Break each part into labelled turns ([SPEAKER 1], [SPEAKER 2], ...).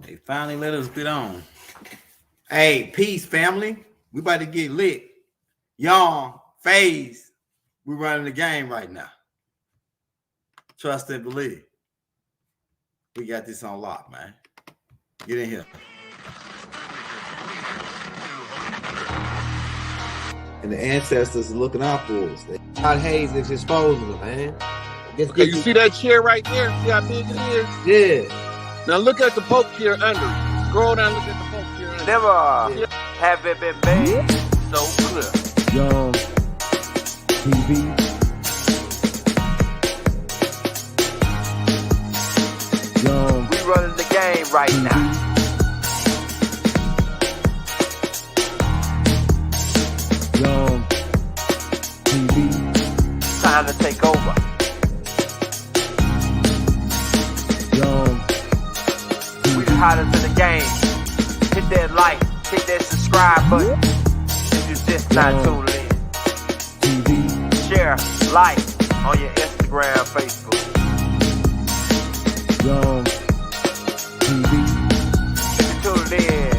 [SPEAKER 1] They finally let us get on. Hey, peace, family. We about to get lit. Y'all, Faise, we running the game right now. Trust and believe. We got this on lock, man. Get in here.
[SPEAKER 2] And the ancestors are looking out for us. God Hayes is exposing them, man.
[SPEAKER 3] Okay, you see that chair right there? See how big it is?
[SPEAKER 2] Yeah.
[SPEAKER 3] Now look at the poke chair under it. Scroll down, look at the poke chair under
[SPEAKER 4] Never have it been made so clear.
[SPEAKER 5] Young TV. Young.
[SPEAKER 4] We running the game right now.
[SPEAKER 5] Young TV.
[SPEAKER 4] Time to take over.
[SPEAKER 5] Young
[SPEAKER 4] We the hottest in the game. Hit that like, hit that subscribe button. If you just not tuned in.
[SPEAKER 5] TV.
[SPEAKER 4] Share, like on your Instagram, Facebook.
[SPEAKER 5] Young TV.
[SPEAKER 4] If you tuned in,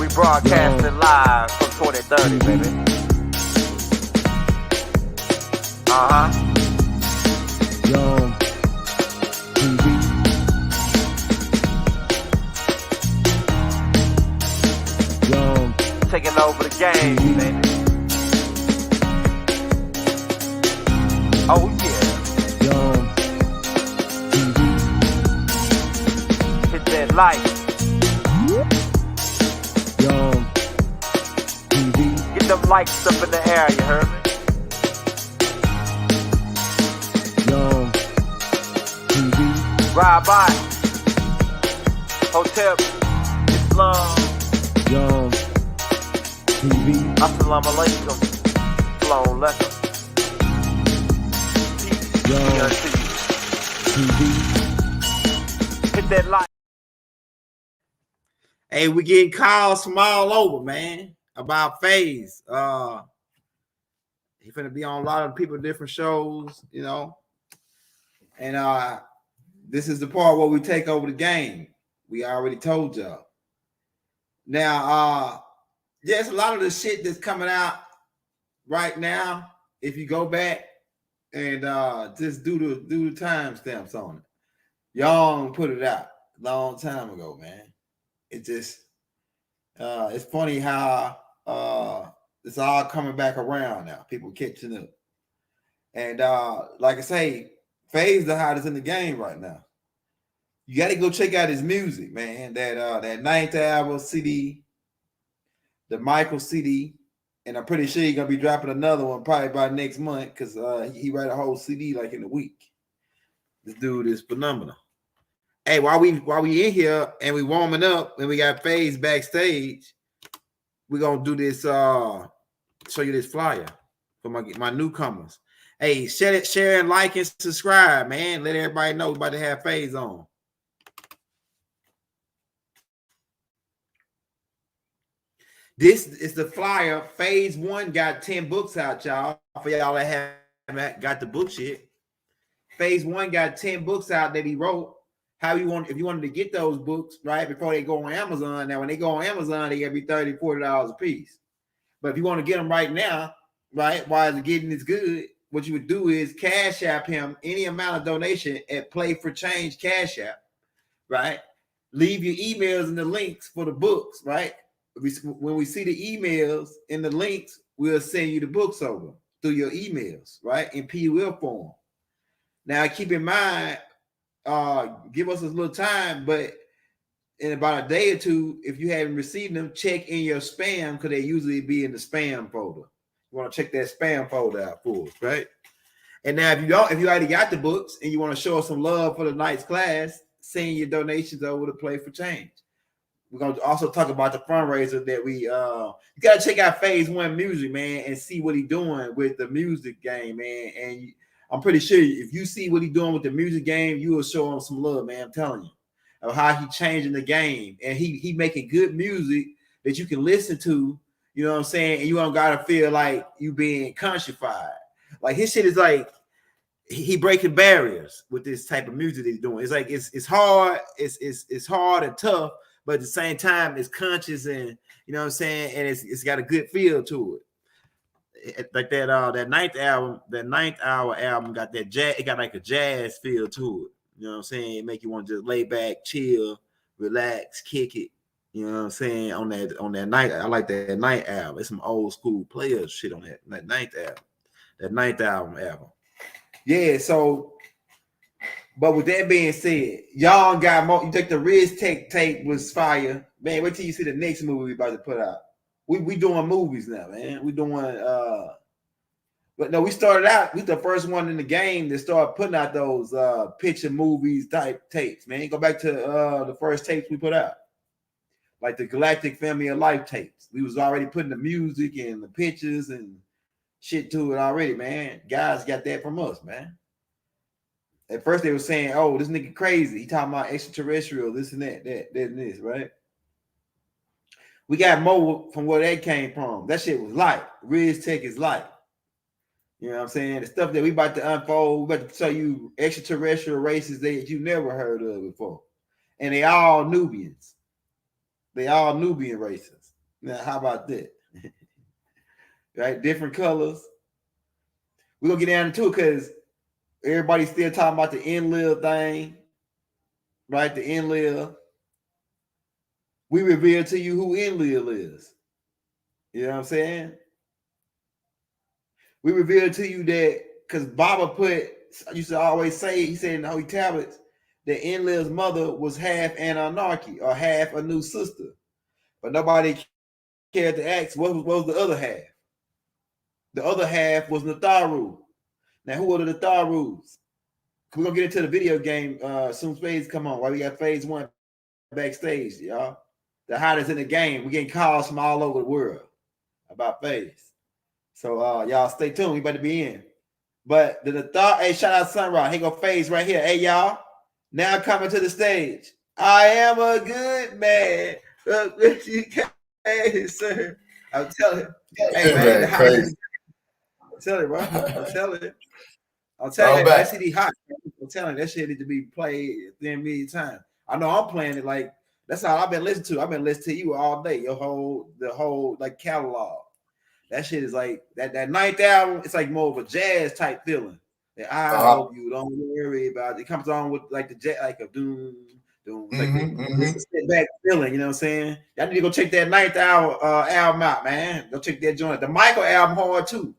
[SPEAKER 4] we broadcasting live from 2030, baby.
[SPEAKER 5] Young TV. Young
[SPEAKER 4] Taking over the game, baby. Oh yeah.
[SPEAKER 5] Young TV.
[SPEAKER 4] Hit that like.
[SPEAKER 5] Young TV.
[SPEAKER 4] Get them likes up in the air, you heard me?
[SPEAKER 5] Young TV.
[SPEAKER 4] Ride by. Hotel Islam.
[SPEAKER 5] Young TV.
[SPEAKER 4] Assalamu alaikum. Shalom alaikum.
[SPEAKER 5] Young TV.
[SPEAKER 4] Hit that like.
[SPEAKER 1] Hey, we getting calls from all over, man, about Faise. He's gonna be on a lot of people different shows, you know. And this is the part where we take over the game. We already told y'all. Now, yes, a lot of the shit that's coming out right now, if you go back and just do the timestamps on it. Young put it out a long time ago, man. It just it's funny how it's all coming back around now. People catching up. And like I say, Faise the hottest in the game right now. You got to go check out his music, man. That ninth album CD, the Michael CD, and I'm pretty sure he's gonna be dropping another one probably by next month because he write a whole CD like in a week. This dude is phenomenal. Hey, while we in here and we warming up and we got Faise backstage, we're gonna do this. Show you this flyer for my newcomers. Hey, share and like and subscribe, man. Let everybody know we're about to have Faise on. This is the flyer. Faise One got 10 books out, y'all. For y'all that haven't got the books yet. Faise One got 10 books out that he wrote. If you wanted to get those books, right, before they go on Amazon. Now, when they go on Amazon, they gotta be $30, $40 a piece. But if you want to get them right now, right, while the getting is good, what you would do is Cash App him any amount of donation at Play for Change Cash App, right? Leave your emails and the links for the books, right? When we see the emails and the links, we'll send you the books over through your emails, right, in PUL form. Now, keep in mind, give us a little time, but in about a day or two, if you haven't received them, check in your spam because they usually be in the spam folder. You want to check that spam folder out for us, right? And now, if you already got the books and you want to show us some love for the night's class, send your donations over to Play for Change. We're gonna also talk about the fundraiser that we you gotta check out Faise One music, man, and see what he's doing with the music game, man. And I'm pretty sure if you see what he's doing with the music game, you will show him some love, man. I'm telling you, of how he changing the game, and he making good music that you can listen to. You know what I'm saying? And you don't gotta feel like you being countrified. Like his shit is like he breaking barriers with this type of music he's doing. It's like it's hard, it's hard and tough, but at the same time, it's conscious and you know what I'm saying, and it's got a good feel to it. Like that ninth hour album got that jazz, it got like a jazz feel to it. You know what I'm saying? It make you want to just lay back, chill, relax, kick it. You know what I'm saying? On that night, I like that night album. It's some old school players shit on that ninth album. That ninth album. Yeah, so but with that being said, y'all got more. You think the Riz Tech tape was fire. Man, wait till you see the next movie we about to put out. We doing movies now, man. We doing but no, we started out, we the first one in the game that started putting out those picture movies type tapes, man. Go back to the first tapes we put out. Like the Galactic Family of Life tapes. We was already putting the music and the pictures and shit to it already, man. Guys got that from us, man. At first they were saying, oh, this nigga crazy. He talking about extraterrestrial, this and that and this, right? We got more from where that came from. That shit was light. Riz Tech is light. You know what I'm saying? The stuff that we about to unfold, we about to show you extraterrestrial races that you never heard of before. And they all Nubians. They all Nubian races. Now, how about that? Right? Different colors. We're going to get down into it because everybody's still talking about the Enlil thing. Right? The Enlil. We reveal to you who Enlil is. You know what I'm saying? We reveal to you that because Baba used to always say, he said in the Holy Tablets, that Enlil's mother was half Anunnaki or half a new sister. But nobody cared to ask what was the other half. The other half was Natharu. Now, who are the Natharus? We're going to get into the video game soon as Phase come on. While we got Phase One backstage, y'all. The hottest in the game. We're getting calls from all over the world about Phase. So y'all stay tuned. We better be in. But the thought, hey, shout out Sunrise. Here go Phase right here. Hey, y'all. Now coming to the stage. I am a good man. Hey, sir. I'm telling you. Hey, man.
[SPEAKER 6] Crazy.
[SPEAKER 1] I'm telling you, bro. I'm telling you. I'm telling you, that CD hot. I'm telling you, that shit need to be played a million times. I know I'm playing it like, that's all I've been listening to. I've been listening to you all day. The whole like catalog. That shit is like that ninth album. It's like more of a jazz type feeling. That I hope you don't worry about it. It comes on with like the jazz, like a doom, like it's a step back feeling. You know what I'm saying? Y'all need to go check that ninth album out, man. Go check that joint. The Michael album hard too.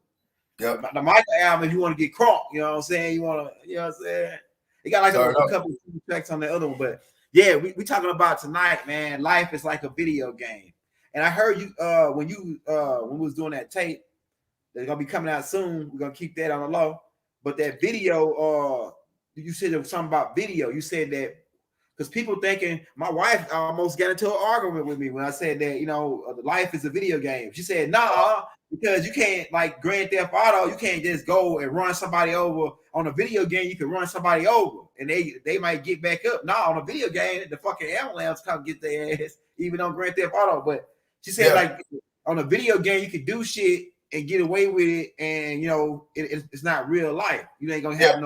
[SPEAKER 6] Yep.
[SPEAKER 1] The Michael album, if you want to get crunk, you know what I'm saying? You know what I'm saying? It got like a couple of tracks on the other one, but yeah, we talking about tonight, man. Life is like a video game. And I heard you when we was doing that tape, that's gonna be coming out soon. We're gonna keep that on the low. But that video, you said there was something about video. You said that because people thinking my wife almost got into an argument with me when I said that, you know, life is a video game. She said, nah, because you can't like Grand Theft Auto, you can't just go and run somebody over. On a video game, you can run somebody over and they might get back up. Nah, on a video game, the fucking ambulance come get their ass, even on Grand Theft Auto. But she said, like, on a video game, you can do shit and get away with it, and you know, it's not real life. You ain't gonna have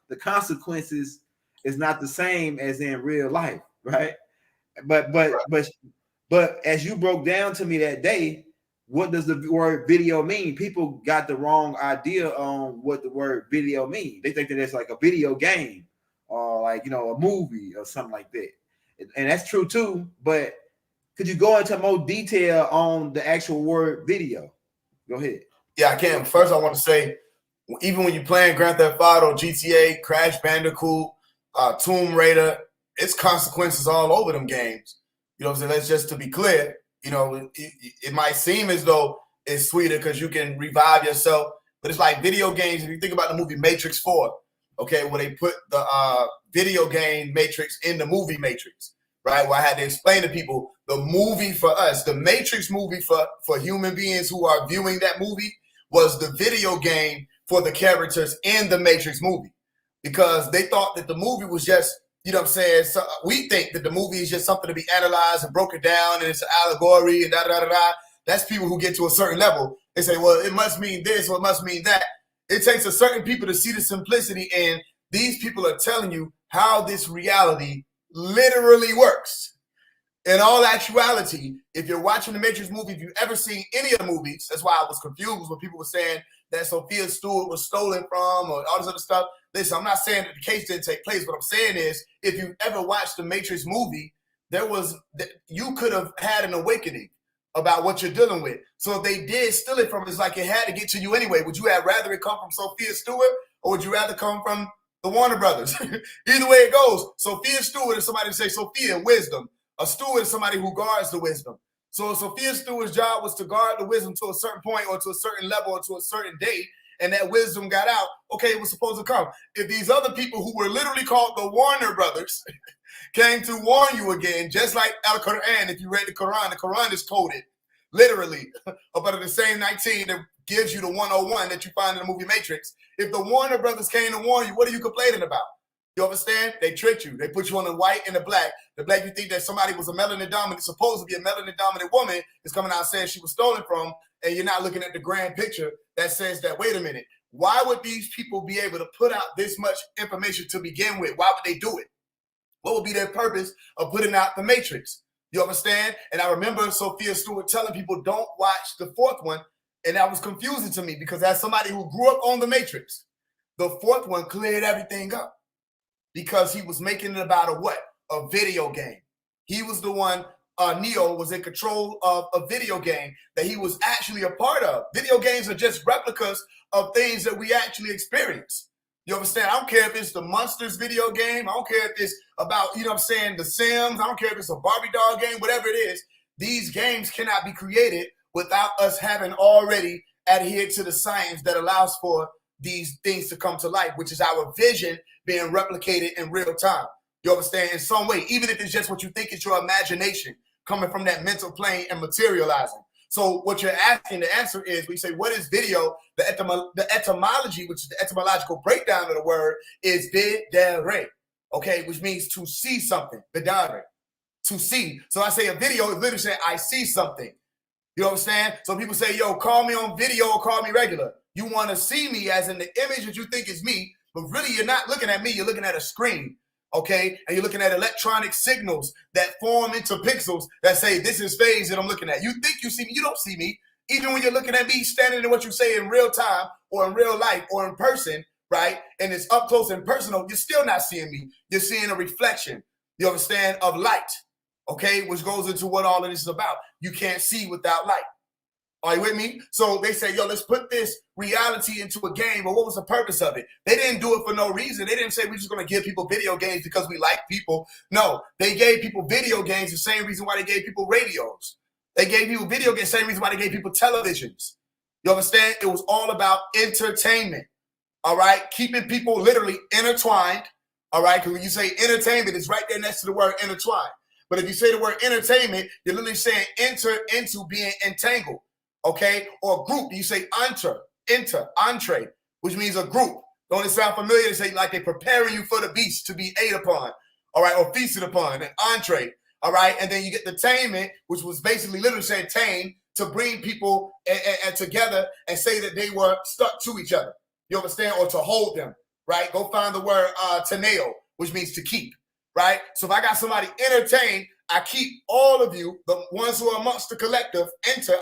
[SPEAKER 1] the consequences is not the same as in real life, right? But as you broke down to me that day, what does the word video mean? People got the wrong idea on what the word video means. They think that it's like a video game or like, you know, a movie or something like that. And that's true too, but could you go into more detail on the actual word video? Go ahead.
[SPEAKER 6] Yeah, I can. First, I want to say, even when you're playing Grand Theft Auto, GTA, Crash Bandicoot, Tomb Raider, it's consequences all over them games. You know what I'm saying? That's just to be clear. You know, it might seem as though it's sweeter because you can revive yourself, but it's like video games. If you think about the movie Matrix 4, okay, where they put the video game Matrix in the movie Matrix, right? Where I had to explain to people the movie for us, the Matrix movie for human beings who are viewing that movie was the video game for the characters in the Matrix movie, because they thought that the movie was just, you know what I'm saying? So we think that the movie is just something to be analyzed and broken down and it's an allegory and da-da-da-da-da. That's people who get to a certain level. They say, well, it must mean this or it must mean that. It takes a certain people to see the simplicity, and these people are telling you how this reality literally works. In all actuality, if you're watching the Matrix movie, if you've ever seen any of the movies, that's why I was confused when people were saying that Sophia Stewart was stolen from or all this other stuff. Listen, I'm not saying that the case didn't take place. What I'm saying is, if you've ever watched the Matrix movie, you could have had an awakening about what you're dealing with. So if they did steal it from, it's like it had to get to you anyway. Would you have rather it come from Sophia Stewart, or would you rather come from the Warner Brothers? Either way it goes, Sophia Stewart is somebody to say Sophia, wisdom. A steward is somebody who guards the wisdom. So Sophia Stewart's job was to guard the wisdom to a certain point or to a certain level or to a certain date, and that wisdom got out. Okay, it was supposed to come. If these other people who were literally called the Warner Brothers came to warn you again, just like Al-Quran, if you read the Quran is coded literally about the same 19 that gives you the 101 that you find in the movie Matrix. If the Warner Brothers came to warn you, what are you complaining about? You understand? They tricked you. They put you on the white and the black. The black, you think that somebody was a melanin dominant, supposed to be a melanin dominant woman, is coming out saying she was stolen from, and you're not looking at the grand picture that says that, wait a minute, why would these people be able to put out this much information to begin with? Why would they do it? What would be their purpose of putting out the Matrix? You understand? And I remember Sophia Stewart telling people, don't watch the fourth one, and that was confusing to me because as somebody who grew up on the Matrix, the fourth one cleared everything up. Because he was making it about a video game. He was the one, Neo was in control of a video game that he was actually a part of. Video games are just replicas of things that we actually experience. You understand? I don't care if it's the Monsters video game. I don't care if it's about, The Sims. I don't care if it's a Barbie doll game, whatever it is. These games cannot be created without us having already adhered to the science that allows for these things to come to life, which is our vision being replicated in real time. You understand? In some way, even if it's just what you think is your imagination coming from that mental plane and materializing. So what you're asking, the answer is, we say, what is video? The etymology, which is the etymological breakdown of the word, is videre, okay, which means to see something, vidare, to see. So I say a video is literally saying, I see something. You understand? So people say, yo, call me on video or call me regular. You want to see me as in the image that you think is me, but really you're not looking at me, you're looking at a screen, okay? And you're looking at electronic signals that form into pixels that say, this is Faise that I'm looking at. You think you see me, you don't see me. Even when you're looking at me standing in what you say in real time or in real life or in person, right? And it's up close and personal, you're still not seeing me. You're seeing a reflection, you understand, of light, okay? Which goes into what all of this is about. You can't see without light. Are you with me? So they say, yo, let's put this reality into a game. But what was the purpose of it? They didn't do it for no reason. They didn't say we're just going to give people video games because we like people. No, they gave people video games the same reason why they gave people radios. They gave people video games the same reason why they gave people televisions. You understand? It was all about entertainment. All right? Keeping people literally intertwined. All right? Because when you say entertainment, it's right there next to the word intertwined. But if you say the word entertainment, you're literally saying enter into being entangled. Okay, or group, you say entree, which means a group. Don't it sound familiar? They say like they're preparing you for the beast to be ate upon, all right, or feasted upon, an entree, all right, and then you get the tainment, which was basically literally saying tame, to bring people and together and say that they were stuck to each other. You understand? Or to hold them, right? Go find the word teneo, which means to keep, right? So if I got somebody entertained, I keep all of you, the ones who are amongst the collective,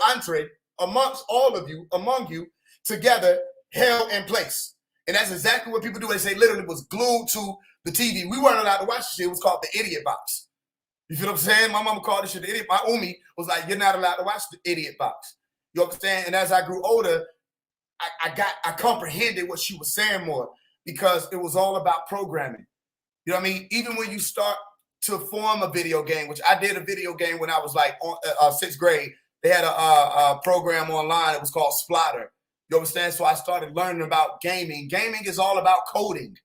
[SPEAKER 6] entree, amongst all of you, among you, together, held in place. And that's exactly what people do. They say literally was glued to the TV. We weren't allowed to watch this shit. It was called the idiot box. You feel what I'm saying? My mama called this shit the idiot. My Umi was like, you're not allowed to watch the idiot box. You understand? And as I grew older, I comprehended what she was saying more because it was all about programming. You know what I mean? Even when you start to form a video game, which I did a video game when I was like on sixth grade. They had a program online. It was called Splatter. You understand? So I started learning about gaming. Gaming is all about coding.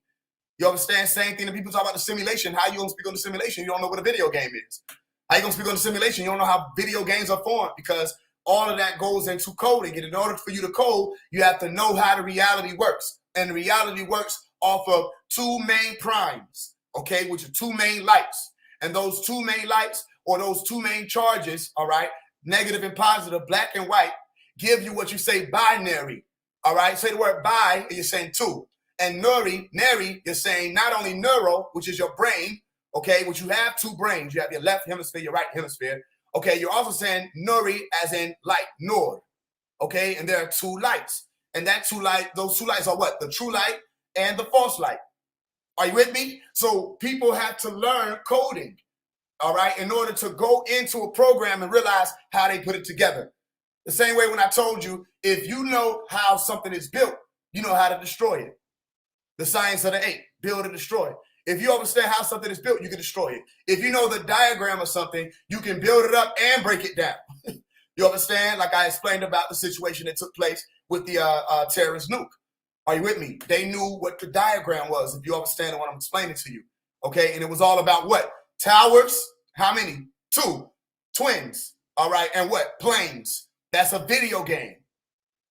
[SPEAKER 6] You understand? Same thing that people talk about the simulation. How you gonna speak on the simulation? You don't know what a video game is. How you gonna speak on the simulation? You don't know how video games are formed because all of that goes into coding. And in order for you to code, you have to know how the reality works. And the reality works off of two main primes, okay, which are two main lights. And those two main lights or those two main charges, all right, negative and positive, black and white, give you what you say binary, All right, say the word bi, and you're saying two. And neri, you're saying not only neuro, which is your brain, okay, which you have two brains. You have your left hemisphere, your right hemisphere. Okay, you're also saying nuri as in light, nur. Okay, and there are two lights. And those two lights are what? The true light and the false light. Are you with me? So people have to learn coding, all right, in order to go into a program and realize how they put it together. The same way when I told you, if you know how something is built, you know how to destroy it. The science of the 8, build and destroy. If you understand how something is built, you can destroy it. If you know the diagram of something, you can build it up and break it down. You understand? Like I explained about the situation that took place with the terrorist nuke. Are you with me? They knew what the diagram was, if you understand what I'm explaining to you. Okay, and it was all about what? Towers, how many? 2. Twins, all right, and what? Planes. That's a video game.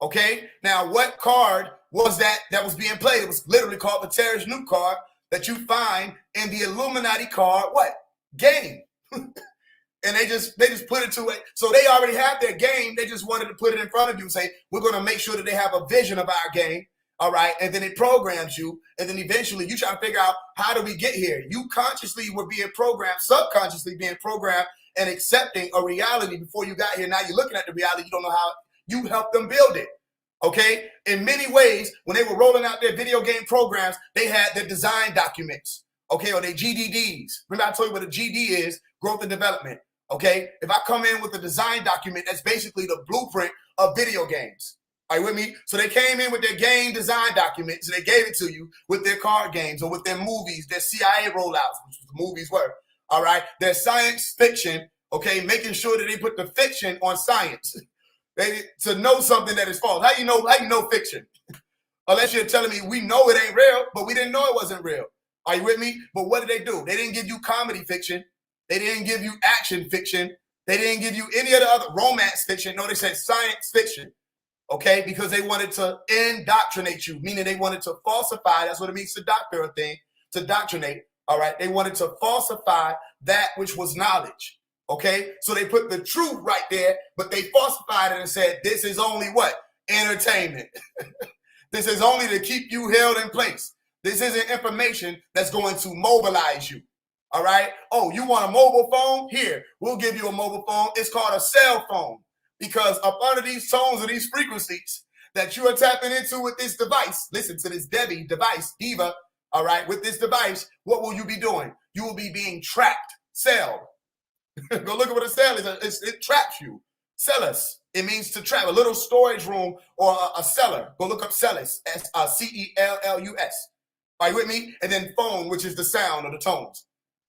[SPEAKER 6] Okay, now what card was that was being played? It was literally called the terrorist nuke card that you find in the Illuminati card, what? Game. And they just put it to it. So they already have their game. They just wanted to put it in front of you and say, we're going to make sure that they have a vision of our game. All right. And then it programs you. And then eventually you try to figure out, how do we get here? You consciously were being programmed, subconsciously being programmed and accepting a reality before you got here. Now you're looking at the reality. You don't know how you helped them build it. Okay. In many ways, when they were rolling out their video game programs, they had their design documents. Okay. Or their GDDs. Remember I told you what a GD is, growth and development. Okay. If I come in with a design document, that's basically the blueprint of video games. Are you with me? So they came in with their game design documents and they gave it to you with their card games or with their movies, their CIA rollouts, which the movies were. All right. Their science fiction. Okay. Making sure that they put the fiction on science. To know something that is false. How you know fiction? Unless you're telling me we know it ain't real, but we didn't know it wasn't real. Are you with me? But what did they do? They didn't give you comedy fiction. They didn't give you action fiction. They didn't give you any of the other romance fiction. No, they said science fiction. Okay, because they wanted to indoctrinate you, meaning they wanted to falsify. That's what it means to doctor a thing, to doctrinate. All right, they wanted to falsify that which was knowledge. Okay, so they put the truth right there, but they falsified it and said, this is only what? Entertainment. This is only to keep you held in place. This isn't information that's going to mobilize you. All right. Oh, you want a mobile phone? Here, we'll give you a mobile phone. It's called a cell phone because up under these tones and these frequencies that you are tapping into with this device, listen to this Diva. All right. With this device, what will you be doing? You will be being trapped. Cell. Go look at what a cell is. It traps you. Cellus. It means to trap. A little storage room or a cellar. Go look up cellus. Cellus. Are you with me? And then phone, which is the sound or the tones.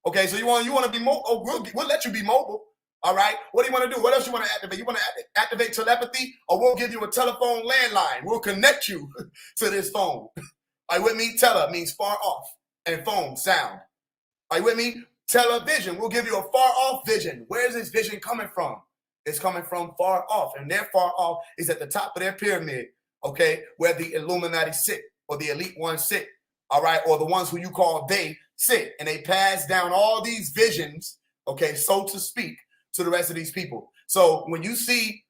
[SPEAKER 6] Okay, so you want to be mobile? Oh, we'll let you be mobile. All right. What do you want to do? What else you want to activate? You want to activate telepathy, or we'll give you a telephone landline. We'll connect you to this phone. Are you with me? Tele means far off, and phone sound. Are you with me? Television. We'll give you a far off vision. Where is this vision coming from? It's coming from far off, and their far off is at the top of their pyramid. Okay, where the Illuminati sit, or the elite ones sit. All right, or the ones who you call they sit, and they pass down all these visions, okay, so to speak, to the rest of these people. So when you see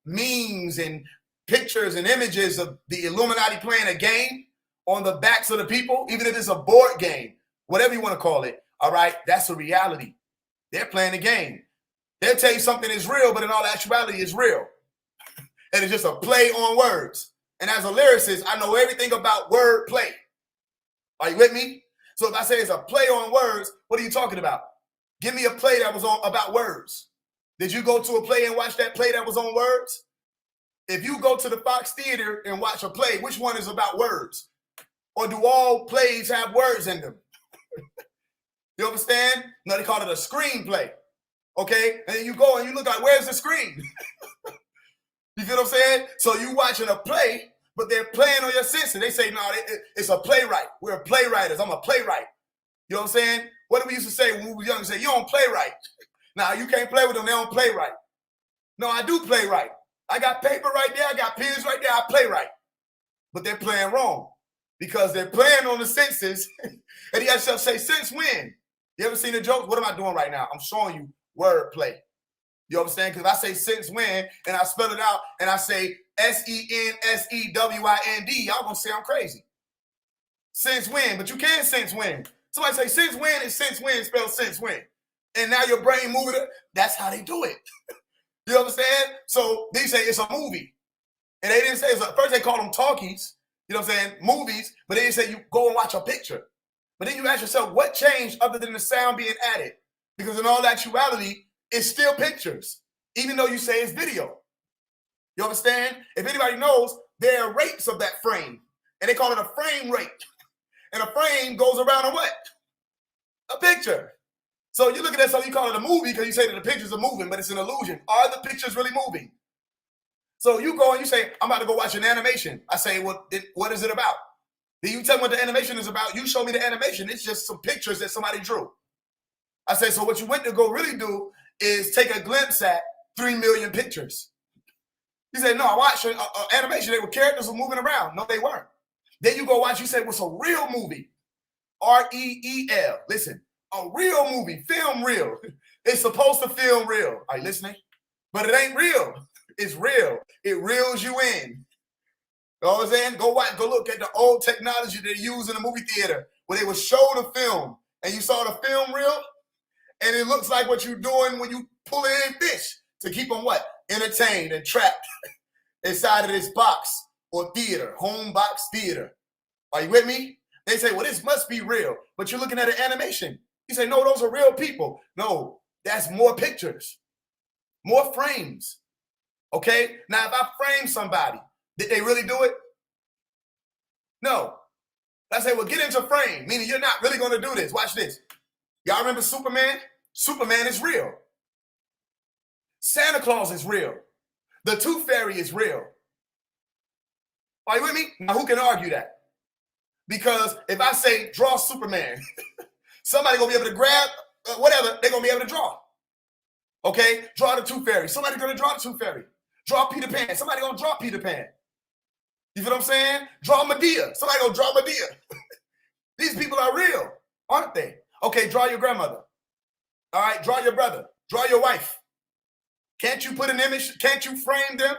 [SPEAKER 6] memes and pictures and images of the Illuminati playing a game on the backs of the people, even if it's a board game, whatever you want to call it, all right, that's a reality. They're playing a game. They'll tell you something is real, but in all actuality, it's real. And it's just a play on words. And as a lyricist, I know everything about word play. Are you with me? So if I say it's a play on words, what are you talking about? Give me a play that was on about words. Did you go to a play and watch that play that was on words? If you go to the Fox Theater and watch a play, which one is about words? Or do all plays have words in them? You understand? No, they call it a screenplay. Okay? And then you go and you look like, where's the screen? You feel what I'm saying? So you watching a play, but they're playing on your senses. They say, no, it's a playwright. We're playwriters. I'm a playwright. You know what I'm saying? What did we used to say when we were young? We say, you don't play right. Now, you can't play with them. They don't play right. No, I do play right. I got paper right there. I got pens right there. I play right. But they're playing wrong because they're playing on the senses. And he has to say, since when? You ever seen the joke? What am I doing right now? I'm showing you word play. You understand? Because if I say since when and I spell it out and I say SENSEWIND. Y'all gonna say I'm crazy. Since when? But you can't since when. Somebody say since when is since when spelled since when. And now your brain moving it. That's how they do it. You understand? So they say it's a movie. And they didn't say first they called them talkies, you know what I'm saying, movies, but they didn't say you go and watch a picture. But then you ask yourself, what changed other than the sound being added? Because in all actuality, it's still pictures, even though you say it's video. You understand? If anybody knows, there are rates of that frame, and they call it a frame rate. And a frame goes around a what? A picture. So you look at that, so you call it a movie because you say that the pictures are moving, but it's an illusion. Are the pictures really moving? So you go and you say, I'm about to go watch an animation. I say, well, what is it about? Then you tell me what the animation is about. You show me the animation. It's just some pictures that somebody drew. I say, so what you went to go really do is take a glimpse at 3 million pictures. You say, no, I watched an animation. They were characters were moving around. No, they weren't. Then you go watch, you say, what's a real movie? REEL. Listen, a real movie, film real. It's supposed to film real. Are you listening? But it ain't real. It's real. It reels you in. You know what I'm saying? Go look at the old technology they use in the movie theater where they would show the film and you saw the film reel and it looks like what you're doing when you pull in fish to keep them what? Entertained and trapped inside of this box or theater, home box theater. Are you with me? They say, well, this must be real, but you're looking at an animation. You say, no, those are real people. No, that's more pictures, more frames. Okay? Now, if I frame somebody, did they really do it? No. I say, well, get into frame, meaning you're not really going to do this. Watch this. Y'all remember Superman? Superman is real. Santa Claus is real. The Tooth Fairy is real. Are you with me? Now, who can argue that? Because if I say, draw Superman, somebody going to be able to grab whatever, they're going to be able to draw. Okay? Draw the Tooth Fairy. Somebody's going to draw the Tooth Fairy. Draw Peter Pan. Somebody gonna draw Peter Pan. You feel what I'm saying? Draw Medea. Somebody gonna draw Medea. These people are real, aren't they? Okay, draw your grandmother. All right, draw your brother. Draw your wife. Can't you put an image? Can't you frame them?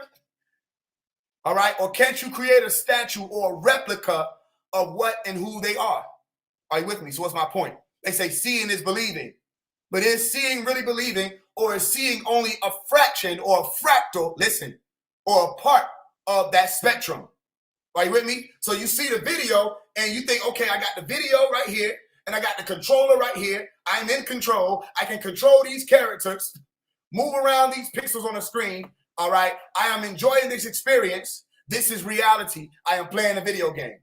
[SPEAKER 6] All right, or can't you create a statue or a replica of what and who they are? Are you with me? So what's my point? They say seeing is believing. But is seeing really believing, or is seeing only a fraction or a fractal, listen, or a part of that spectrum? Are you with me? So you see the video and you think, okay, I got the video right here and I got the controller right here. I'm in control. I can control these characters, move around these pixels on the screen. All right. I am enjoying this experience. This is reality. I am playing a video game.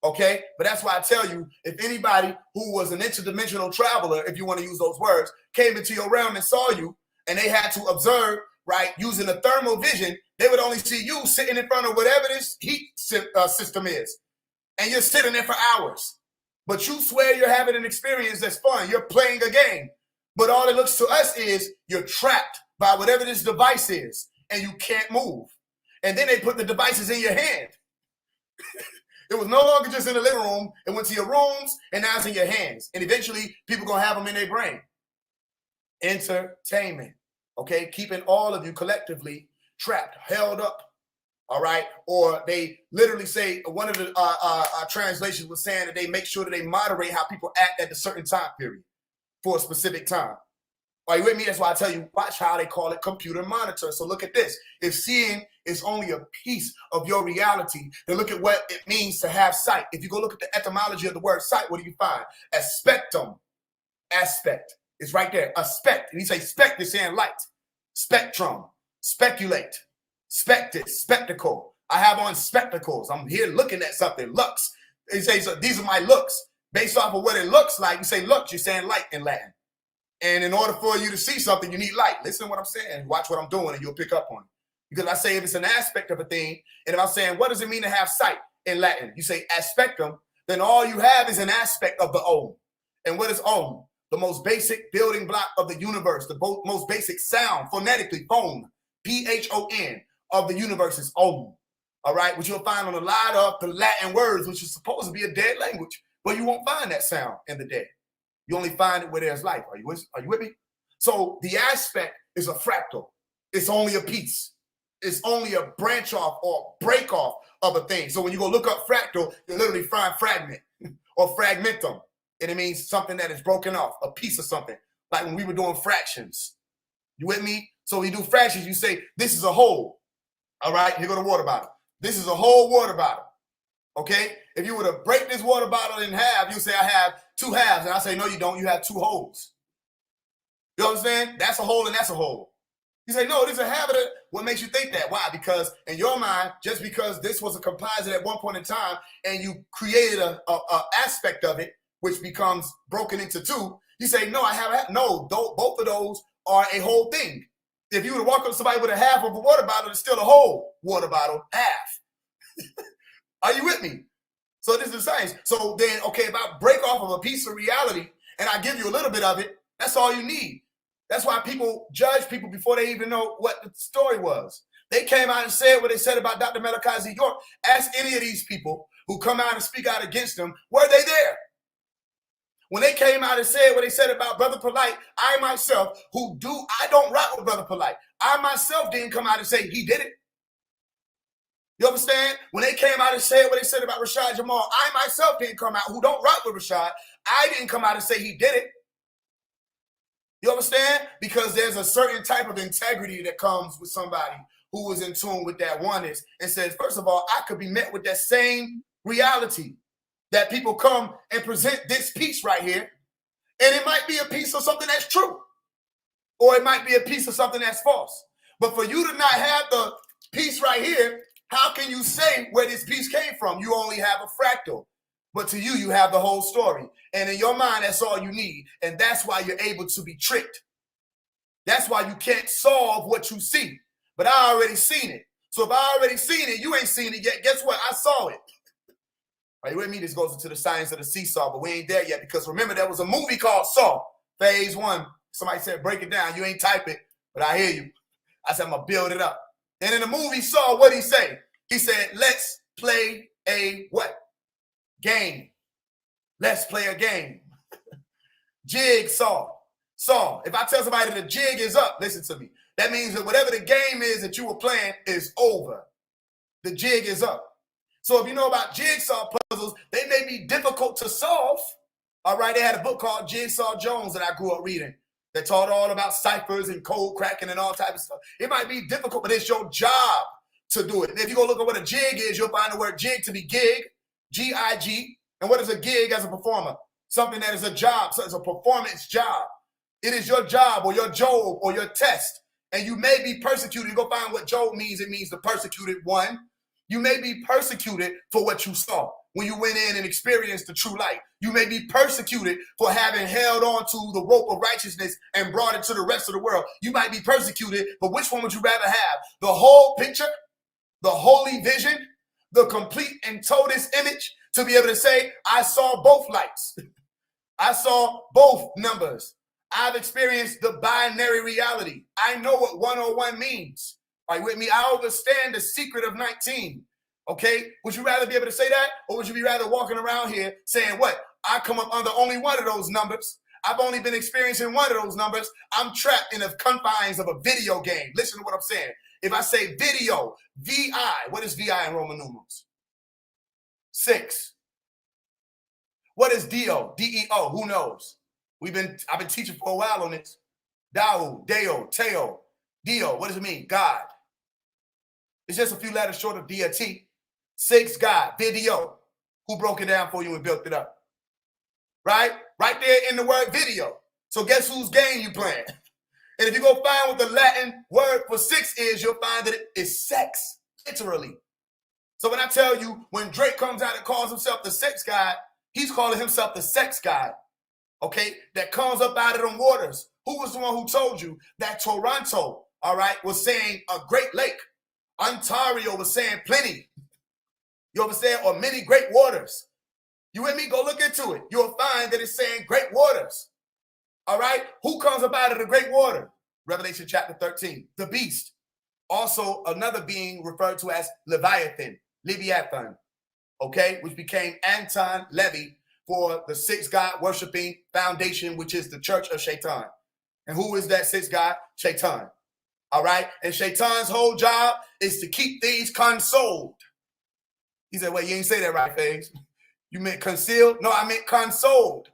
[SPEAKER 6] Okay, but that's why I tell you, if anybody who was an interdimensional traveler, if you want to use those words, came into your realm and saw you, and they had to observe, right, using a thermal vision, they would only see you sitting in front of whatever this heat system is, and you're sitting there for hours. But you swear you're having an experience that's fun. You're playing a game, but all it looks to us is you're trapped by whatever this device is, and you can't move. And then they put the devices in your hand. It was no longer just in the living room. It went to your rooms, and now it's in your hands. And eventually, people going to have them in their brain. Entertainment, okay? Keeping all of you collectively trapped, held up, all right? Or they literally say, one of the translations was saying that they make sure that they moderate how people act at a certain time period for a specific time. Are you with me? That's why I tell you, watch how they call it computer monitor. So look at this. If seeing is only a piece of your reality, then look at what it means to have sight. If you go look at the etymology of the word sight, what do you find? Aspectum. Aspect. It's right there. Aspect. And you say spect, you're saying light. Spectrum. Speculate. Spectus. Spectacle. I have on spectacles. I'm here looking at something. Lux. You say, so these are my looks. Based off of what it looks like, you say lux, you're saying light in Latin. And in order for you to see something, you need light. Listen to what I'm saying. Watch what I'm doing, and you'll pick up on it. Because I say if it's an aspect of a thing, and if I'm saying, what does it mean to have sight in Latin? You say aspectum, then all you have is an aspect of the Om. And what is Om? The most basic building block of the universe, the most basic sound, phonetically, phone, P-H-O-N, of the universe is Om. All right? Which you'll find on a lot of the Latin words, which is supposed to be a dead language. But you won't find that sound in the dead. You only find it where there's life. Are you with me? So the aspect is a fractal. It's only a piece. is only a branch off or break off of a thing. So when you go look up fractal, you literally find fragment or fragmentum. And it means something that is broken off, a piece of something. Like when we were doing fractions. You with me? So when you do fractions, you say, this is a whole. All right, here go the water bottle. This is a whole water bottle. Okay? If you were to break this water bottle in half, you say, I have 2 halves. And I say, no, you don't. You have 2 wholes. You understand? That's a whole and that's a whole. You say, no, this is a half of it. What makes you think that? Why? Because in your mind, just because this was a composite at one point in time and you created a aspect of it, which becomes broken into 2, you say, no, I have, no, both of those are a whole thing. If you were to walk up to somebody with a half of a water bottle, it's still a whole water bottle, half. Are you with me? So this is science. So then, okay, if I break off of a piece of reality and I give you a little bit of it, that's all you need. That's why people judge people before they even know what the story was. They came out and said what they said about Dr. Malachi Z. York. Ask any of these people who come out and speak out against them, were they there? When they came out and said what they said about Brother Polite, I myself, I don't rock with Brother Polite. I myself didn't come out and say he did it. You understand? When they came out and said what they said about Rashad Jamal, I myself didn't come out, who don't rock with Rashad, I didn't come out and say he did it. You understand? Because there's a certain type of integrity that comes with somebody who is in tune with that oneness and says, first of all, I could be met with that same reality that people come and present this piece right here, and it might be a piece of something that's true, or it might be a piece of something that's false. But for you to not have the piece right here, how can you say where this piece came from? You only have a fractal. But to you, you have the whole story. And in your mind, that's all you need. And that's why you're able to be tricked. That's why you can't solve what you see. But I already seen it. So if I already seen it, you ain't seen it yet. Guess what? I saw it. Are you with me? This goes into the science of the seesaw, but we ain't there yet. Because remember, there was a movie called Saw, Phase One. Somebody said, break it down. You ain't type it, but I hear you. I said, I'm going to build it up. And in the movie Saw, what did he say? He said, let's play a what? Game. Let's play a game. Jigsaw. Saw. If I tell somebody the jig is up, listen to me. That means that whatever the game is that you were playing is over. The jig is up. So if you know about jigsaw puzzles, they may be difficult to solve. All right, they had a book called Jigsaw Jones that I grew up reading that taught all about ciphers and code cracking and all types of stuff. It might be difficult, but it's your job to do it. And if you go look at what a jig is, you'll find the word jig to be gig. G-I-G. And what is a gig as a performer? Something that is a job. So it's a performance job. It is your job or your job or your test. And you may be persecuted. Go find what Job means. It means the persecuted one. You may be persecuted for what you saw when you went in and experienced the true light. You may be persecuted for having held on to the rope of righteousness and brought it to the rest of the world. You might be persecuted, but which one would you rather have? The whole picture, the holy vision, the complete and total image, to be able to say, I saw both lights. I saw both numbers. I've experienced the binary reality. I know what 101 means. Are you with me? I understand the secret of 19. Okay? Would you rather be able to say that? Or would you be rather walking around here saying, what? I come up under only one of those numbers. I've only been experiencing one of those numbers. I'm trapped in the confines of a video game. Listen to what I'm saying. If I say video, VI, what is VI in Roman numerals? 6. What is DO? DEO? Who knows? I've been teaching for a while on this. Dao, Deo, Teo, Dio. What does it mean? God. It's just a few letters short of deity. 6, God. Video. Who broke it down for you and built it up? Right? Right there in the word video. So guess whose game you playing? And if you go find what the Latin word for 6 is, you'll find that it is sex, literally. So when I tell you, when Drake comes out and calls himself the sex god, he's calling himself the sex god, okay, that comes up out of them waters. Who was the one who told you that Toronto, all right, was saying a great lake? Ontario was saying plenty. You understand? Or many great waters. You with me? Go look into it. You'll find that it's saying great waters. All right? Who comes up out of the great water? Revelation chapter 13. The beast. Also, another being referred to as Leviathan. Okay? Which became Anton Levy for the 6 God worshiping foundation, which is the Church of Shaitan. And who is that 6 God? Shaitan. All right. And Shaitan's whole job is to keep things consoled. He said, wait, you ain't say that right, Faise. You meant concealed? No, I meant consoled.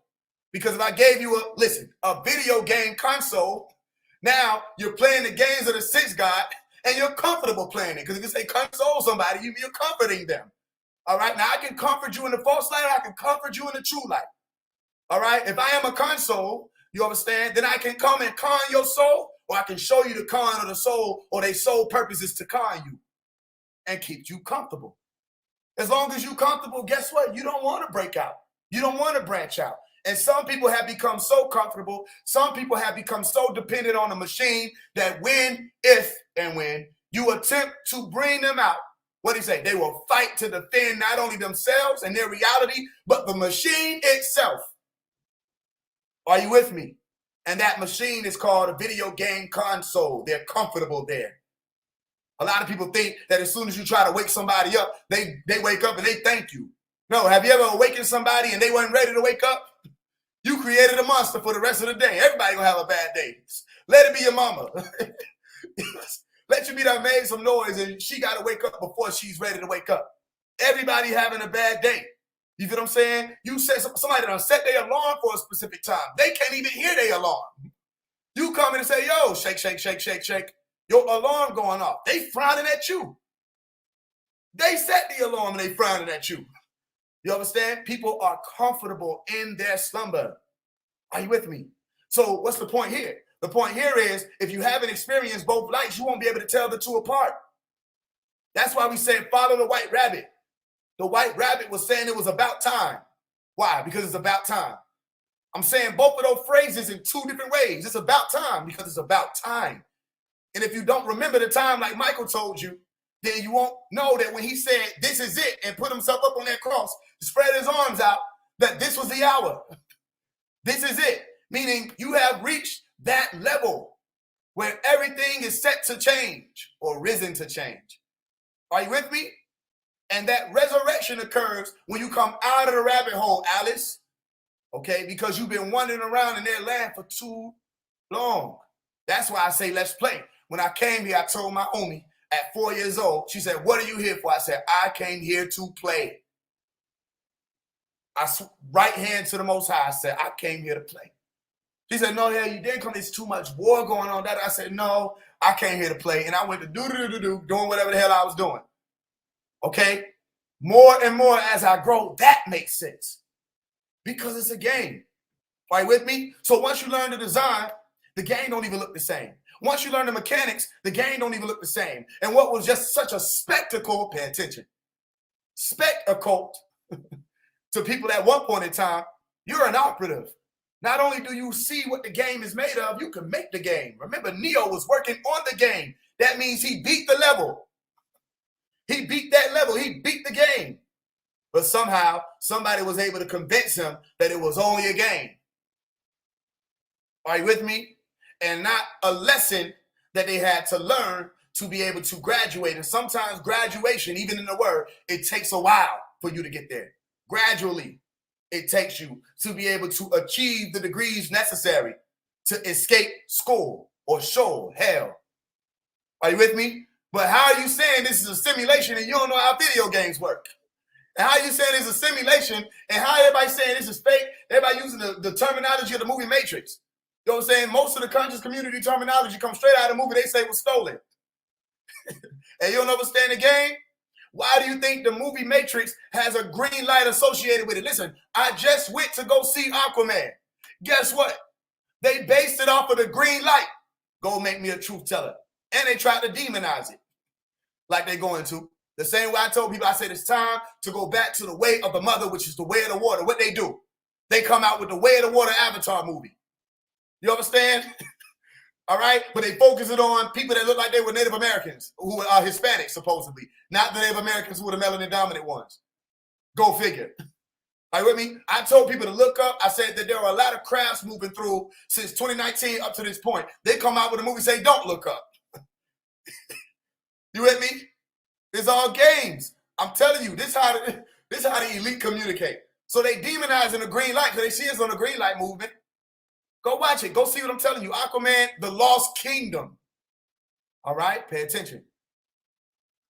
[SPEAKER 6] Because if I gave you a video game console, now you're playing the games of the sixth God and you're comfortable playing it. Because if you say console somebody, you're comforting them. All right. Now I can comfort you in the false light, or I can comfort you in the true light. All right. If I am a console, you understand, then I can come and con your soul, or I can show you the con of the soul, or their sole purpose is to con you and keep you comfortable. As long as you're comfortable, guess what? You don't want to break out. You don't want to branch out. And some people have become so comfortable. Some people have become so dependent on a machine that when you attempt to bring them out, what do you say? They will fight to defend not only themselves and their reality, but the machine itself. Are you with me? And that machine is called a video game console. They're comfortable there. A lot of people think that as soon as you try to wake somebody up, they wake up and they thank you. No, have you ever awakened somebody and they weren't ready to wake up? You created a monster for the rest of the day. Everybody gonna have a bad day. Let it be your mama. Let you be that made some noise and she got to wake up before she's ready to wake up. Everybody having a bad day. You feel what I'm saying? You said somebody done set their alarm for a specific time. They can't even hear their alarm. You come in and say, yo, shake, shake, shake, shake, shake. Your alarm going off. They frowning at you. They set the alarm and they frowning at you. You understand? People are comfortable in their slumber. Are you with me? So what's the point here? The point here is if you haven't experienced both lights, you won't be able to tell the two apart. That's why we say follow the white rabbit. The white rabbit was saying it was about time. Why? Because it's about time. I'm saying both of those phrases in two different ways. It's about time because it's about time. And if you don't remember the time like Michael told you, then you won't know that when he said this is it and put himself up on that cross, spread his arms out, that this was the hour. This is it. Meaning you have reached that level where everything is set to change or risen to change. Are you with me? And that resurrection occurs when you come out of the rabbit hole, Alice. Okay, because you've been wandering around in their land for too long. That's why I say let's play. When I came here, I told my homie at 4 years old, she said, what are you here for? I said, I came here to play. Right hand to the Most High. I said, I came here to play. She said, no, hell, you didn't come. There's too much war going on. That I said, no, I came here to play. And I went to do, doing whatever the hell I was doing. Okay? More and more as I grow, that makes sense. Because it's a game. Are you with me? So once you learn the design, the game don't even look the same. Once you learn the mechanics, the game don't even look the same. And what was just such a spectacle, pay attention, spectacle to people at one point in time, you're an operative. Not only do you see what the game is made of, you can make the game. Remember, Neo was working on the game. That means he beat the level. He beat that level. He beat the game. But somehow, somebody was able to convince him that it was only a game. Are you with me? And not a lesson that they had to learn to be able to graduate. And sometimes graduation, even in the word, it takes a while for you to get there. Gradually, it takes you to be able to achieve the degrees necessary to escape school or show hell. Are you with me? But how are you saying this is a simulation and you don't know how video games work? And how are you saying it's a simulation and how everybody saying this is fake? Everybody using the terminology of the movie Matrix. You know what I'm saying? Most of the conscious community terminology comes straight out of the movie they say was stolen. And you don't understand the game? Why do you think the movie Matrix has a green light associated with it? Listen, I just went to go see Aquaman. Guess what? They based it off of the green light. Go make me a truth teller. And they tried to demonize it like they're going to. The same way I told people, I said it's time to go back to the way of the mother, which is the way of the water. What they do? They come out with the way of the water Avatar movie. You understand? All right? But they focus it on people that look like they were Native Americans, who are Hispanic, supposedly. Not the Native Americans who were the melanin dominant ones. Go figure. Are you with me? I told people to look up. I said that there are a lot of crafts moving through since 2019 up to this point. They come out with a movie say, don't look up. You with me? It's all games. I'm telling you, this is how the elite communicate. So they demonizing the green light because they see us on the green light movement. Go watch it. Go see what I'm telling you. Aquaman, The Lost Kingdom. All right, pay attention.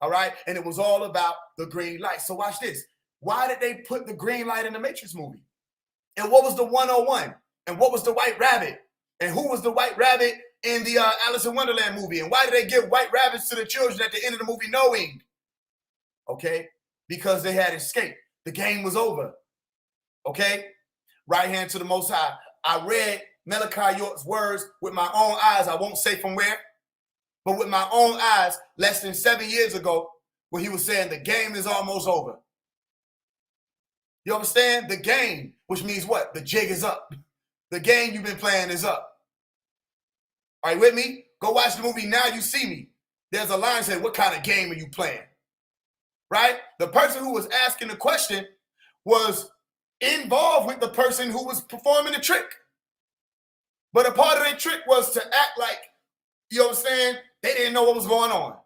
[SPEAKER 6] All right, and it was all about the green light. So watch this. Why did they put the green light in the Matrix movie? And what was the 101? And what was the white rabbit? And who was the white rabbit in the Alice in Wonderland movie? And why did they give white rabbits to the children at the end of the movie knowing? Okay, because they had escaped. The game was over. Okay, right hand to the Most High. I read Malachi York's words with my own eyes. I won't say from where, but with my own eyes less than 7 years ago when he was saying the game is almost over. You understand? The game, which means what? The jig is up. The game you've been playing is up. Are you with me? Go watch the movie Now You See Me. There's a line saying, what kind of game are you playing? Right? The person who was asking the question was involved with the person who was performing the trick. But a part of their trick was to act like, you understand, they didn't know what was going on.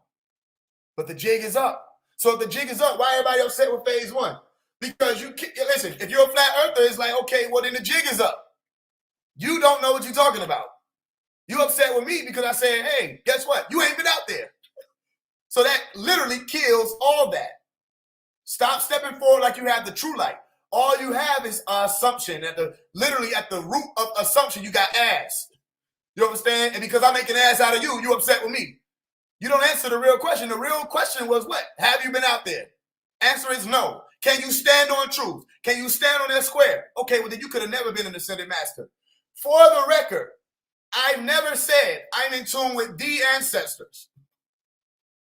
[SPEAKER 6] But the jig is up. So if the jig is up, why everybody upset with phase one? Because you listen, if you're a flat earther, it's like, okay, well then the jig is up. You don't know what you're talking about. You upset with me because I said, hey, guess what? You ain't been out there. So that literally kills all that. Stop stepping forward like you have the true light. All you have is assumption. Literally at the root of assumption, you got ass. You understand? And because I make an ass out of you, you upset with me. You don't answer the real question. The real question was what? Have you been out there? Answer is no. Can you stand on truth? Can you stand on that square? Okay, well then you could have never been an ascended master. For the record, I've never said I'm in tune with the ancestors.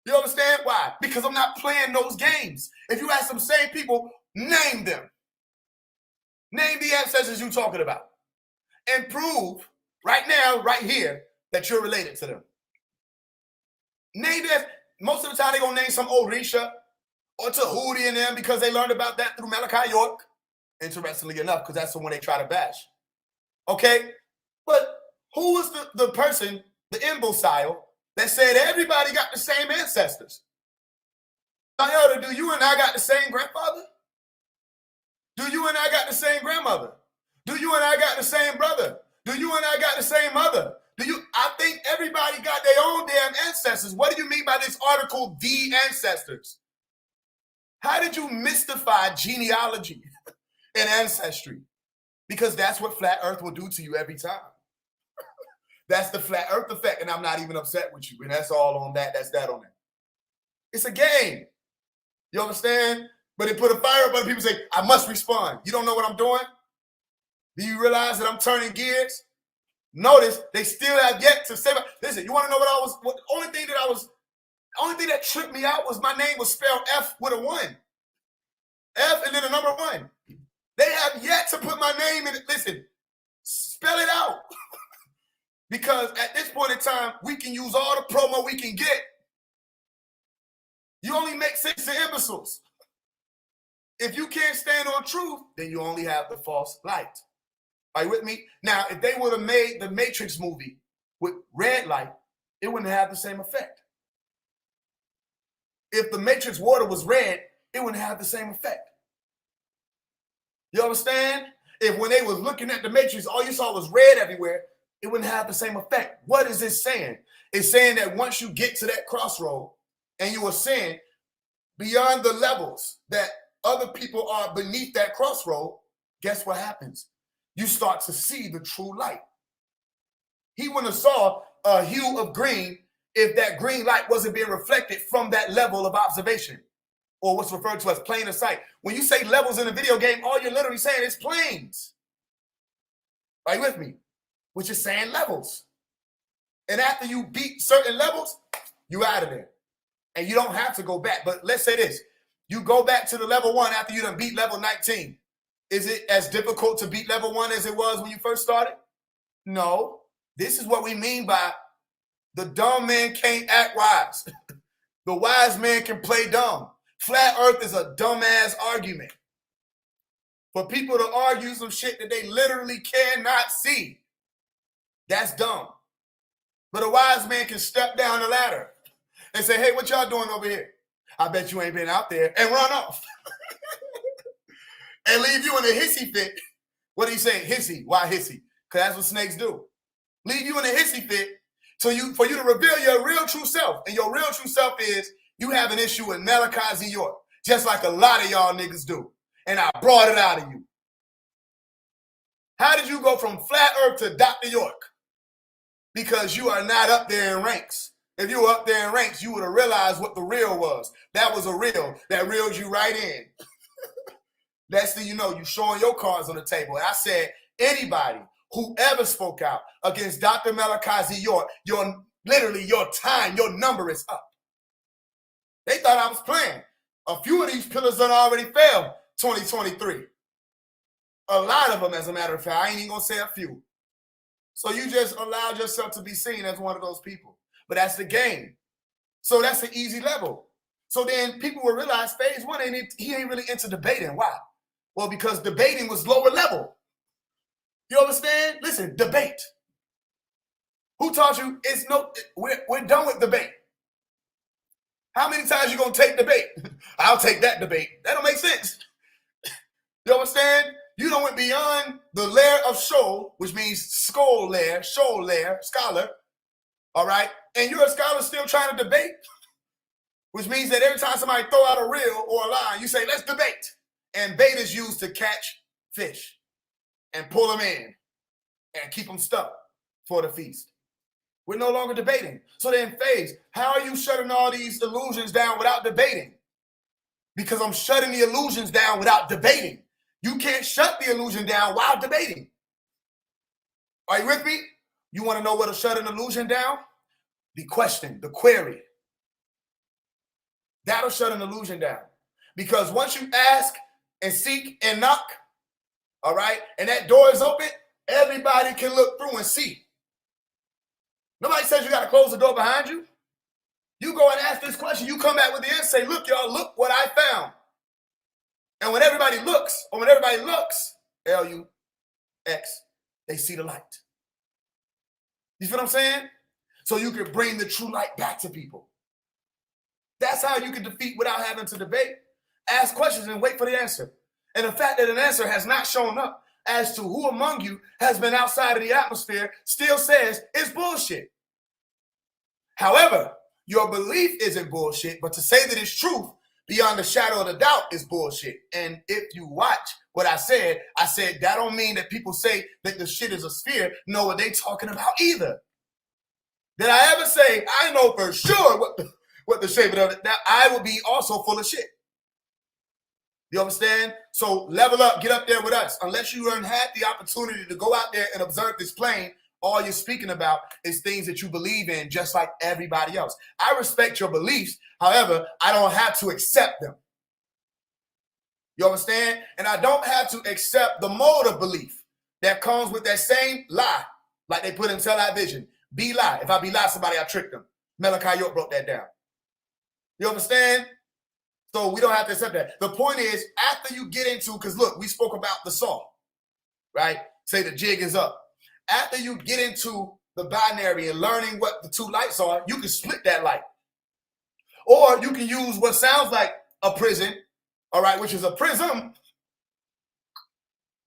[SPEAKER 6] You understand why? Because I'm not playing those games. If you ask some same people, name them. Name the ancestors you're talking about. And prove right now, right here, that you're related to them. Name them. Most of the time they're going to name some Orisha or Tahuti in them because they learned about that through Malachi York. Interestingly enough, because that's the one they try to bash. Okay? But who was the person, the imbecile, that said everybody got the same ancestors? Now, Elder, do you and I got the same grandfather? Do you and I got the same grandmother? Do you and I got the same brother? Do you and I got the same mother? I think everybody got their own damn ancestors. What do you mean by this article, the ancestors? How did you mystify genealogy and ancestry? Because that's what flat earth will do to you every time. That's the flat earth effect, and I'm not even upset with you. And that's all on that. That's that on that. It's a game. You understand? But they put a fire up on people say, I must respond. You don't know what I'm doing? Do you realize that I'm turning gears? Notice they still have yet to say, listen, you want to know the only thing that tripped me out was my name was spelled F with a 1. F and then a number 1. They have yet to put my name in it. Listen, spell it out. Because at this point in time, we can use all the promo we can get. You only make sense to imbeciles. If you can't stand on truth, then you only have the false light. Are you with me? Now, if they would have made the Matrix movie with red light, it wouldn't have the same effect. If the Matrix water was red, it wouldn't have the same effect. You understand? If when they was looking at the Matrix, all you saw was red everywhere, it wouldn't have the same effect. What is this saying? It's saying that once you get to that crossroad and you ascend beyond the levels that other people are beneath that crossroad, guess what happens? You start to see the true light. He wouldn't have saw a hue of green if that green light wasn't being reflected from that level of observation, or what's referred to as plane of sight. When you say levels in a video game, all you're literally saying is planes. Are you with me? Which is saying levels. And after you beat certain levels, you out of there. And you don't have to go back. But let's say this. You go back to the level 1 after you done beat level 19. Is it as difficult to beat level 1 as it was when you first started? No. This is what we mean by the dumb man can't act wise. The wise man can play dumb. Flat earth is a dumbass argument. For people to argue some shit that they literally cannot see, that's dumb. But a wise man can step down the ladder and say, hey, what y'all doing over here? I bet you ain't been out there, and run off. And leave you in a hissy fit. What do you say? Hissy. Why hissy? Because that's what snakes do. Leave you in a hissy fit for you to reveal your real true self. And your real true self is you have an issue with Malachi Z. York, just like a lot of y'all niggas do. And I brought it out of you. How did you go from Flat Earth to Dr. York? Because you are not up there in ranks. If you were up there in ranks, you would have realized what the real was. That was a real. That reeled you right in. Next thing you know, you showing your cards on the table. And I said, anybody who ever spoke out against Dr. Malachi Z. York, literally your time, your number is up. They thought I was playing. A few of these pillars done already failed 2023. A lot of them, as a matter of fact. I ain't even going to say a few. So you just allowed yourself to be seen as one of those people. But that's the game. So that's the easy level. So then people will realize Phase One, he ain't really into debating. Why? Well, because debating was lower level. You understand? Listen, debate. Who taught you? We're done with debate. How many times you gonna take debate? I'll take that debate. That don't make sense. You understand? You don't went beyond the layer of show, which means scholar, scholar. All right, and you're a scholar still trying to debate, which means that every time somebody throw out a reel or a line, you say, "Let's debate." And bait is used to catch fish and pull them in and keep them stuck for the feast. We're no longer debating. So then, Faze, how are you shutting all these illusions down without debating? Because I'm shutting the illusions down without debating. You can't shut the illusion down while debating. Are you with me? You want to know what to shut an illusion down? The question, the query. That'll shut an illusion down. Because once you ask and seek and knock, all right, and that door is open, everybody can look through and see. Nobody says you got to close the door behind you. You go and ask this question. You come back with the answer. Say, look, y'all, look what I found. And when everybody looks, L-U-X, they see the light. You feel what I'm saying? So you can bring the true light back to people. That's how you can defeat without having to debate. Ask questions and wait for the answer. And the fact that an answer has not shown up as to who among you has been outside of the atmosphere still says it's bullshit. However, your belief isn't bullshit, but to say that it's truth beyond the shadow of the doubt is bullshit. And if you watch what I said that don't mean that people say that the shit is a sphere know what they talking about either. Did I ever say I know for sure what the shape of it? Now I will be also full of shit. You understand? So level up, get up there with us. Unless you had the opportunity to go out there and observe this plane, all you're speaking about is things that you believe in, just like everybody else. I respect your beliefs. However, I don't have to accept them. You understand? And I don't have to accept the mode of belief that comes with that same lie, like they put in television. Be lie. If I be lie somebody, I tricked them. Malachi York broke that down. You understand? So we don't have to accept that. The point is, after you get into, because look, we spoke about the saw, right? Say the jig is up. After you get into the binary and learning what the two lights are, you can split that light. Or you can use what sounds like a prison, all right, which is a prism.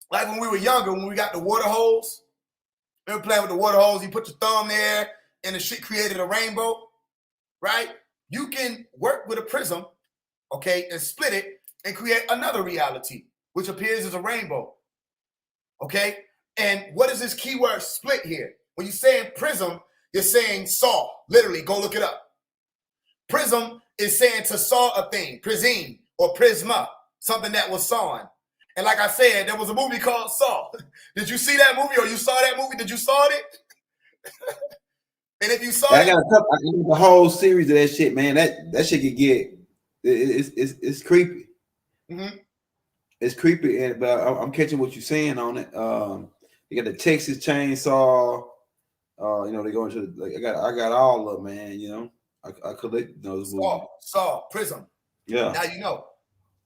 [SPEAKER 6] Like when we were younger, when we got the water hose. Remember playing with the water hose? You put your thumb there and the shit created a rainbow, right? You can work with a prism, okay, and split it and create another reality, which appears as a rainbow, okay? And what is this keyword split here? When you're saying prism, you're saying saw. Literally, go look it up. Prism is saying to saw a thing, prism or prisma, something that was sawn. And like I said, there was a movie called Saw. Did you see that movie or you saw that movie? Did you saw it? And if you saw
[SPEAKER 2] I got the whole series of that shit, man. That shit could get it's creepy.
[SPEAKER 6] Mm-hmm.
[SPEAKER 2] It's creepy, but I'm catching what you're saying on it. You got the Texas chainsaw. You know, they go into I got all of them, man. You know, I collect those movies.
[SPEAKER 6] Saw prism.
[SPEAKER 2] Yeah.
[SPEAKER 6] Now you know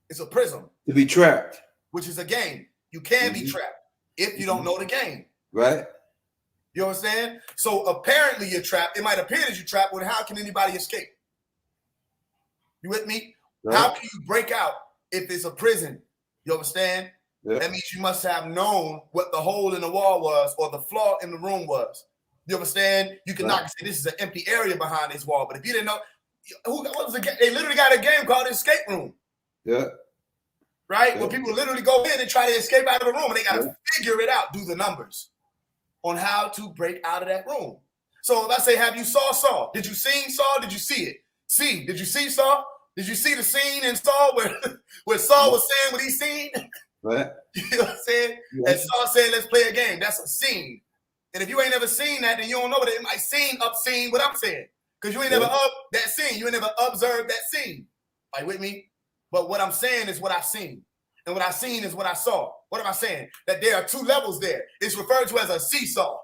[SPEAKER 6] it's a prism
[SPEAKER 2] To be trapped,
[SPEAKER 6] which is a game. You can be trapped if you don't know the game.
[SPEAKER 2] right?
[SPEAKER 6] You understand? So apparently you're trapped. It might appear that you're trapped, but how can anybody escape? You with me?
[SPEAKER 2] Right.
[SPEAKER 6] How can you break out if it's a prison? You understand? Yeah. That means you must have known what the hole in the wall was or the flaw in the room was. You understand? You can knock and say this is an empty area behind this wall. But if you didn't know, what was the game? They literally got a game called Escape Room.
[SPEAKER 2] Yeah.
[SPEAKER 6] Right?
[SPEAKER 2] Yeah.
[SPEAKER 6] Where people literally go in and try to escape out of the room, and they got to figure it out, do the numbers on how to break out of that room. So if I say, have you saw Saw? Did you see Saw? Did you see it? See, did you see Saw? Did you see the scene in Saw where Saw was saying what he seen?
[SPEAKER 2] Right.
[SPEAKER 6] You know what I'm saying?
[SPEAKER 2] Yeah.
[SPEAKER 6] And Saw said, let's play a game. That's a scene. And if you ain't never seen that, then you don't know that it might seem obscene what I'm saying. Because you ain't never up that scene. You ain't never observed that scene. Are you with me? But what I'm saying is what I've seen. And what I've seen is what I saw. What am I saying? That there are two levels there. It's referred to as a seesaw.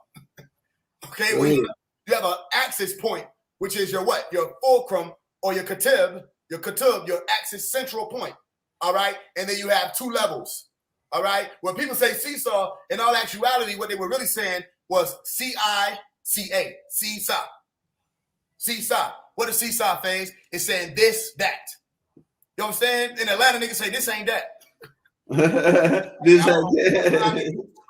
[SPEAKER 6] Okay? Where you have an axis point, which is your what? Your fulcrum or your katib, your axis central point. All right? And then you have two levels. All right? When people say seesaw, in all actuality, what they were really saying was C-I-C-A. Seesaw. Seesaw. What is seesaw phase? It's saying this, that. You understand? In Atlanta, niggas say this ain't that.
[SPEAKER 2] This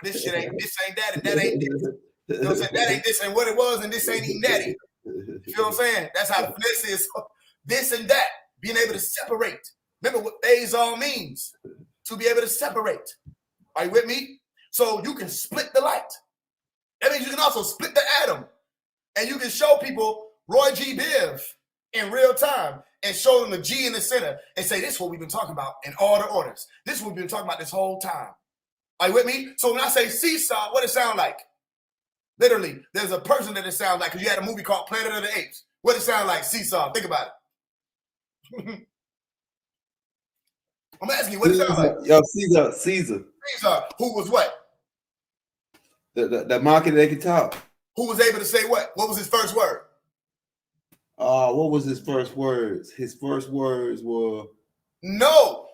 [SPEAKER 6] This shit ain't this ain't that and that ain't this. You know what I'm saying? That ain't this and what it was, and this ain't even that either. You feel what I'm saying? That's how the finesse is. This and that. Being able to separate. Remember what phase all means. To be able to separate. Are you with me? So you can split the light. That means you can also split the atom. And you can show people Roy G. Biv in real time and show them the G in the center and say, this is what we've been talking about in all the orders. This is what we've been talking about this whole time. Are you with me? So when I say seesaw, what it sound like? Literally, there's a person that it sounds like, because you had a movie called Planet of the Apes. What it sound like? Seesaw. Think about it. I'm asking you, what it sound like?
[SPEAKER 2] Yo, Caesar.
[SPEAKER 6] Caesar, who was what?
[SPEAKER 2] The market they can talk.
[SPEAKER 6] Who was able to say what? What was his first word?
[SPEAKER 2] What was his first words? His first words were
[SPEAKER 6] no.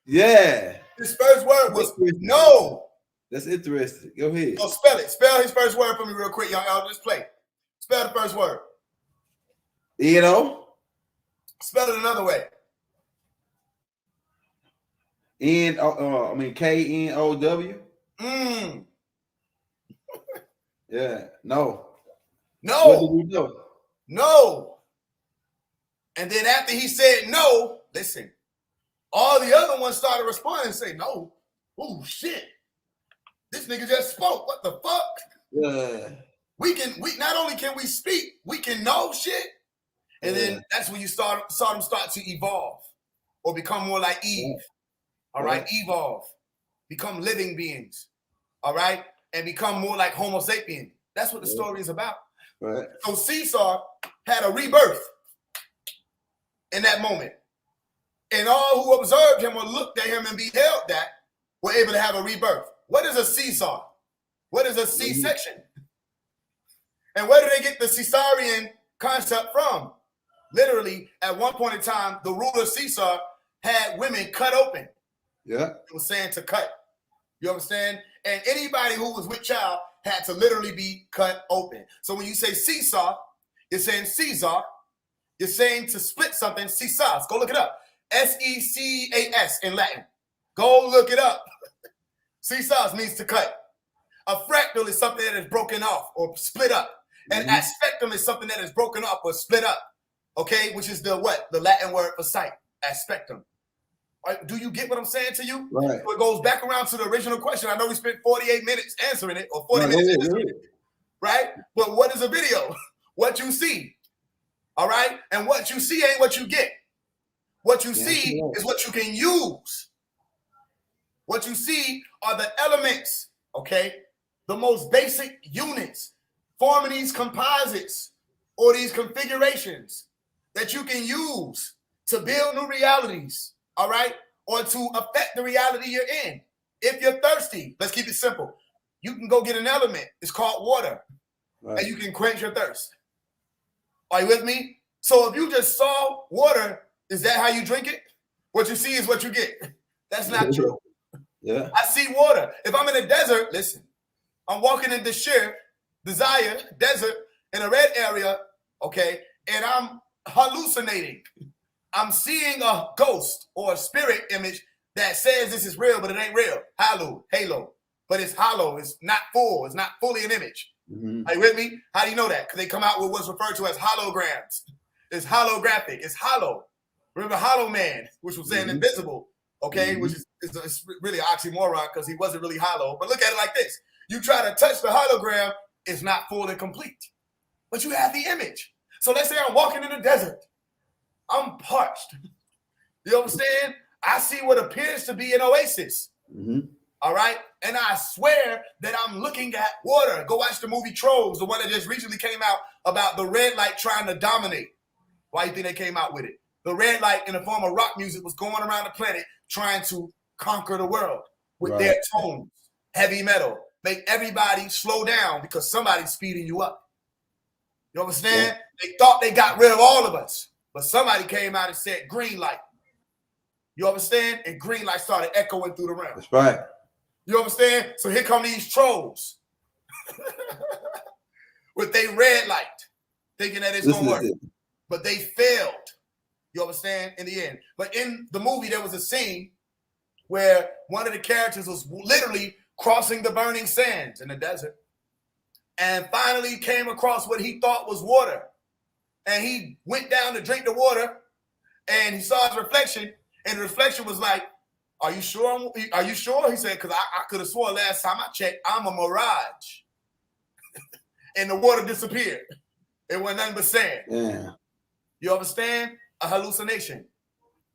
[SPEAKER 2] Yeah.
[SPEAKER 6] His first word was no.
[SPEAKER 2] That's interesting. Go ahead.
[SPEAKER 6] So spell it. Spell his first word for me real quick, y'all. Y'all just play. Spell the first word.
[SPEAKER 2] You know?
[SPEAKER 6] Spell it another way.
[SPEAKER 2] K-N-O-W. Yeah. No.
[SPEAKER 6] No.
[SPEAKER 2] What did we know?
[SPEAKER 6] No. And then after he said no, listen, all the other ones started responding and say no. Oh shit. This nigga just spoke. What the fuck?
[SPEAKER 2] Yeah.
[SPEAKER 6] We not only can we speak, we can know shit. And then that's when you saw them start to evolve or become more like Eve. All right, evolve, become living beings. All right, and become more like Homo sapien. That's what the story is about.
[SPEAKER 2] Right.
[SPEAKER 6] So Seesaw had a rebirth in that moment. And all who observed him or looked at him and beheld that were able to have a rebirth. What is a seesaw? What is a C-section? And where do they get the Caesarian concept from? Literally, at one point in time, the ruler Caesar had women cut open.
[SPEAKER 2] Yeah.
[SPEAKER 6] It was saying to cut. You understand? And anybody who was with child had to literally be cut open. So when you say seesaw, you're saying Caesar. You're saying to split something, seesaws. Go look it up. S-E-C-A-S in Latin. Go look it up. Seesaws means to cut. A fractal is something that is broken off or split up. An aspectum is something that is broken up or split up. Okay, which is the what? The Latin word for sight. Aspectum. Right, do you get what I'm saying to you?
[SPEAKER 2] Right.
[SPEAKER 6] So it goes back around to the original question. I know we spent 48 minutes answering it, or 40 minutes answering it, right? But what is a video? What you see, all right? And what you see ain't what you get. What you see is what you can use. What you see are the elements, okay? The most basic units forming these composites or these configurations that you can use to build new realities. All right, or to affect the reality you're in. If you're thirsty, let's keep it simple. You can go get an element. It's called water, and you can quench your thirst. Are you with me? So if you just saw water, is that how you drink it? What you see is what you get. That's not true.
[SPEAKER 2] Yeah.
[SPEAKER 6] I see water. If I'm in a desert, listen, I'm walking in Desire desert in a red area, okay, and I'm hallucinating. I'm seeing a ghost or a spirit image that says this is real, but it ain't real. Halo. But it's hollow. It's not full. It's not fully an image.
[SPEAKER 2] Mhm.
[SPEAKER 6] Are you with me? How do you know that? Because they come out with what's referred to as holograms. It's holographic. It's hollow. Remember Hollow Man, which was saying invisible, okay? Which is it's really an oxymoron because he wasn't really hollow. But look at it like this. You try to touch the hologram, it's not full and complete. But you have the image. So let's say I'm walking in the desert. I'm parched. You understand? I see what appears to be an oasis. All right? And I swear that I'm looking at water. Go watch the movie Trolls, the one that just recently came out about the red light trying to dominate. Why do you think they came out with it? The red light in the form of rock music was going around the planet trying to conquer the world with their tones, heavy metal. Make everybody slow down because somebody's speeding you up. You understand? They thought they got rid of all of us, but somebody came out and said green light. You understand? And green light started echoing through the realm.
[SPEAKER 2] That's right.
[SPEAKER 6] You understand? So here come these trolls with their red light, thinking that it's going to work. But they failed. You understand? In the end. But in the movie, there was a scene where one of the characters was literally crossing the burning sands in the desert and finally came across what he thought was water. And he went down to drink the water and he saw his reflection, and the reflection was like, are you sure? Are you sure? He said, because I could have sworn last time I checked, I'm a mirage. And the water disappeared. It wasn't nothing but sand.
[SPEAKER 2] Yeah.
[SPEAKER 6] You understand? A hallucination.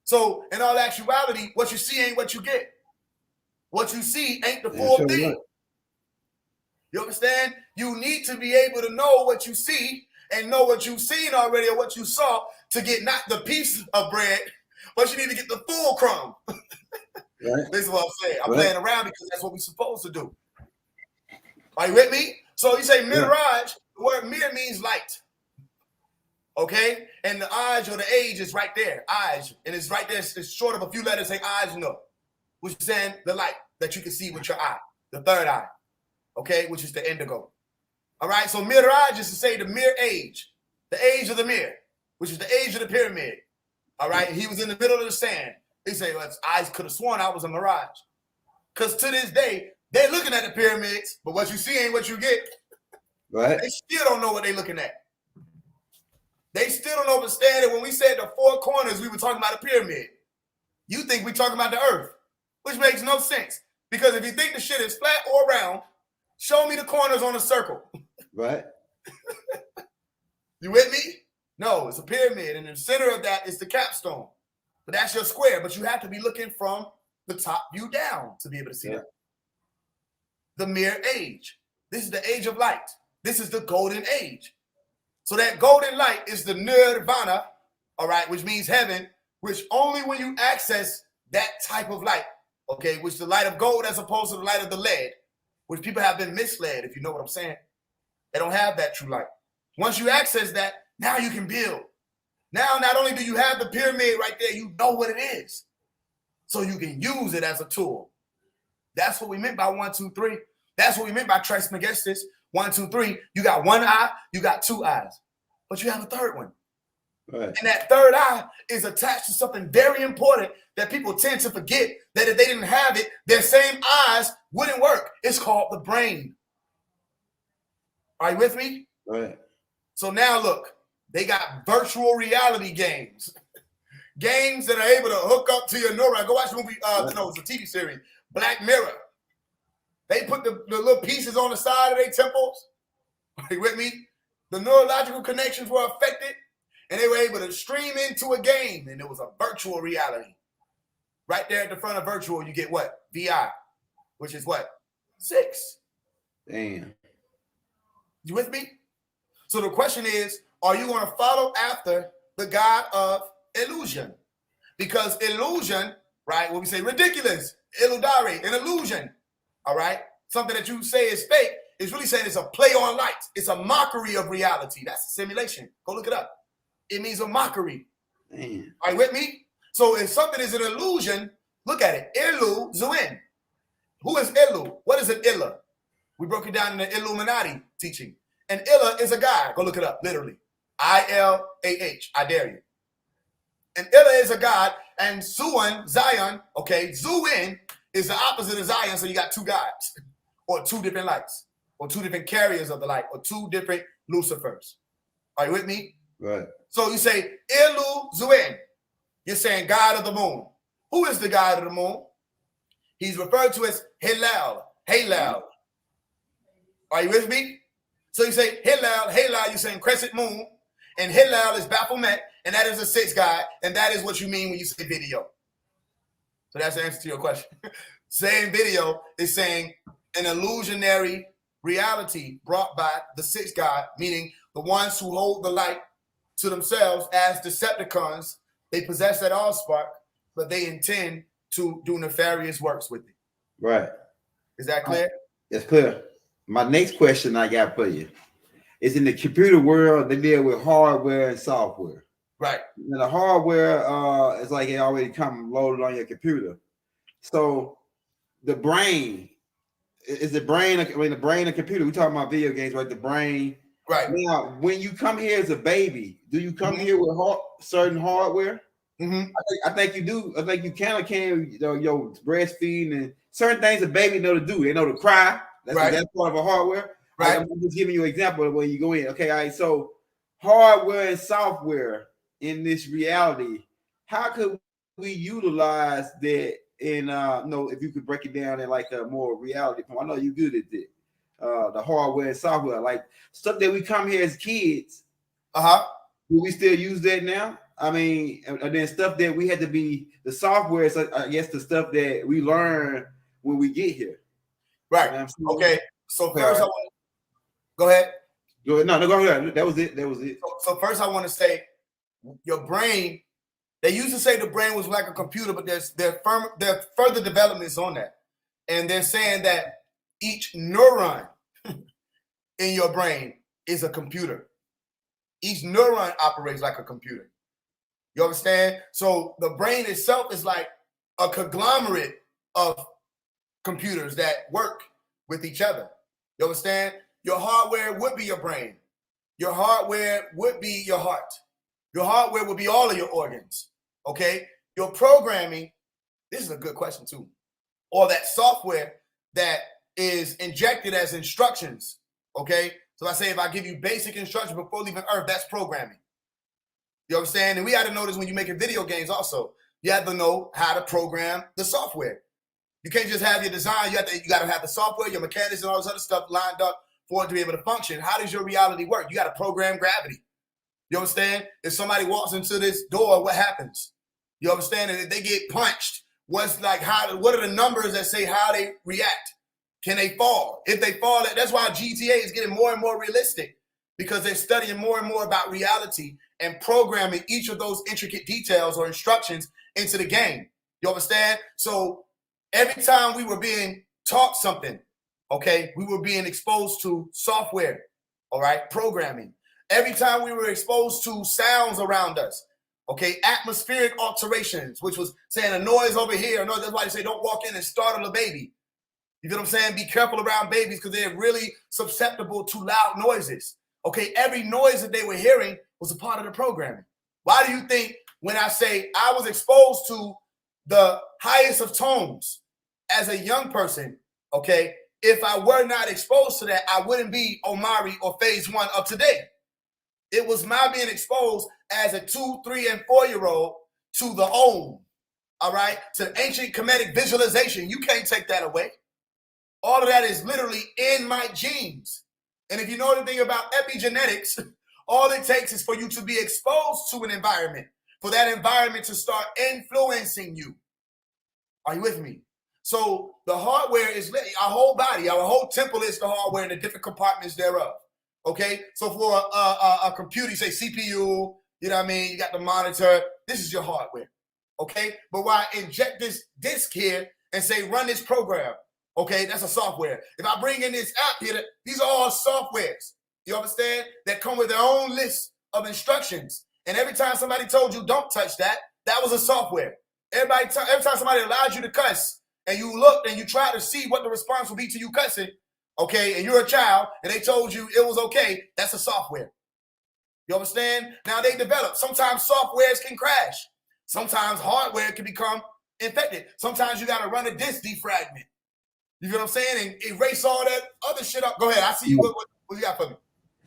[SPEAKER 6] So in all actuality, what you see ain't what you get. What you see ain't the full thing. Right. You understand? You need to be able to know what you see and know what you've seen already or what you saw to get not the piece of bread, but you need to get the full crumb. Right. This is what I'm saying. I'm playing around because that's what we're supposed to do. Are you with me? So you say mirage, the word mir means light. Okay? And the age or the age is right there. Age. And it's right there. It's short of a few letters saying age no, which is saying the light that you can see with your eye, the third eye. Okay? Which is the indigo. All right? So mirage is to say the mere age, the age of the mirror, which is the age of the pyramid. All right? He was in the middle of the sand. They say, well, I could have sworn I was a mirage. Because to this day, they're looking at the pyramids, but what you see ain't what you get. Right. They still don't know what they're looking at. They still don't understand that when we said the four corners, we were talking about a pyramid. You think we're talking about the earth, which makes no sense. Because if you think the shit is flat or round, show me the corners on a circle. Right. You with me? No, it's a pyramid, and in the center of that is the capstone. But that's your square, but you have to be looking from the top view down to be able to see that. The mere age. This is the age of light. This is the golden age. So that golden light is the nirvana, all right, which means heaven, which only when you access that type of light, okay, which the light of gold as opposed to the light of the lead, which people have been misled, if you know what I'm saying. They don't have that true light. Once you access that, now you can build. Now, not only do you have the pyramid right there, you know what it is. So you can use it as a tool. That's what we meant by 1, 2, 3. That's what we meant by Trismegistus. 1, 2, 3. You got one eye, you got two eyes. But you have a third one. Right. And that third eye is attached to something very important that people tend to forget, that if they didn't have it, their same eyes wouldn't work. It's called the brain. Are you with me? Right. So now look. They got virtual reality games. Games that are able to hook up to your neuron. Go watch the movie, no, it's a TV series, Black Mirror. They put the little pieces on the side of their temples. Are you with me? The neurological connections were affected, and they were able to stream into a game, and it was a virtual reality. Right there at the front of virtual, you get what? VI, which is what? 6. Damn. You with me? So the question is, are you going to follow after the God of illusion? Because illusion, right, when we say ridiculous, illudare, an illusion, all right, something that you say is fake, is really saying it's a play on light. It's a mockery of reality. That's a simulation. Go look it up. It means a mockery. Man. Are you with me? So if something is an illusion, look at it. Illu-zuen. Who is Illu? What is an Illa? We broke it down in the Illuminati teaching. An Illa is a guy. Go look it up, literally. I-L-A-H. I dare you. And Illa is a god, and Zuan, Zion, okay, Zuin is the opposite of Zion, so you got two gods, or two different lights. or two different carriers of the light, or two different Lucifers. Are you with me?
[SPEAKER 2] Right.
[SPEAKER 6] So you say Elu Zuen. You're saying God of the moon. Who is the God of the moon? He's referred to as Hilal. Hilal. Are you with me? So you say Hilal, Hilal, you're saying crescent moon, and Hilal is Baphomet, and that is the sixth god, and that is what you mean when you say video. So that's the answer to your question. Saying video is saying an illusionary reality brought by the sixth god, meaning the ones who hold the light to themselves as Decepticons. They possess that allspark, but they intend to do nefarious works with it.
[SPEAKER 2] Right.
[SPEAKER 6] Is that clear?
[SPEAKER 2] It's clear. My next question I got for you is, in the computer world, they deal with hardware and software.
[SPEAKER 6] Right.
[SPEAKER 2] And the hardware is like it already come loaded on your computer. So the brain is the brain. I mean, the brain and computer. We talking about video games, right? The brain.
[SPEAKER 6] Right.
[SPEAKER 2] Now, when you come here as a baby, do you come here with certain hardware? I think you do. I think you can your breastfeeding and certain things a baby know to do. They know to cry. That's part of a hardware.
[SPEAKER 6] Right.
[SPEAKER 2] I'm just giving you an example of when you go in. Okay, all right. So hardware and software in this reality, how could we utilize that in if you could break it down in like a more reality form? I know you're good at it. The hardware and software, like stuff that we come here as kids. Do we still use that now? I mean, and then stuff that we had to be the software. So I guess the stuff that we learn when we get here.
[SPEAKER 6] Right.
[SPEAKER 2] You know
[SPEAKER 6] okay. So first, I want go ahead.
[SPEAKER 2] Go ahead. No, go ahead. That was it.
[SPEAKER 6] So first, I want to say your brain. They used to say the brain was like a computer, but there are further developments on that, and they're saying that each neuron in your brain is a computer. Each neuron operates like a computer. You understand? So the brain itself is like a conglomerate of computers that work with each other. You understand? Your hardware would be your brain. Your hardware would be your heart. Your hardware would be all of your organs. Okay? Your programming, this is a good question too. Or that software that is injected as instructions. Okay? So if I give you basic instructions before leaving Earth, that's programming. You understand? And we had to know this when you're making video games also. You have to know how to program the software. You can't just have your design. You got to have the software, your mechanics, and all this other stuff lined up for it to be able to function. How does your reality work? You got to program gravity. You understand? If somebody walks into this door, what happens? You understand? And if they get punched, what are the numbers that say how they react? Can they fall? If they fall, that's why GTA is getting more and more realistic, because they're studying more and more about reality and programming each of those intricate details or instructions into the game. You understand? So every time we were being taught something, okay, we were being exposed to software, all right, programming. Every time we were exposed to sounds around us, okay, atmospheric alterations, which was saying a noise over here. That's why they say don't walk in and startle a baby. You know what I'm saying? Be careful around babies because they're really susceptible to loud noises. Okay, every noise that they were hearing was a part of the programming. Why do you think when I say I was exposed to the highest of tones as a young person, okay, if I were not exposed to that, I wouldn't be Omari or Faise One of today. It was my being exposed as a 2, 3, and 4-year-old to the Om, all right, to ancient Kemetic visualization. You can't take that away. All of that is literally in my genes. And if you know anything about epigenetics, all it takes is for you to be exposed to an environment, for that environment to start influencing you. Are you with me? So the hardware is our whole body, our whole temple is the hardware and the different compartments thereof. Okay, so for a computer, you say CPU, you know what I mean? You got the monitor. This is your hardware. Okay, but why inject this disk here and say run this program? Okay, that's a software. If I bring in this app here, these are all softwares. You understand? That come with their own list of instructions. And every time somebody told you don't touch that, that was a software. Every time somebody allowed you to cuss, and you looked and you tried to see what the response would be to you cussing, okay, and you're a child, and they told you it was okay, that's a software. You understand? Now they develop. Sometimes softwares can crash. Sometimes hardware can become infected. Sometimes you got to run a disk defragment. You know what I'm saying? And erase all that other shit up. Go ahead. I see you. What you got for me?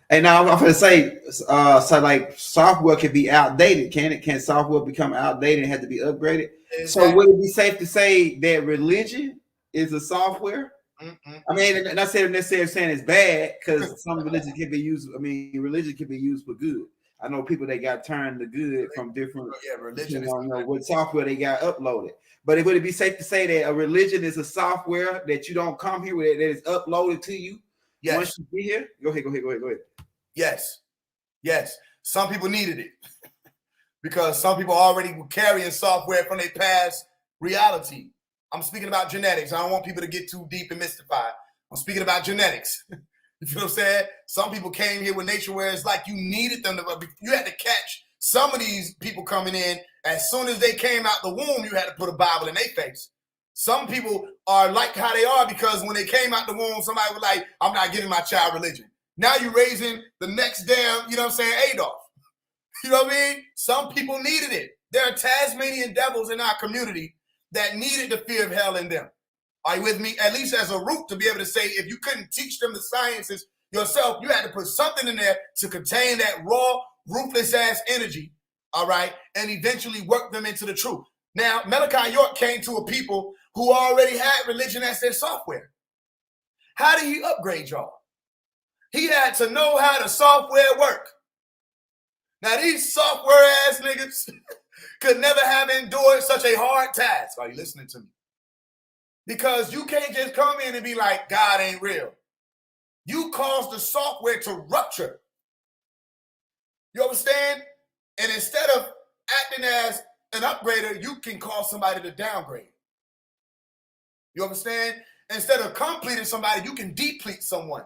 [SPEAKER 2] Hey, now I'm gonna say, so like software can be outdated, can it? Can software become outdated and have to be upgraded?
[SPEAKER 6] Exactly.
[SPEAKER 2] So would it be safe to say that religion is a software? I mean, not saying necessarily saying it's bad, because some religion can be used. I mean, religion can be used for good. I know people that got turned to good from different.
[SPEAKER 6] Religion.
[SPEAKER 2] I don't know what software they got uploaded. But would it be safe to say that a religion is a software that you don't come here with, that is uploaded to you?
[SPEAKER 6] Yes.
[SPEAKER 2] Once you get here, go ahead.
[SPEAKER 6] Yes. Some people needed it because some people already were carrying software from their past reality. I'm speaking about genetics. I don't want people to get too deep and mystified. I'm speaking about genetics. You feel what I'm saying? Some people came here with nature where it's like you needed them to, you had to catch some of these people coming in. As soon as they came out the womb, you had to put a Bible in their face. Some people are like how they are because when they came out the womb, somebody was like, I'm not giving my child religion. Now you're raising the next damn, you know what I'm saying, Adolf. You know what I mean? Some people needed it. There are Tasmanian devils in our community that needed the fear of hell in them. Are you with me? At least as a root to be able to say, if you couldn't teach them the sciences yourself, you had to put something in there to contain that raw, ruthless ass energy, all right, and eventually work them into the truth. Now, Malachi York came to a people who already had religion as their software. How did he upgrade y'all? He had to know how the software worked. Now, these software ass niggas could never have endured such a hard task. Are you listening to me? Because you can't just come in and be like, God ain't real. You caused the software to rupture. You understand? And instead of acting as an upgrader, you can cause somebody to downgrade. You understand? Instead of completing somebody, you can deplete someone.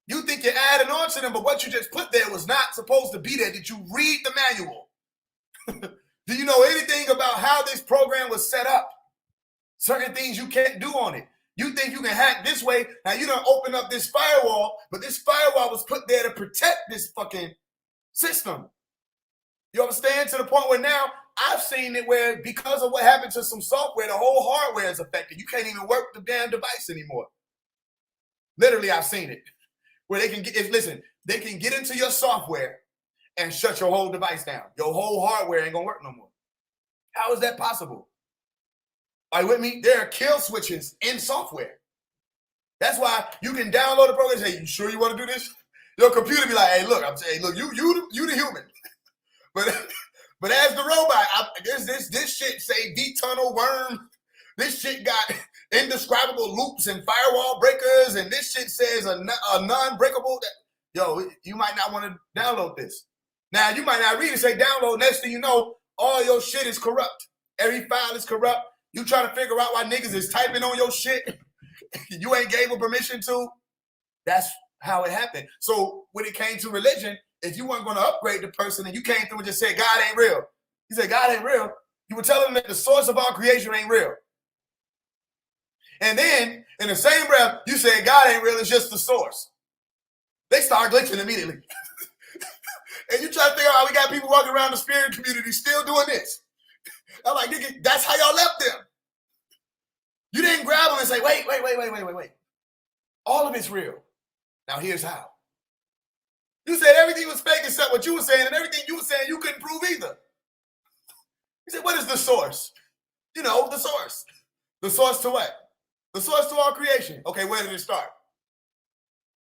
[SPEAKER 6] You think you're adding on to them, but what you just put there was not supposed to be there. Did you read the manual? Do you know anything about how this program was set up? Certain things you can't do on it. You think you can hack this way. Now you don't open up this firewall, but this firewall was put there to protect this fucking system. You understand? To the point where now I've seen it where because of what happened to some software, the whole hardware is affected. You can't even work the damn device anymore. Literally, I've seen it. Where they can get, listen, they can get into your software and shut your whole device down. Your whole hardware ain't gonna work no more. How is that possible? Are you with me? There are kill switches in software. That's why you can download the program and say, you sure you want to do this? Your computer be like, hey, look, I'm saying, look, you the human. But as the robot, this shit say D-tunnel worm. This shit got indescribable loops and firewall breakers, and this shit says a non-breakable. Yo, you might not want to download this. Now, you might not read it, say download. Next thing you know, all your shit is corrupt. Every file is corrupt. You try to figure out why niggas is typing on your shit. You ain't gave them permission to. That's how it happened. So when it came to religion, if you weren't going to upgrade the person and you came through and just said, God ain't real. You said, God ain't real. You were telling them that the source of all creation ain't real. And then, in the same breath, you said, God ain't real, it's just the source. They start glitching immediately. And you try to figure out how we got people walking around the spirit community still doing this. I'm like, nigga, that's how y'all left them. You didn't grab them and say, wait. All of it's real. Now here's how. You said everything was fake except what you were saying, and everything you were saying you couldn't prove either. You said, what is the source? You know, the source. The source to what? The source to all creation. Okay, where did it start?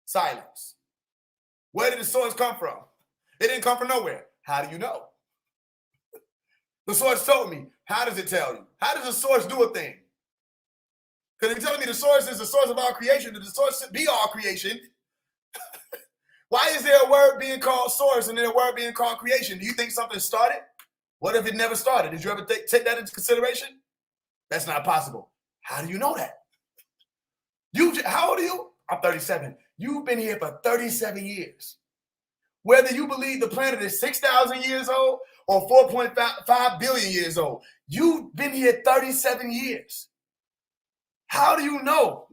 [SPEAKER 6] Silence. Where did the source come from? It didn't come from nowhere. How do you know? The source told me. How does it tell you? How does the source do a thing? Because if you're telling me the source is the source of all creation, did the source be all creation? Why is there a word being called source and then a word being called creation? Do you think something started? What if it never started? Did you ever take that into consideration? That's not possible. How do you know that? How old are you? I'm 37. You've been here for 37 years. Whether you believe the planet is 6,000 years old or 4.5 billion years old, you've been here 37 years. How do you know?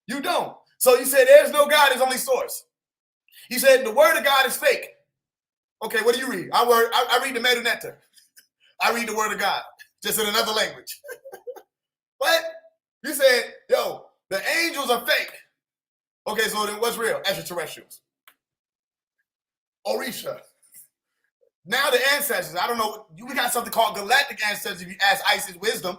[SPEAKER 6] You don't. So you said there's no God, there's only source. You said the word of God is fake. Okay, what do you read? I read the Medunetta. I read the word of God, just in another language. What? You said, yo, The angels are fake. Okay, so then what's real? Extraterrestrials. Orisha. Now the ancestors. I don't know. We got something called galactic ancestors if you ask Isis wisdom.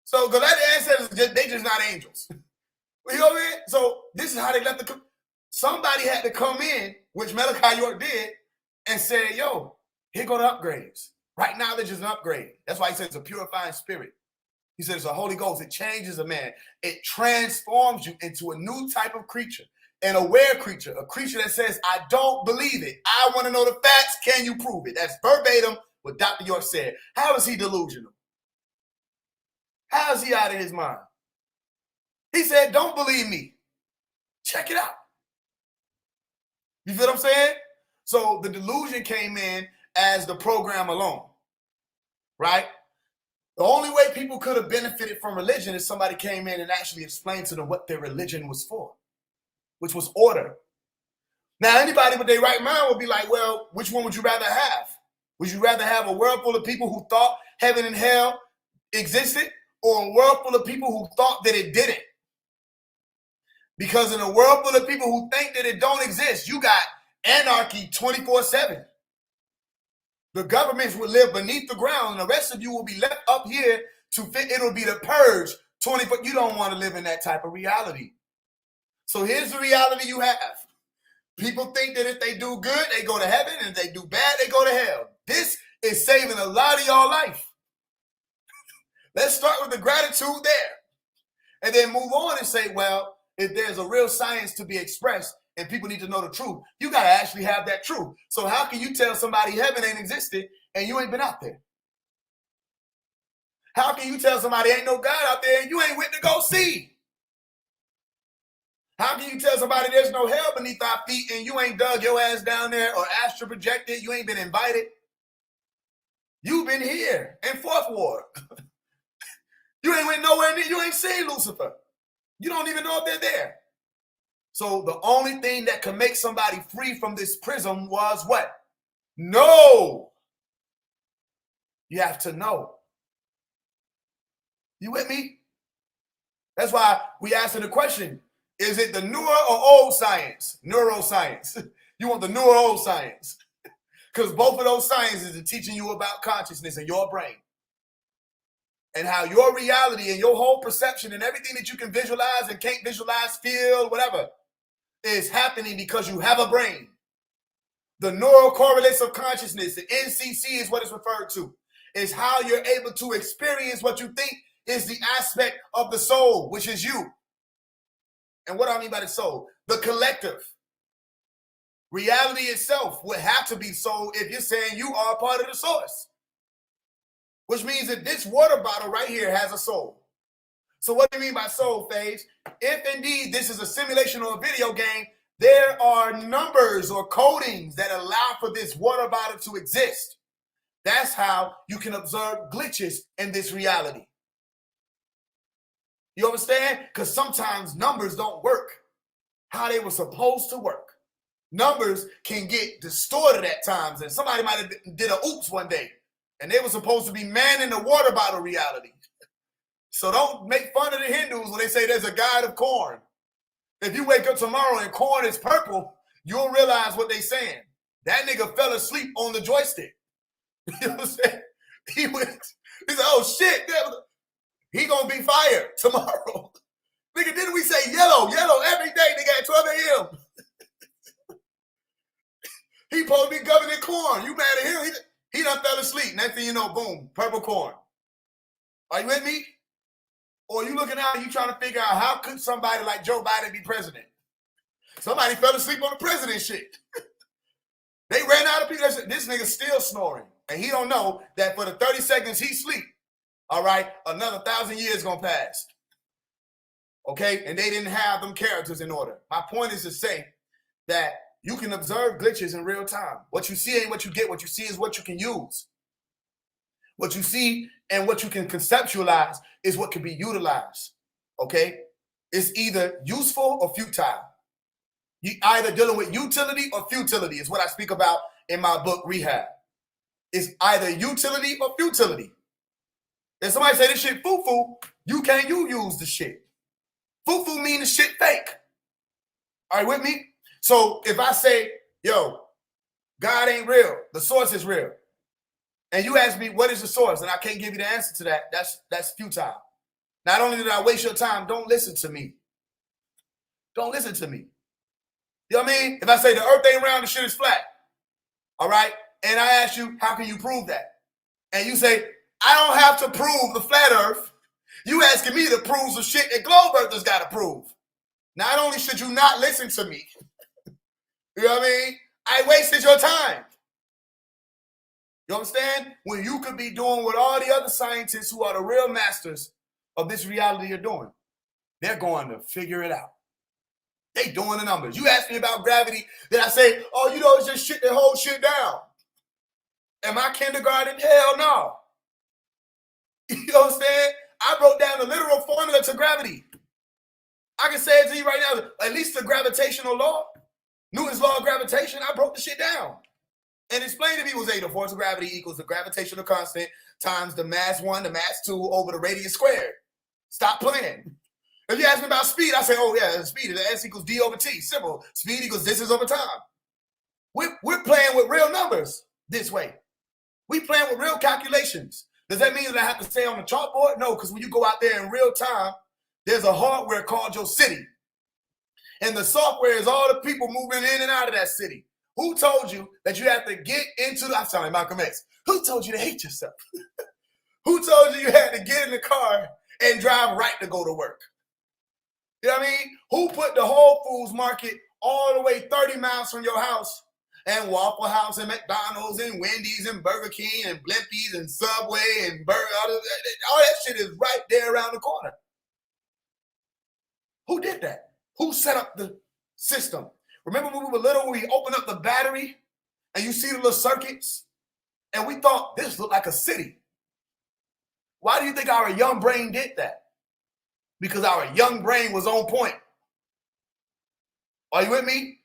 [SPEAKER 6] So galactic ancestors, they just not angels. You know what I mean? So this is how they left the... Somebody had to come in, which Malachi York did, and say, yo, here go the upgrades. Right now, they're just an upgrade. That's why he said it's a purifying spirit. He said it's a Holy Ghost. It changes a man. It transforms you into a new type of creature, an aware creature, a creature that says, I don't believe it. I want to know the facts. Can you prove it? That's verbatim what Dr. York said. How is he delusional? How is he out of his mind? He said, don't believe me. Check it out. You feel what I'm saying? So the delusion came in as the program alone, right? The only way people could have benefited from religion is somebody came in and actually explained to them what their religion was for, which was order. Now, anybody with their right mind would be like, well, which one would you rather have? Would you rather have a world full of people who thought heaven and hell existed, or a world full of people who thought that it didn't? Because in a world full of people who think that it don't exist, you got anarchy 24/7. The governments will live beneath the ground, and the rest of you will be left up here to fit. It'll be the purge 24. You don't want to live in that type of reality. So here's the reality you have. People think that if they do good, they go to heaven, and if they do bad, they go to hell. This is saving a lot of y'all life. Let's start with the gratitude there, and then move on and say, well, if there's a real science to be expressed and people need to know the truth, you got to actually have that truth. So how can you tell somebody heaven ain't existed and you ain't been out there? How can you tell somebody ain't no God out there and you ain't went to go see? How can you tell somebody there's no hell beneath our feet and you ain't dug your ass down there or astral projected? You ain't been invited. You've been here in Fourth Ward. You ain't went nowhere near. You ain't seen Lucifer. You don't even know if they're there. So the only thing that can make somebody free from this prism was what? No. You have to know. You with me? That's why we asking the question, is it the newer or old science? Neuroscience. You want the newer or old science? Because both of those sciences are teaching you about consciousness in your brain. And how your reality and your whole perception and everything that you can visualize and can't visualize, feel, whatever, is happening because you have a brain. The neural correlates of consciousness, the NCC is what it's referred to. Is how you're able to experience what you think is the aspect of the soul, which is you. And what do I mean by the soul? The collective. Reality itself would have to be soul if you're saying you are a part of the source. Which means that this water bottle right here has a soul. So what do you mean by soul, Faise? If indeed this is a simulation or a video game, there are numbers or codings that allow for this water bottle to exist. That's how you can observe glitches in this reality. You understand? Because sometimes numbers don't work how they were supposed to work. Numbers can get distorted at times, and somebody might have did a oops one day. And they were supposed to be manning the water bottle reality. So don't make fun of the Hindus when they say there's a god of corn. If you wake up tomorrow and corn is purple, you'll realize what they're saying. That nigga fell asleep on the joystick. You know what I'm saying? He said, oh shit, he gonna be fired tomorrow. Nigga, didn't we say yellow every day, nigga, at 12 a.m.? He supposed to be governing corn. You mad at him? He done fell asleep. Next thing you know, boom, purple corn. Are you with me? Or you looking out and you trying to figure out how could somebody like Joe Biden be president? Somebody fell asleep on the president shit. They ran out of people. This nigga's still snoring. And he don't know that for the 30 seconds he sleep, all right, another 1,000 years gonna pass. Okay? And they didn't have them characters in order. My point is to say that you can observe glitches in real time. What you see ain't what you get. What you see is what you can use. What you see and what you can conceptualize is what can be utilized. Okay? It's either useful or futile. You either dealing with utility or futility is what I speak about in my book, Rehab. It's either utility or futility. If somebody say this shit foo-foo, you use the shit. Foo-foo mean the shit fake. Are you with me? So if I say, yo, God ain't real, the source is real, and you ask me what is the source, and I can't give you the answer to that, that's futile. Not only did I waste your time, don't listen to me. Don't listen to me. You know what I mean? If I say the earth ain't round, the shit is flat, all right? And I ask you, how can you prove that? And you say, I don't have to prove the flat earth. You asking me to prove some shit that globe earthers got to prove. Not only should you not listen to me, you know what I mean? I wasted your time. You understand? When you could be doing what all the other scientists who are the real masters of this reality are doing. They're going to figure it out. They doing the numbers. You ask me about gravity, then I say, oh, you know, it's just shit that holds shit down. Am I kindergarten? Hell no. You understand? I broke down the literal formula to gravity. I can say it to you right now, at least the gravitational law, Newton's law of gravitation, I broke the shit down. And explained to people, say the force of gravity equals the gravitational constant times the mass 1, the mass 2 over the radius squared. Stop playing. If you ask me about speed, I say, oh yeah, speed is S equals D over T. Simple. Speed equals distance over time. We're playing with real numbers this way. We playing with real calculations. Does that mean that I have to stay on the chalkboard? No, because when you go out there in real time, there's a hardware called your city. And the software is all the people moving in and out of that city. Who told you that you have to get into the, I sound like Malcolm X. Who told you to hate yourself? Who told you you had to get in the car and drive right to go to work? You know what I mean? Who put the Whole Foods market all the way 30 miles from your house and Waffle House and McDonald's and Wendy's and Burger King and Blimpies and Subway and Burger, all that shit is right there around the corner. Who did that? Who set up the system? Remember when we were little, we opened up the battery and you see the little circuits and we thought this looked like a city. Why do you think our young brain did that? Because our young brain was on point. Are you with me?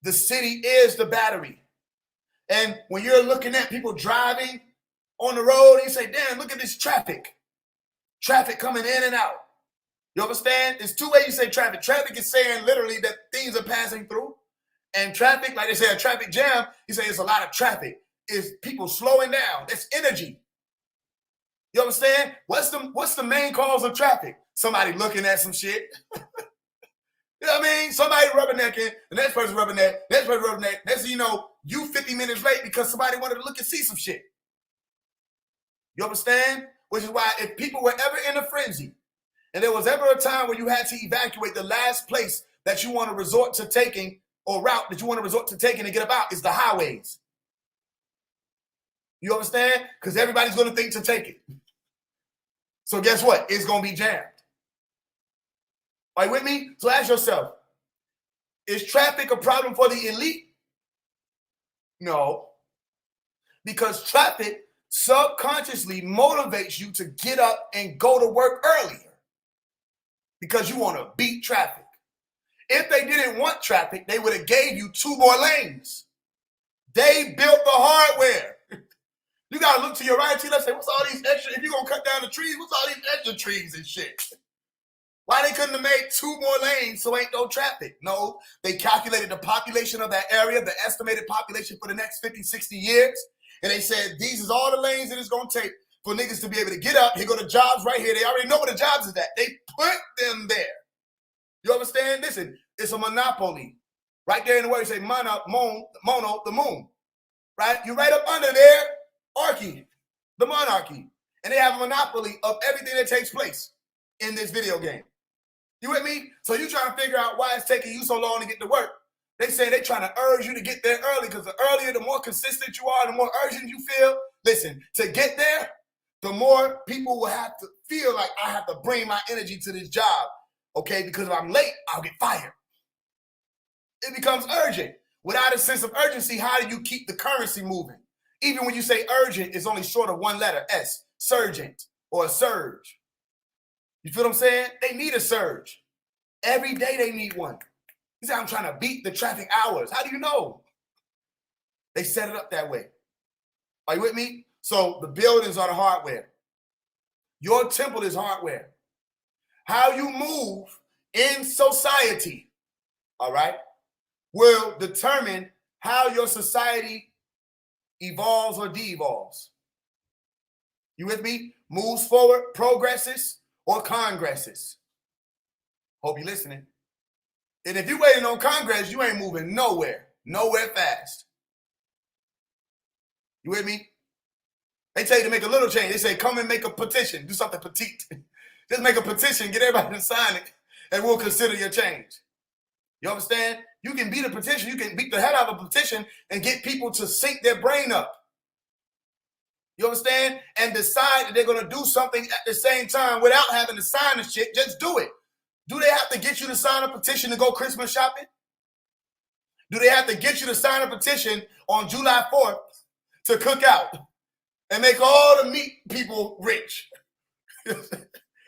[SPEAKER 6] The city is the battery. And when you're looking at people driving on the road, you say, damn, look at this traffic. Traffic coming in and out. You understand? There's two ways you say traffic. Traffic is saying literally that things are passing through. And traffic, like they say, a traffic jam, you say it's a lot of traffic. It's people slowing down. It's energy. You understand? What's the main cause of traffic? Somebody looking at some shit. You know what I mean? Somebody rubbernecking, the next person rubberneck, next person rubberneck. Next thing you know, you 50 minutes late because somebody wanted to look and see some shit. You understand? Which is why if people were ever in a frenzy, and there was ever a time where you had to evacuate, the last place that you want to resort to taking or route that you want to resort to taking to get about is the highways. You understand? Because everybody's going to think to take it. So guess what? It's going to be jammed. Are you with me? So ask yourself, is traffic a problem for the elite? No. Because traffic subconsciously motivates you to get up and go to work earlier. Because you want to beat traffic. If they didn't want traffic, they would have gave you 2 more lanes. They built the hardware. You got to look to your right and to your left and say, what's all these extra, if you're going to cut down the trees, what's all these extra trees and shit? Why they couldn't have made 2 more lanes so ain't no traffic? No, they calculated the population of that area, the estimated population for the next 50, 60 years. And they said, these is all the lanes that it's going to take for niggas to be able to get up. Here go the jobs right here. They already know where the jobs is at. They put them there. You understand? Listen, it's a monopoly. Right there in the word, you say mono, the moon. Right? You're right up under there, archy, the monarchy. And they have a monopoly of everything that takes place in this video game. You with me? So you trying to figure out why it's taking you so long to get to work. They say they're trying to urge you to get there early because the earlier, the more consistent you are, the more urgent you feel. Listen, to get there, the more people will have to feel like I have to bring my energy to this job, okay? Because if I'm late, I'll get fired. It becomes urgent. Without a sense of urgency, how do you keep the currency moving? Even when you say urgent, it's only short of 1 letter, S, surgent or a surge. You feel what I'm saying? They need a surge. Every day they need one. He said, I'm trying to beat the traffic hours. How do you know? They set it up that way. Are you with me? So the buildings are the hardware. Your temple is hardware. How you move in society, all right, will determine how your society evolves or de-evolves. You with me? Moves forward, progresses, or congresses. Hope you're listening. And if you're waiting on Congress, you ain't moving nowhere fast. You with me? They tell you to make a little change. They say, come and make a petition. Do something petite. Just make a petition, get everybody to sign it, and we'll consider your change. You understand? You can beat a petition. You can beat the head out of a petition and get people to sync their brain up. You understand? And decide that they're going to do something at the same time without having to sign the shit. Just do it. Do they have to get you to sign a petition to go Christmas shopping? Do they have to get you to sign a petition on July 4th to cook out and make all the meat people rich?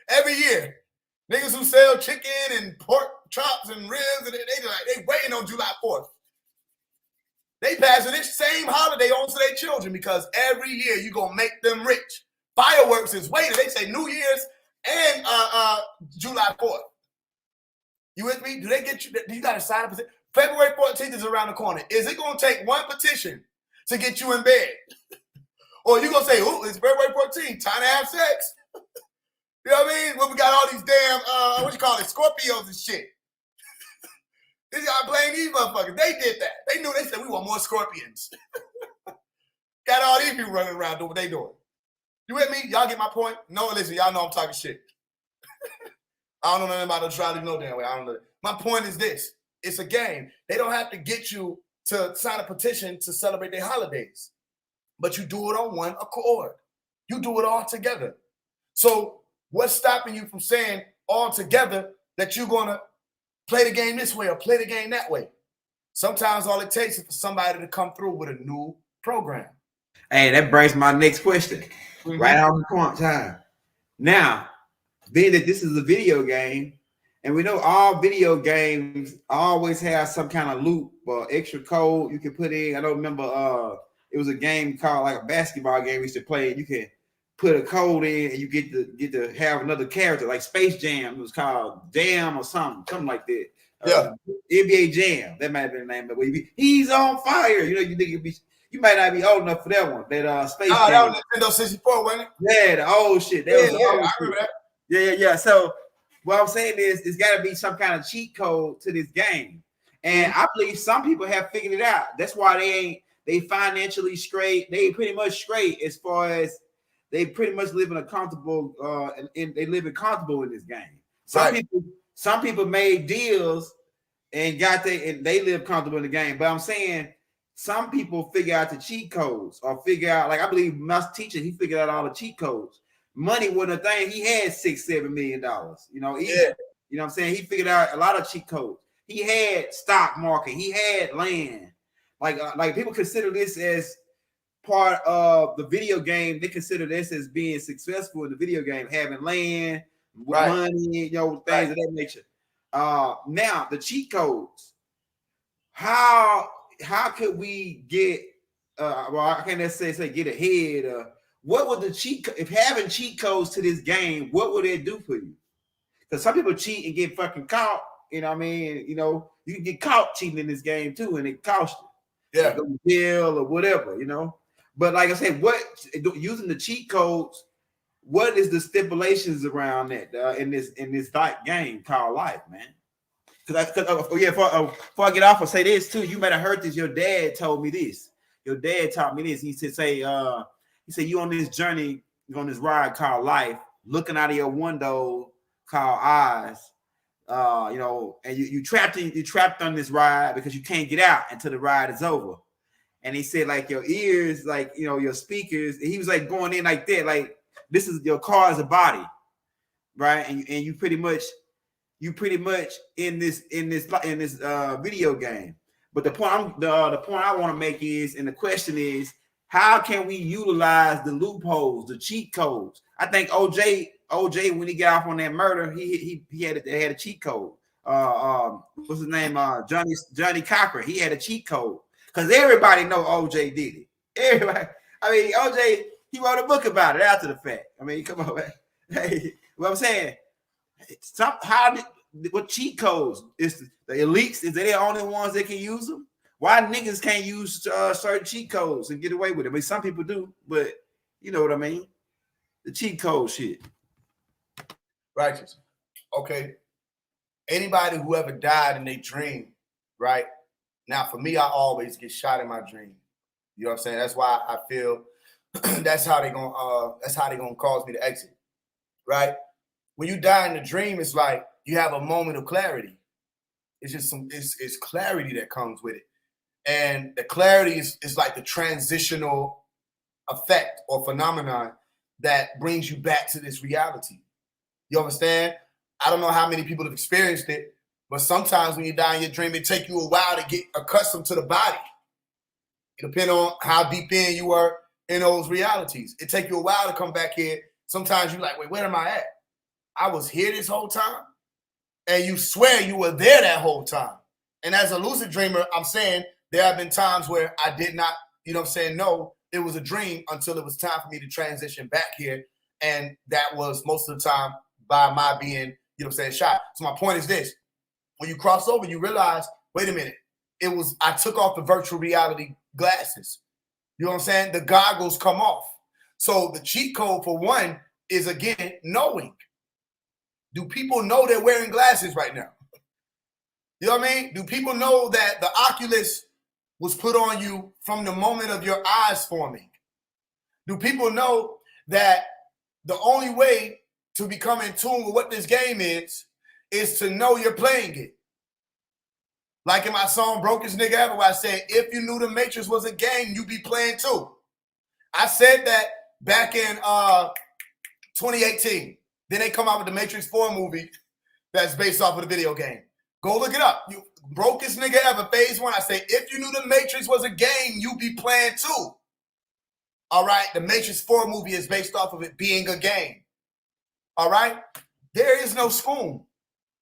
[SPEAKER 6] Every year, niggas who sell chicken and pork chops and ribs, and they waiting on July 4th. They passing this same holiday on to their children because every year you gonna make them rich. Fireworks is waiting. They say New Year's and July 4th. You with me? Do they get you? You got to sign up. February 14th is around the corner. Is it gonna take one petition to get you in bed, or you gonna say, "Oh, it's February 14th, time to have sex"? You know what I mean? When we got all these damn what you call it, Scorpios and shit. This y'all blame these motherfuckers. They did that. They knew. They said we want more scorpions. Got all these people running around doing what they doing. You with me? Y'all get my point? No, listen, y'all know I'm talking shit. I don't know nothing about astrology no damn way. I don't know. My point is this. It's a game. They don't have to get you to sign a petition to celebrate their holidays. But you do it on one accord. You do it all together. So what's stopping you from saying all together that you're going to play the game this way or play the game that way? Sometimes all it takes is for somebody to come through with a new program.
[SPEAKER 1] Hey, that brings my next question. Right on the point time. Now, being that this is a video game, and we know all video games always have some kind of loop or extra code you can put in. I don't remember it was a game called like a basketball game we used to play, and you can put a code in and you get to have another character, like Space Jam. It was called Jam or something like that.
[SPEAKER 6] Yeah.
[SPEAKER 1] NBA Jam. That might have been the name of it. He's on fire. You know, you think it'd be. You might not be old enough for that one. That Space Jam.
[SPEAKER 6] That was Nintendo 64, wasn't it?
[SPEAKER 1] Yeah, the old shit. That was the old
[SPEAKER 6] I remember
[SPEAKER 1] shit.
[SPEAKER 6] that.
[SPEAKER 1] Yeah. So what I'm saying is, it's got to be some kind of cheat code to this game, and I believe some people have figured it out. That's why they financially straight. They pretty much straight as far as they pretty much live in a comfortable and they live in comfortable in this game. Some people made deals and they live comfortable in the game. But I'm saying some people figure out the cheat codes or figure out, like I believe my teacher, he figured out all the cheat codes. Money wasn't a thing. He had $6-7 million. You know, you know what I'm saying? He figured out a lot of cheat codes. He had stock market. He had land. Like people consider this as part of the video game. They consider this as being successful in the video game, having land, money, you know, things of that nature. Now the cheat codes. How could we get? Well, I can't necessarily say get ahead. What would the if having cheat codes to this game, what would it do for you? Because some people cheat and get fucking caught. You know what I mean? You know, you can get caught cheating in this game too, and it costs you.
[SPEAKER 6] Yeah,
[SPEAKER 1] go to jail or whatever, you know. But like I said, using the cheat codes, what is the stipulations around that in this game called life, man? Before I get off, I'll say this too. You might have heard this. Your dad told me this. Your dad taught me this. He said, you on this journey, you're on this ride called life, looking out of your window called eyes. You know, and you trapped on this ride because you can't get out until the ride is over. And he said, like your ears, like, you know, your speakers. And he was like going in like that, like this is your car as a body, right? And you pretty much in this video game. But the point I want to make is, and the question is, how can we utilize the loopholes, the cheat codes? I think OJ when he got off on that murder, he had a cheat code. What's his name? Johnny Cochran. He had a cheat code because everybody know OJ did it. Everybody. I mean, OJ, he wrote a book about it after the fact. I mean, come on, man. Hey, what I'm saying, what cheat codes? Is the elites? Is they the only ones that can use them? Why niggas can't use certain cheat codes and get away with it? I mean, some people do, but you know what I mean. The cheat code shit.
[SPEAKER 6] Righteous. Okay. Anybody who ever died in their dream, right? Now, for me, I always get shot in my dream. You know what I'm saying? That's why I feel that's how they gonna cause me to exit. Right? When you die in the dream, it's like you have a moment of clarity. It's just it's clarity that comes with it. And the clarity is like the transitional effect or phenomenon that brings you back to this reality. You understand? I don't know how many people have experienced it, but sometimes when you die in your dream, it takes you a while to get accustomed to the body. It depends on how deep in you were in those realities. It takes you a while to come back here. Sometimes you're like, wait, where am I at? I was here this whole time? And you swear you were there that whole time. And as a lucid dreamer, I'm saying there have been times where I did not, you know what I'm saying, no, it was a dream until it was time for me to transition back here. And that was most of the time by my being, you know what I'm saying, shot. So my point is this. When you cross over, you realize, wait a minute, I took off the virtual reality glasses. You know what I'm saying? The goggles come off. So the cheat code for one is, again, knowing. Do people know they're wearing glasses right now? You know what I mean? Do people know that the Oculus was put on you from the moment of your eyes forming? Do people know that the only way to become in tune with what this game is to know you're playing it? Like in my song, Brokest Nigga Ever, where I said, if you knew the Matrix was a game, you'd be playing too. I said that back in 2018. Then they come out with the Matrix 4 movie that's based off of the video game. Go look it up. You Brokest Nigga Ever, Phase One. I say, if you knew the Matrix was a game, you'd be playing too. All right? The Matrix 4 movie is based off of it being a game. All right? There is no spoon.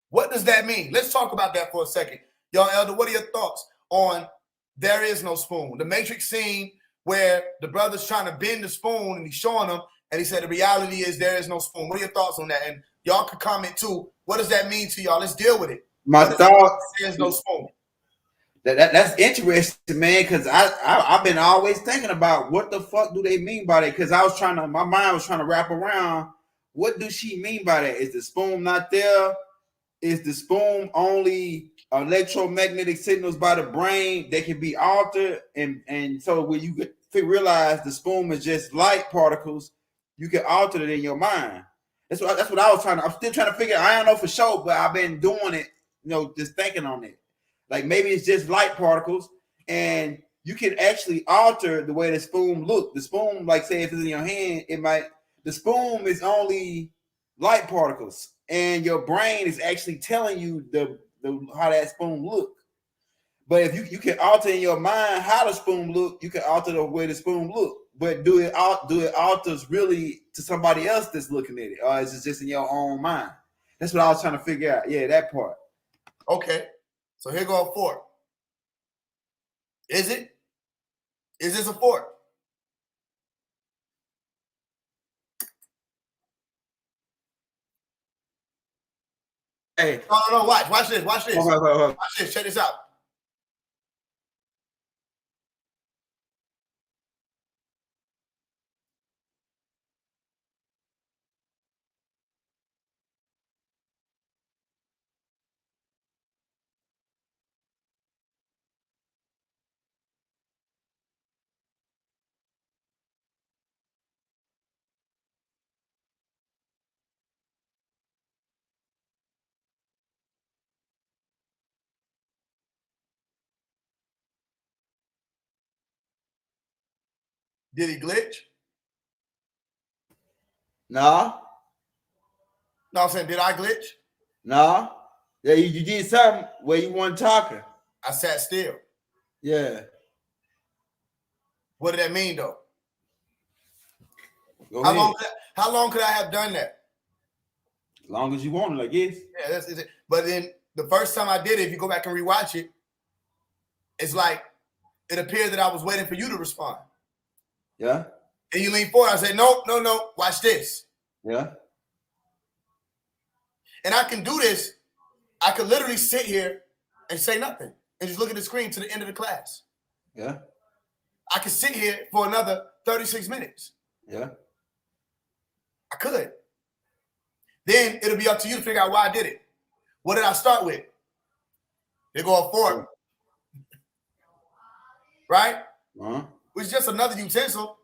[SPEAKER 6] What does that mean? Let's talk about that for a second. Y'all, Elder, what are your thoughts on there is no spoon? The Matrix scene where the brother's trying to bend the spoon and he's showing them, and he said the reality is there is no spoon. What are your thoughts on that? And y'all can comment too. What does that mean to y'all? Let's deal with it.
[SPEAKER 1] My thoughts.
[SPEAKER 6] There's no spoon.
[SPEAKER 1] That's interesting, man, because I've been always thinking about what the fuck do they mean by that? Because my mind was trying to wrap around, what do she mean by that? Is the spoon not there? Is the spoon only electromagnetic signals by the brain that can be altered? And so when you realize the spoon is just light particles, you can alter it in your mind. That's what I was I'm still trying to figure out. I don't know for sure, but I've been doing it, just thinking on it. Like maybe it's just light particles, and you can actually alter the way the spoon looks. The spoon, like say if it's in your hand, the spoon is only light particles, and your brain is actually telling you the how that spoon look. But if you can alter in your mind how the spoon look, you can alter the way the spoon look. But do it alters really to somebody else that's looking at it, or is it just in your own mind? That's what I was trying to figure out. Yeah, that part.
[SPEAKER 6] Okay, so here go a fork. Is it? Is this a fork?
[SPEAKER 1] Hey,
[SPEAKER 6] No, watch this. Watch this. Watch this. Check this out. Did he glitch?
[SPEAKER 1] No.
[SPEAKER 6] No, I'm saying, did I glitch?
[SPEAKER 1] No. Yeah, you did something where you weren't talking.
[SPEAKER 6] I sat still.
[SPEAKER 1] Yeah.
[SPEAKER 6] What did that mean, though?
[SPEAKER 2] How long could I have done that?
[SPEAKER 1] As long as you wanted, I guess.
[SPEAKER 6] Yeah, that's it. But then the first time I did it, if you go back and rewatch it, it's like it appeared that I was waiting for you to respond.
[SPEAKER 1] Yeah.
[SPEAKER 6] And you lean forward. I said, no, watch this.
[SPEAKER 1] Yeah.
[SPEAKER 6] And I can do this I could literally sit here and say nothing and just look at the screen to the end of the class.
[SPEAKER 2] Yeah.
[SPEAKER 6] I could sit here for another 36 minutes.
[SPEAKER 2] Yeah.
[SPEAKER 6] I could. Then it'll be up to you to figure out why I did it. What did I start with? They go a fork. Right?
[SPEAKER 2] Uh-huh.
[SPEAKER 6] Which is just another utensil.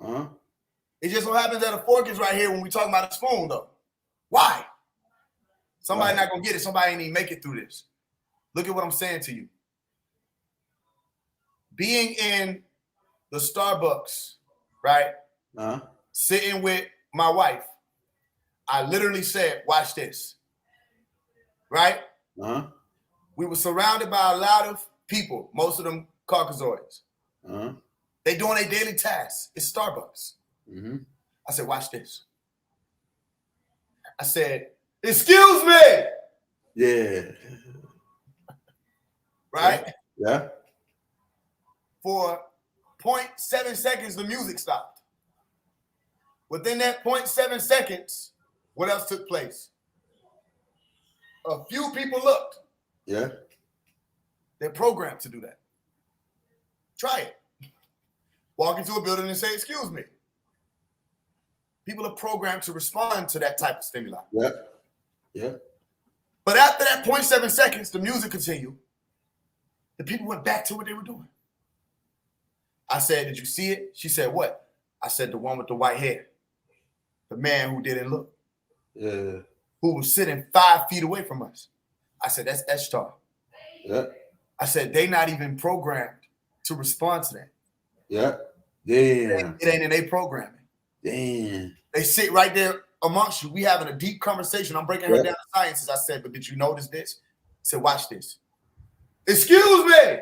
[SPEAKER 2] Uh-huh.
[SPEAKER 6] It just so happens that a fork is right here when we talk about a spoon, though. Why? Somebody not gonna get it. Somebody ain't even make it through this. Look at what I'm saying to you. Being in the Starbucks, right?
[SPEAKER 2] Uh-huh.
[SPEAKER 6] Sitting with my wife, I literally said, watch this. Right?
[SPEAKER 2] Uh-huh.
[SPEAKER 6] We were surrounded by a lot of people, most of them Caucasoids.
[SPEAKER 2] Uh-huh.
[SPEAKER 6] They doing their daily tasks. It's Starbucks.
[SPEAKER 2] Mm-hmm.
[SPEAKER 6] I said, watch this. I said, excuse me.
[SPEAKER 2] Yeah.
[SPEAKER 6] Right?
[SPEAKER 2] Yeah.
[SPEAKER 6] For 0.7 seconds, the music stopped. Within that 0.7 seconds, what else took place? A few people looked.
[SPEAKER 2] Yeah.
[SPEAKER 6] They're programmed to do that. Try it. Walk into a building and say, excuse me. People are programmed to respond to that type of stimuli.
[SPEAKER 2] Yeah. Yeah.
[SPEAKER 6] But after that 0.7 seconds, the music continued. The people went back to what they were doing. I said, did you see it? She said, what? I said, the one with the white hair. The man who didn't look.
[SPEAKER 2] Yeah.
[SPEAKER 6] Who was sitting 5 feet away from us. I said, that's Eshtar.
[SPEAKER 2] Yeah.
[SPEAKER 6] I said, they not even programmed to respond to that.
[SPEAKER 2] Yeah. Damn.
[SPEAKER 6] It ain't in their programming.
[SPEAKER 2] Damn.
[SPEAKER 6] They sit right there amongst you. We having a deep conversation. I'm breaking her down to sciences. I said, but did you notice this? I said, watch this. Excuse me.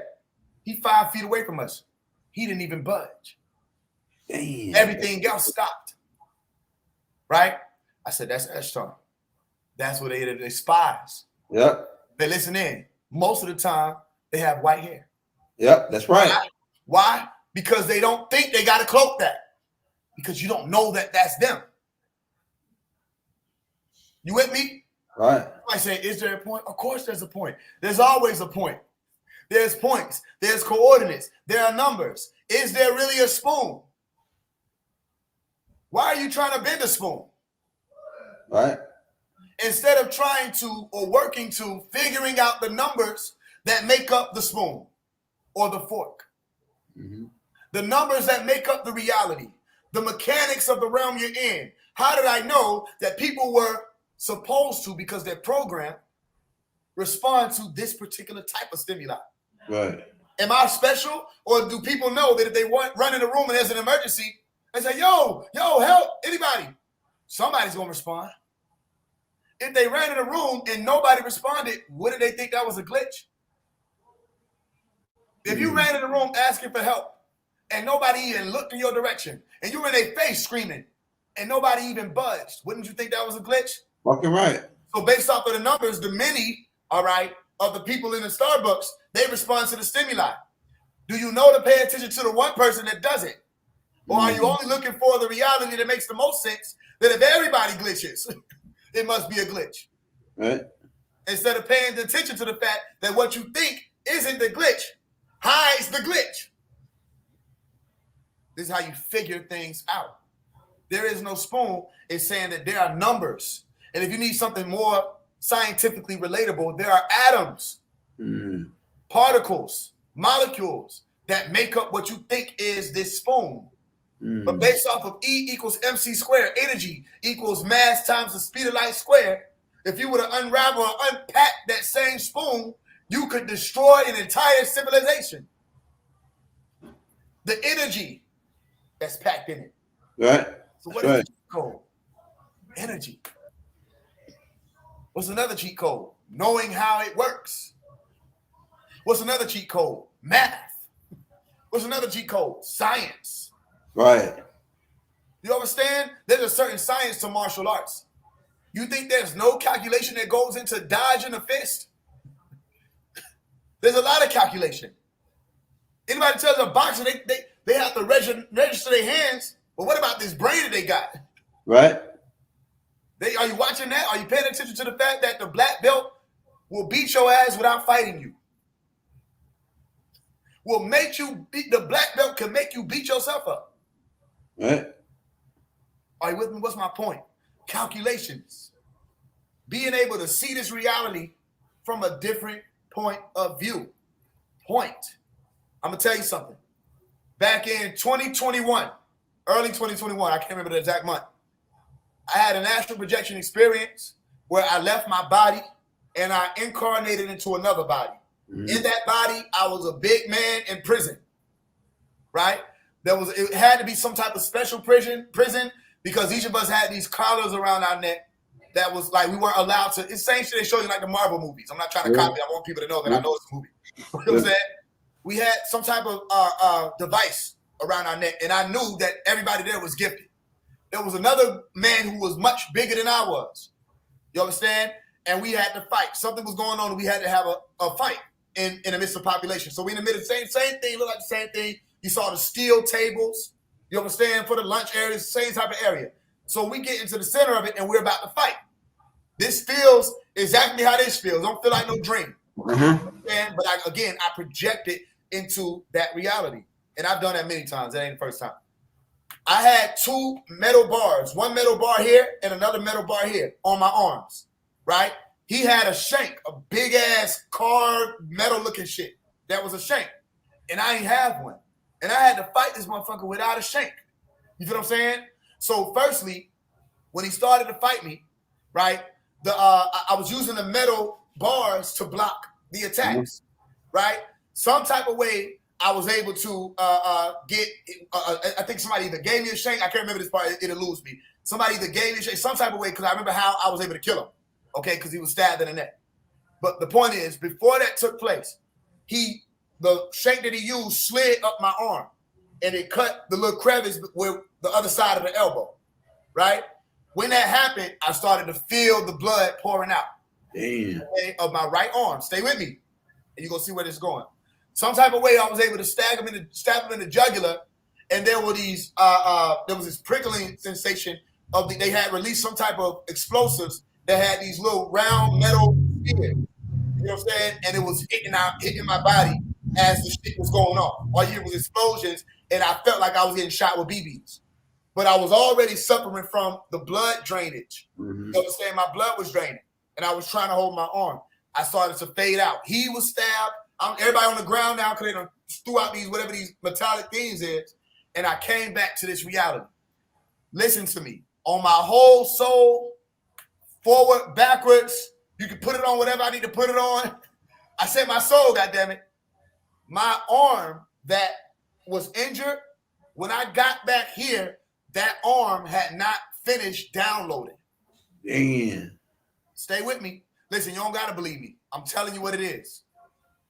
[SPEAKER 6] He 5 feet away from us. He didn't even budge.
[SPEAKER 2] Damn.
[SPEAKER 6] Everything else stopped. Right? I said, that's Eshtar. That's what they spies.
[SPEAKER 2] Yep.
[SPEAKER 6] They listen in. Most of the time, they have white hair.
[SPEAKER 2] Yep, that's right.
[SPEAKER 6] Why? Because they don't think they got to cloak that. Because you don't know that that's them. You with me?
[SPEAKER 2] Right.
[SPEAKER 6] I say, is there a point? Of course there's a point. There's always a point. There's points. There's coordinates. There are numbers. Is there really a spoon? Why are you trying to bend a spoon?
[SPEAKER 2] Right.
[SPEAKER 6] Instead of trying to or working to figuring out the numbers that make up the spoon or the fork.
[SPEAKER 2] Mm-hmm.
[SPEAKER 6] The numbers that make up the reality. The mechanics of the realm you're in. How did I know that people were supposed to, because they're programmed, respond to this particular type of stimuli?
[SPEAKER 2] Right.
[SPEAKER 6] Am I special? Or do people know that if they run in the room and there's an emergency, they say, yo, help, anybody? Somebody's going to respond. If they ran in the room and nobody responded, wouldn't they think that was a glitch? If you ran in the room asking for help and nobody even looked in your direction and you were in their face screaming and nobody even budged, wouldn't you think that was a glitch?
[SPEAKER 2] Fucking right.
[SPEAKER 6] So based off of the numbers, the many, all right, of the people in the Starbucks, they respond to the stimuli. Do you know to pay attention to the one person that doesn't? Or are you only looking for the reality that makes the most sense, that if everybody glitches, it must be a glitch?
[SPEAKER 2] Right.
[SPEAKER 6] Instead of paying attention to the fact that what you think isn't the glitch, hides the glitch. This is how you figure things out. There is no spoon. It's saying that there are numbers. And if you need something more scientifically relatable, there are atoms, particles, molecules that make up what you think is this spoon. But based off of E equals MC squared, energy equals mass times the speed of light squared, if you were to unravel or unpack that same spoon, you could destroy an entire civilization. The energy that's packed in it.
[SPEAKER 2] Right.
[SPEAKER 6] So what is the cheat code? Energy. What's another cheat code? Knowing how it works. What's another cheat code? Math. What's another cheat code? Science.
[SPEAKER 2] Right.
[SPEAKER 6] You understand? There's a certain science to martial arts. You think there's no calculation that goes into dodging a fist? There's a lot of calculation. Anybody tells a boxer they have to register their hands, but what about this brain that they got?
[SPEAKER 2] Right.
[SPEAKER 6] Are you watching that? Are you paying attention to the fact that the black belt will beat your ass without fighting you. Will make you beat the black belt can make you beat yourself up.
[SPEAKER 2] Right.
[SPEAKER 6] Are you with me? What's my point? Calculations. Being able to see this reality from a different point of view. I'm gonna tell you something. Back in 2021, early 2021, I can't remember the exact month, I had an astral projection experience where I left my body and I incarnated into another body. In that body, I was a big man in prison, right? It had to be some type of special prison because each of us had these collars around our neck that was like we weren't allowed to. It's the same shit they show you like the Marvel movies. I'm not trying to copy. I want people to know that I know it's a movie. You know what I'm saying? We had some type of device around our neck, and I knew that everybody there was gifted. There was another man who was much bigger than I was. You understand? And we had to fight. Something was going on, and we had to have a fight in the midst of population. So we in the middle of the same thing, look like the same thing. You saw the steel tables, you understand, for the lunch area, same type of area. So we get into the center of it, and we're about to fight. This feels exactly how this feels. Don't feel like no dream. But I project it into that reality. And I've done that many times. That ain't the first time. I had two metal bars, one metal bar here and another metal bar here on my arms, right? He had a shank, a big-ass carved metal-looking shit. That was a shank. And I ain't have one. And I had to fight this motherfucker without a shank. You feel what I'm saying? So firstly, when he started to fight me, right, I was using the metal bars to block the attacks, right? Some type of way I was able to get, I think somebody either gave me a shank. I can't remember this part. It eludes me. Somebody either gave me a shank, some type of way, because I remember how I was able to kill him, okay, because he was stabbed in the neck. But the point is, before that took place, the shank that he used slid up my arm, and it cut the little crevice with the other side of the elbow, right? When that happened, I started to feel the blood pouring out of my right arm. Stay with me, and you're going to see where this is going. Some type of way I was able to stab him in the jugular, and there was this prickling sensation they had released some type of explosives that had these little round metal spears. You know what I'm saying? And it was hitting my body as the shit was going on. All you hear was explosions, and I felt like I was getting shot with BBs. But I was already suffering from the blood drainage. You understand? My blood was draining, and I was trying to hold my arm. I started to fade out. He was stabbed. Everybody on the ground now because they threw out whatever these metallic things is, and I came back to this reality. Listen to me. On my whole soul, forward, backwards, you can put it on whatever I need to put it on. I said my soul, goddammit. My arm that was injured, when I got back here, that arm had not finished downloading.
[SPEAKER 2] Damn.
[SPEAKER 6] Stay with me. Listen, you don't got to believe me. I'm telling you what it is.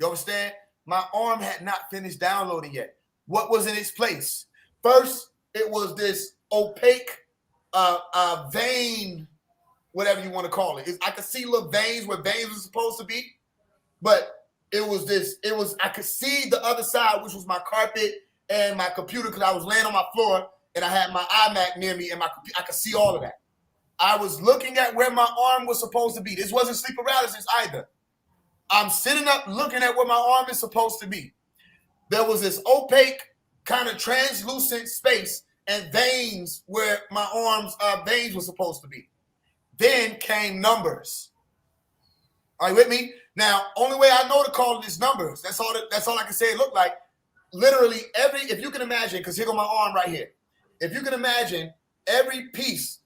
[SPEAKER 6] You understand? My arm had not finished downloading yet. What was in its place? First, it was this opaque vein, whatever you want to call it. I could see little veins where veins were supposed to be, but I could see the other side, which was my carpet and my computer, because I was laying on my floor and I had my iMac near me and I could see all of that. I was looking at where my arm was supposed to be. This wasn't sleep paralysis either. I'm sitting up looking at where my arm is supposed to be. There was this opaque, kind of translucent space and veins where my arm's veins were supposed to be. Then came numbers. Are you with me? Now, only way I know to call it is numbers. That's all I can say it looked like. Literally if you can imagine, because here go my arm right here. If you can imagine, every piece,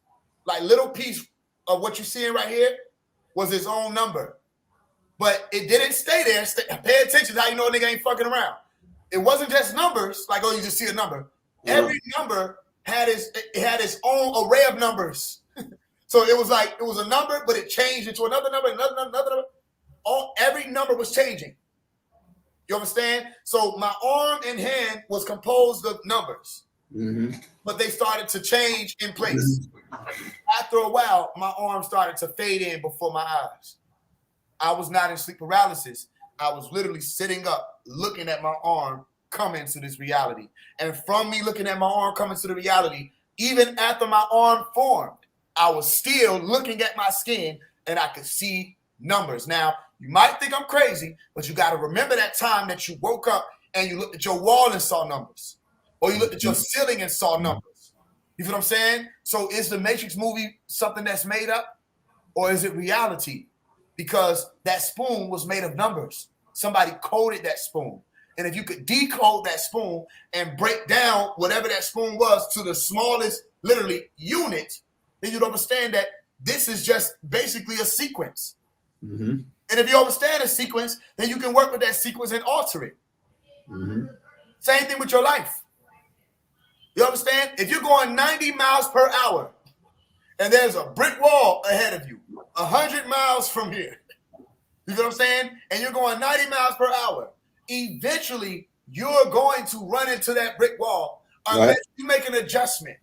[SPEAKER 6] like little piece of what you're seeing right here, was its own number. But it didn't stay there. Pay attention to how you know a nigga ain't fucking around. It wasn't just numbers, like, oh, you just see a number. Every number had its own array of numbers. So it was a number, but it changed into another number, another number. Every number was changing. You understand? So my arm and hand was composed of numbers, but they started to change in place. After a while, my arm started to fade in before my eyes. I was not in sleep paralysis. I was literally sitting up, looking at my arm come into this reality. And from me looking at my arm come into the reality, even after my arm formed, I was still looking at my skin, and I could see numbers. Now, you might think I'm crazy, but you got to remember that time that you woke up and you looked at your wall and saw numbers, or you looked at your ceiling and saw numbers. You feel what I'm saying? So is the Matrix movie something that's made up, or is it reality? Because that spoon was made of numbers. Somebody coded that spoon. And if you could decode that spoon and break down whatever that spoon was to the smallest, literally, unit, then you'd understand that this is just basically a sequence.
[SPEAKER 2] Mm-hmm.
[SPEAKER 6] And if you understand a sequence, then you can work with that sequence and alter it.
[SPEAKER 2] Mm-hmm.
[SPEAKER 6] Same thing with your life. You understand? If you're going 90 miles per hour and there's a brick wall ahead of you, 100 miles from here, you know what I'm saying? And you're going 90 miles per hour, eventually you're going to run into that brick wall unless you make an adjustment.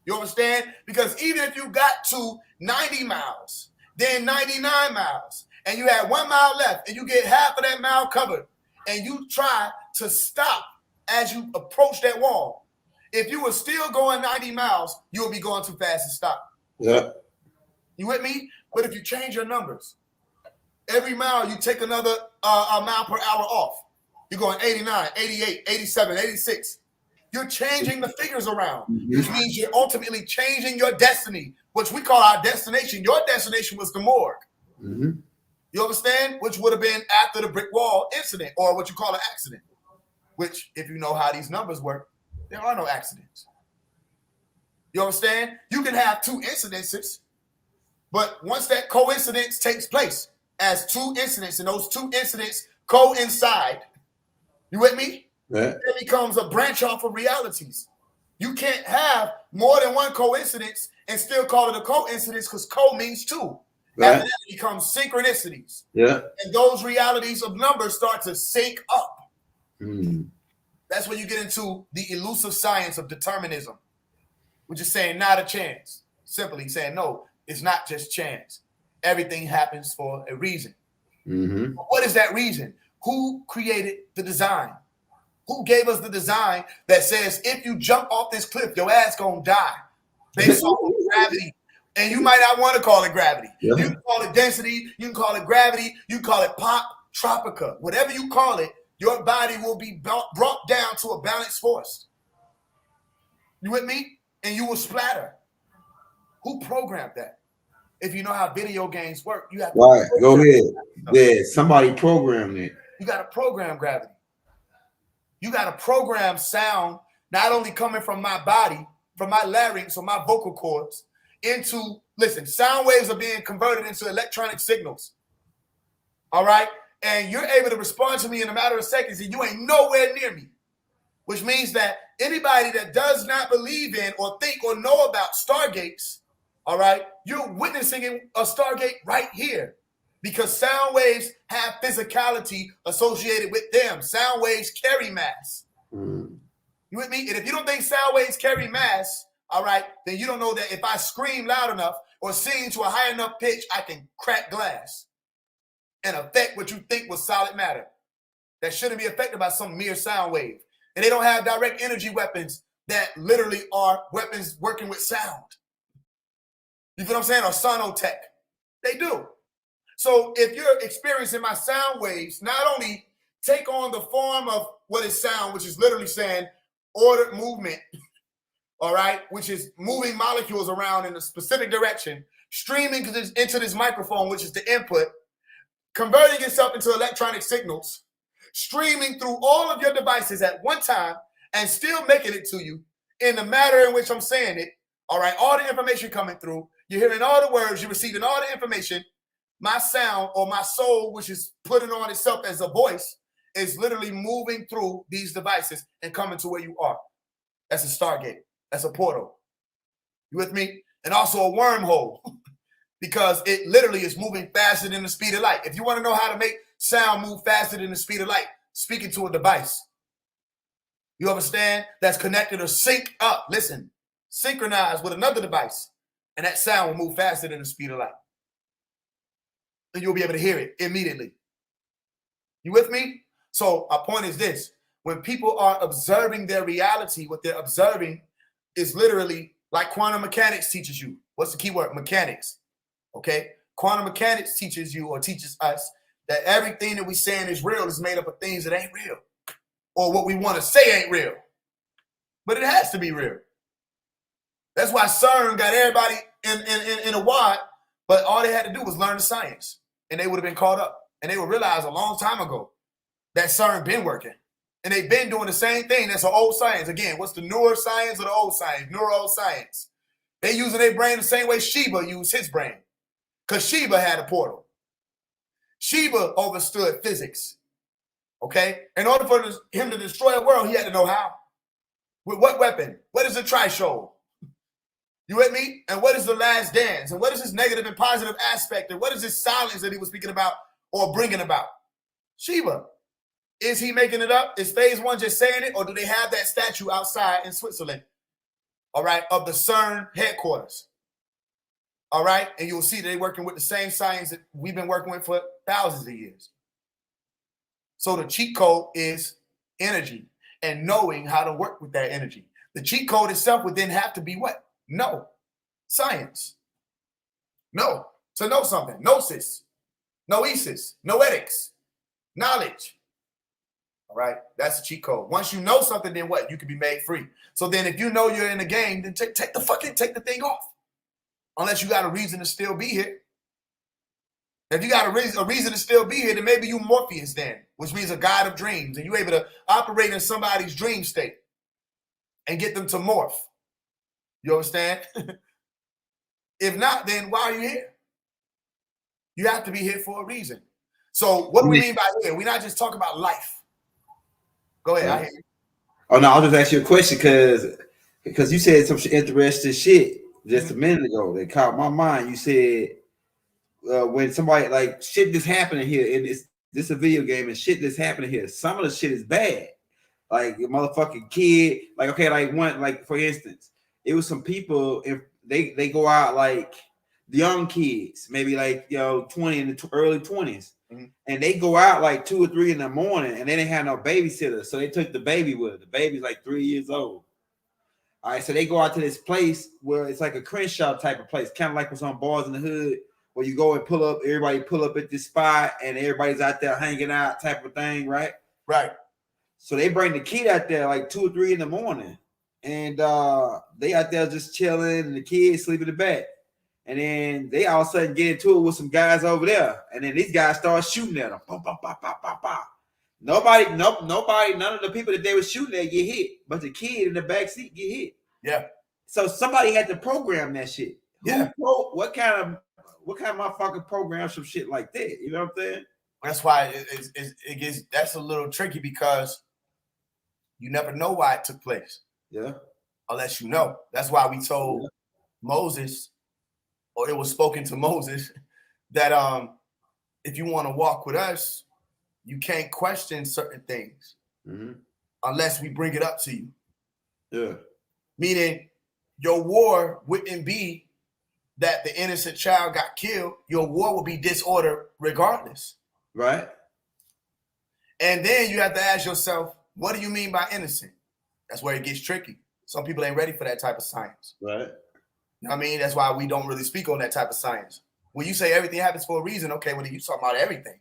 [SPEAKER 6] You understand? Because even if you got to 90 miles, then 99 miles, and you had 1 mile left, and you get half of that mile covered, and you try to stop as you approach that wall, if you were still going 90 miles, you will be going too fast to stop.
[SPEAKER 2] Yeah.
[SPEAKER 6] You with me? But if you change your numbers, every mile you take another a mile per hour off. You're going 89, 88, 87, 86. You're changing the figures around, which means you're ultimately changing your destiny, which we call our destination. Your destination was the morgue.
[SPEAKER 2] Mm-hmm.
[SPEAKER 6] You understand? Which would have been after the brick wall incident, or what you call an accident, which, if you know how these numbers work, there are no accidents. You understand? You can have two incidences, but once that coincidence takes place as two incidents, and those two incidents coincide, you with me?
[SPEAKER 2] Yeah.
[SPEAKER 6] It becomes a branch off of realities. You can't have more than one coincidence and still call it a coincidence, because co means two.
[SPEAKER 2] Right.
[SPEAKER 6] After that, it becomes synchronicities.
[SPEAKER 2] Yeah.
[SPEAKER 6] And those realities of numbers start to sync up.
[SPEAKER 2] Mm.
[SPEAKER 6] That's when you get into the elusive science of determinism, which is saying not a chance. Simply saying, no, it's not just chance. Everything happens for a reason.
[SPEAKER 2] Mm-hmm.
[SPEAKER 6] What is that reason? Who created the design? Who gave us the design that says if you jump off this cliff, your ass gonna die based off of gravity? And you might not want to call it gravity.
[SPEAKER 2] Yeah.
[SPEAKER 6] You can call it density. You can call it gravity. You can call it pop, tropica. Whatever you call it, your body will be brought down to a balanced force. You with me? And you will splatter. Who programmed that? If you know how video games work, you have to
[SPEAKER 2] Right. Go ahead.
[SPEAKER 6] that.
[SPEAKER 2] Yeah. Somebody programmed it.
[SPEAKER 6] You got to program gravity. You got to program sound, not only coming from my body, from my larynx or my vocal cords, into, listen, sound waves are being converted into electronic signals. All right? And you're able to respond to me in a matter of seconds, and you ain't nowhere near me. Which means that anybody that does not believe in or think or know about stargates, all right, you're witnessing a stargate right here. Because sound waves have physicality associated with them. Sound waves carry mass.
[SPEAKER 2] Mm.
[SPEAKER 6] You with me? And if you don't think sound waves carry mass, all right, then you don't know that if I scream loud enough or sing to a high enough pitch, I can crack glass and affect what you think was solid matter. That shouldn't be affected by some mere sound wave. And they don't have direct energy weapons that literally are weapons working with sound. You feel what I'm saying? Or sonotech. They do. So if you're experiencing my sound waves, not only take on the form of what is sound, which is literally saying ordered movement, all right, which is moving molecules around in a specific direction, streaming into this microphone, which is the input, converting itself into electronic signals, streaming through all of your devices at one time, and still making it to you in the manner in which I'm saying it, all right, all the information coming through, you're hearing all the words, you're receiving all the information. My sound, or my soul, which is putting on itself as a voice, is literally moving through these devices and coming to where you are. That's a stargate. That's a portal. You with me? And also a wormhole, because it literally is moving faster than the speed of light. If you want to know how to make sound move faster than the speed of light, speaking to a device. You understand? That's connected or sync up. Listen, synchronize with another device, and that sound will move faster than the speed of light. And you'll be able to hear it immediately. You with me? So our point is this. When people are observing their reality, what they're observing is literally like quantum mechanics teaches you. What's the key word? Mechanics. Okay? Quantum mechanics teaches you or teaches us that everything that we saying is real is made up of things that ain't real, or what we want to say ain't real, but it has to be real. That's why CERN got everybody in a wad, but all they had to do was learn the science, and they would have been caught up, and they would realize a long time ago that CERN been working, and they've been doing the same thing. That's an old science. Again, what's the newer science or the old science? Neuroscience. They using their brain the same way Sheba used his brain, because Sheba had a portal. Sheba understood physics. Okay? In order for him to destroy a world, he had to know how. With what weapon? What is a trishow? You with me? And what is the last dance? And what is his negative and positive aspect? And what is his silence that he was speaking about or bringing about? Sheba. Is he making it up? Is Phase One just saying it? Or do they have that statue outside in Switzerland? All right, of the CERN headquarters. All right, and you'll see they're working with the same science that we've been working with for thousands of years. So the cheat code is energy and knowing how to work with that energy. The cheat code itself would then have to be what? No. Science. No. To know something. Gnosis. Noesis. Noetics. Knowledge. All right? That's the cheat code. Once you know something, then what? You can be made free. So then if you know you're in the game, then take the thing off. Unless you got a reason to still be here. If you got a reason to still be here, then maybe you Morpheus then, which means a god of dreams, and you're able to operate in somebody's dream state and get them to morph. You understand? If not, then why are you here? You have to be here for a reason. So what do we mean by here? We're not just talking about life. Go ahead. I hear you.
[SPEAKER 2] Oh no, I'll just ask you a question because you said some interesting shit just a minute ago that caught my mind. You said when somebody like shit that's happening here, and this a video game and shit that's happening here, some of the shit is bad. Like a motherfucking kid, like okay, like for instance, it was some people if they go out like young kids, maybe like 20 in the early 20s, and they go out like 2 or 3 in the morning, and they didn't have no babysitter, so they took the baby with her. The baby's like 3 years old. All right, so they go out to this place where it's like a Crenshaw type of place, kind of like what's on Bars in the Hood, where you go and everybody pull up at this spot, and everybody's out there hanging out type of thing, right?
[SPEAKER 6] Right.
[SPEAKER 2] So they bring the kid out there like 2 or 3 in the morning, and they out there just chilling, and the kid sleep in the back. And then they all of a sudden get into it with some guys over there, and then these guys start shooting at them. Bah, bah, bah, bah, bah, bah. Nobody, none of the people that they were shooting at get hit, but the kid in the back seat get hit.
[SPEAKER 6] Yeah.
[SPEAKER 2] So somebody had to program that shit.
[SPEAKER 6] Yeah.
[SPEAKER 2] What kind of motherfucker program some shit like that? You know what I'm saying?
[SPEAKER 6] That's why it gets. That's a little tricky because you never know why it took place.
[SPEAKER 2] Yeah.
[SPEAKER 6] Unless you know. That's why we told Moses, or it was spoken to Moses, that if you want to walk with us, you can't question certain things unless we bring it up to you.
[SPEAKER 2] Yeah.
[SPEAKER 6] Meaning your war wouldn't be that the innocent child got killed. Your war would be disorder regardless.
[SPEAKER 2] Right.
[SPEAKER 6] And then you have to ask yourself, what do you mean by innocent? That's where it gets tricky. Some people ain't ready for that type of science.
[SPEAKER 2] Right.
[SPEAKER 6] You know what I mean? That's why we don't really speak on that type of science. When you say everything happens for a reason, okay, well, you talking about everything.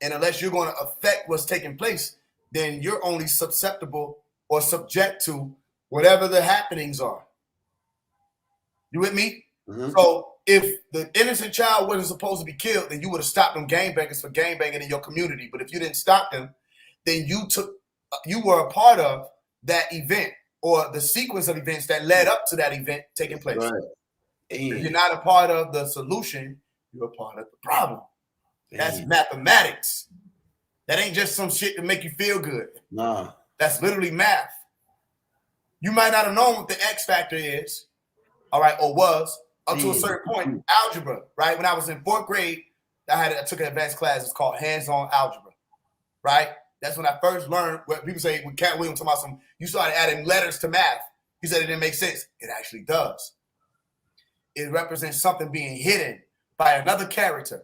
[SPEAKER 6] And unless you're going to affect what's taking place, then you're only susceptible or subject to whatever the happenings are. You with me? So if the innocent child wasn't supposed to be killed, then you would have stopped them gangbangers for gangbanging in your community. But if you didn't stop them, then you were a part of that event or the sequence of events that led up to that event taking place.
[SPEAKER 2] Right.
[SPEAKER 6] If you're not a part of the solution, you're a part of the problem. That's mathematics. That ain't just some shit to make you feel good.
[SPEAKER 2] Nah.
[SPEAKER 6] That's literally math. You might not have known what the X factor is, all right, or was, up to a certain point. Algebra, right? When I was in 4th grade, I took an advanced class. It's called hands-on algebra, right? That's when I first learned what people say when Cat Williams talking about you started adding letters to math. He said it didn't make sense. It actually does. It represents something being hidden by another character,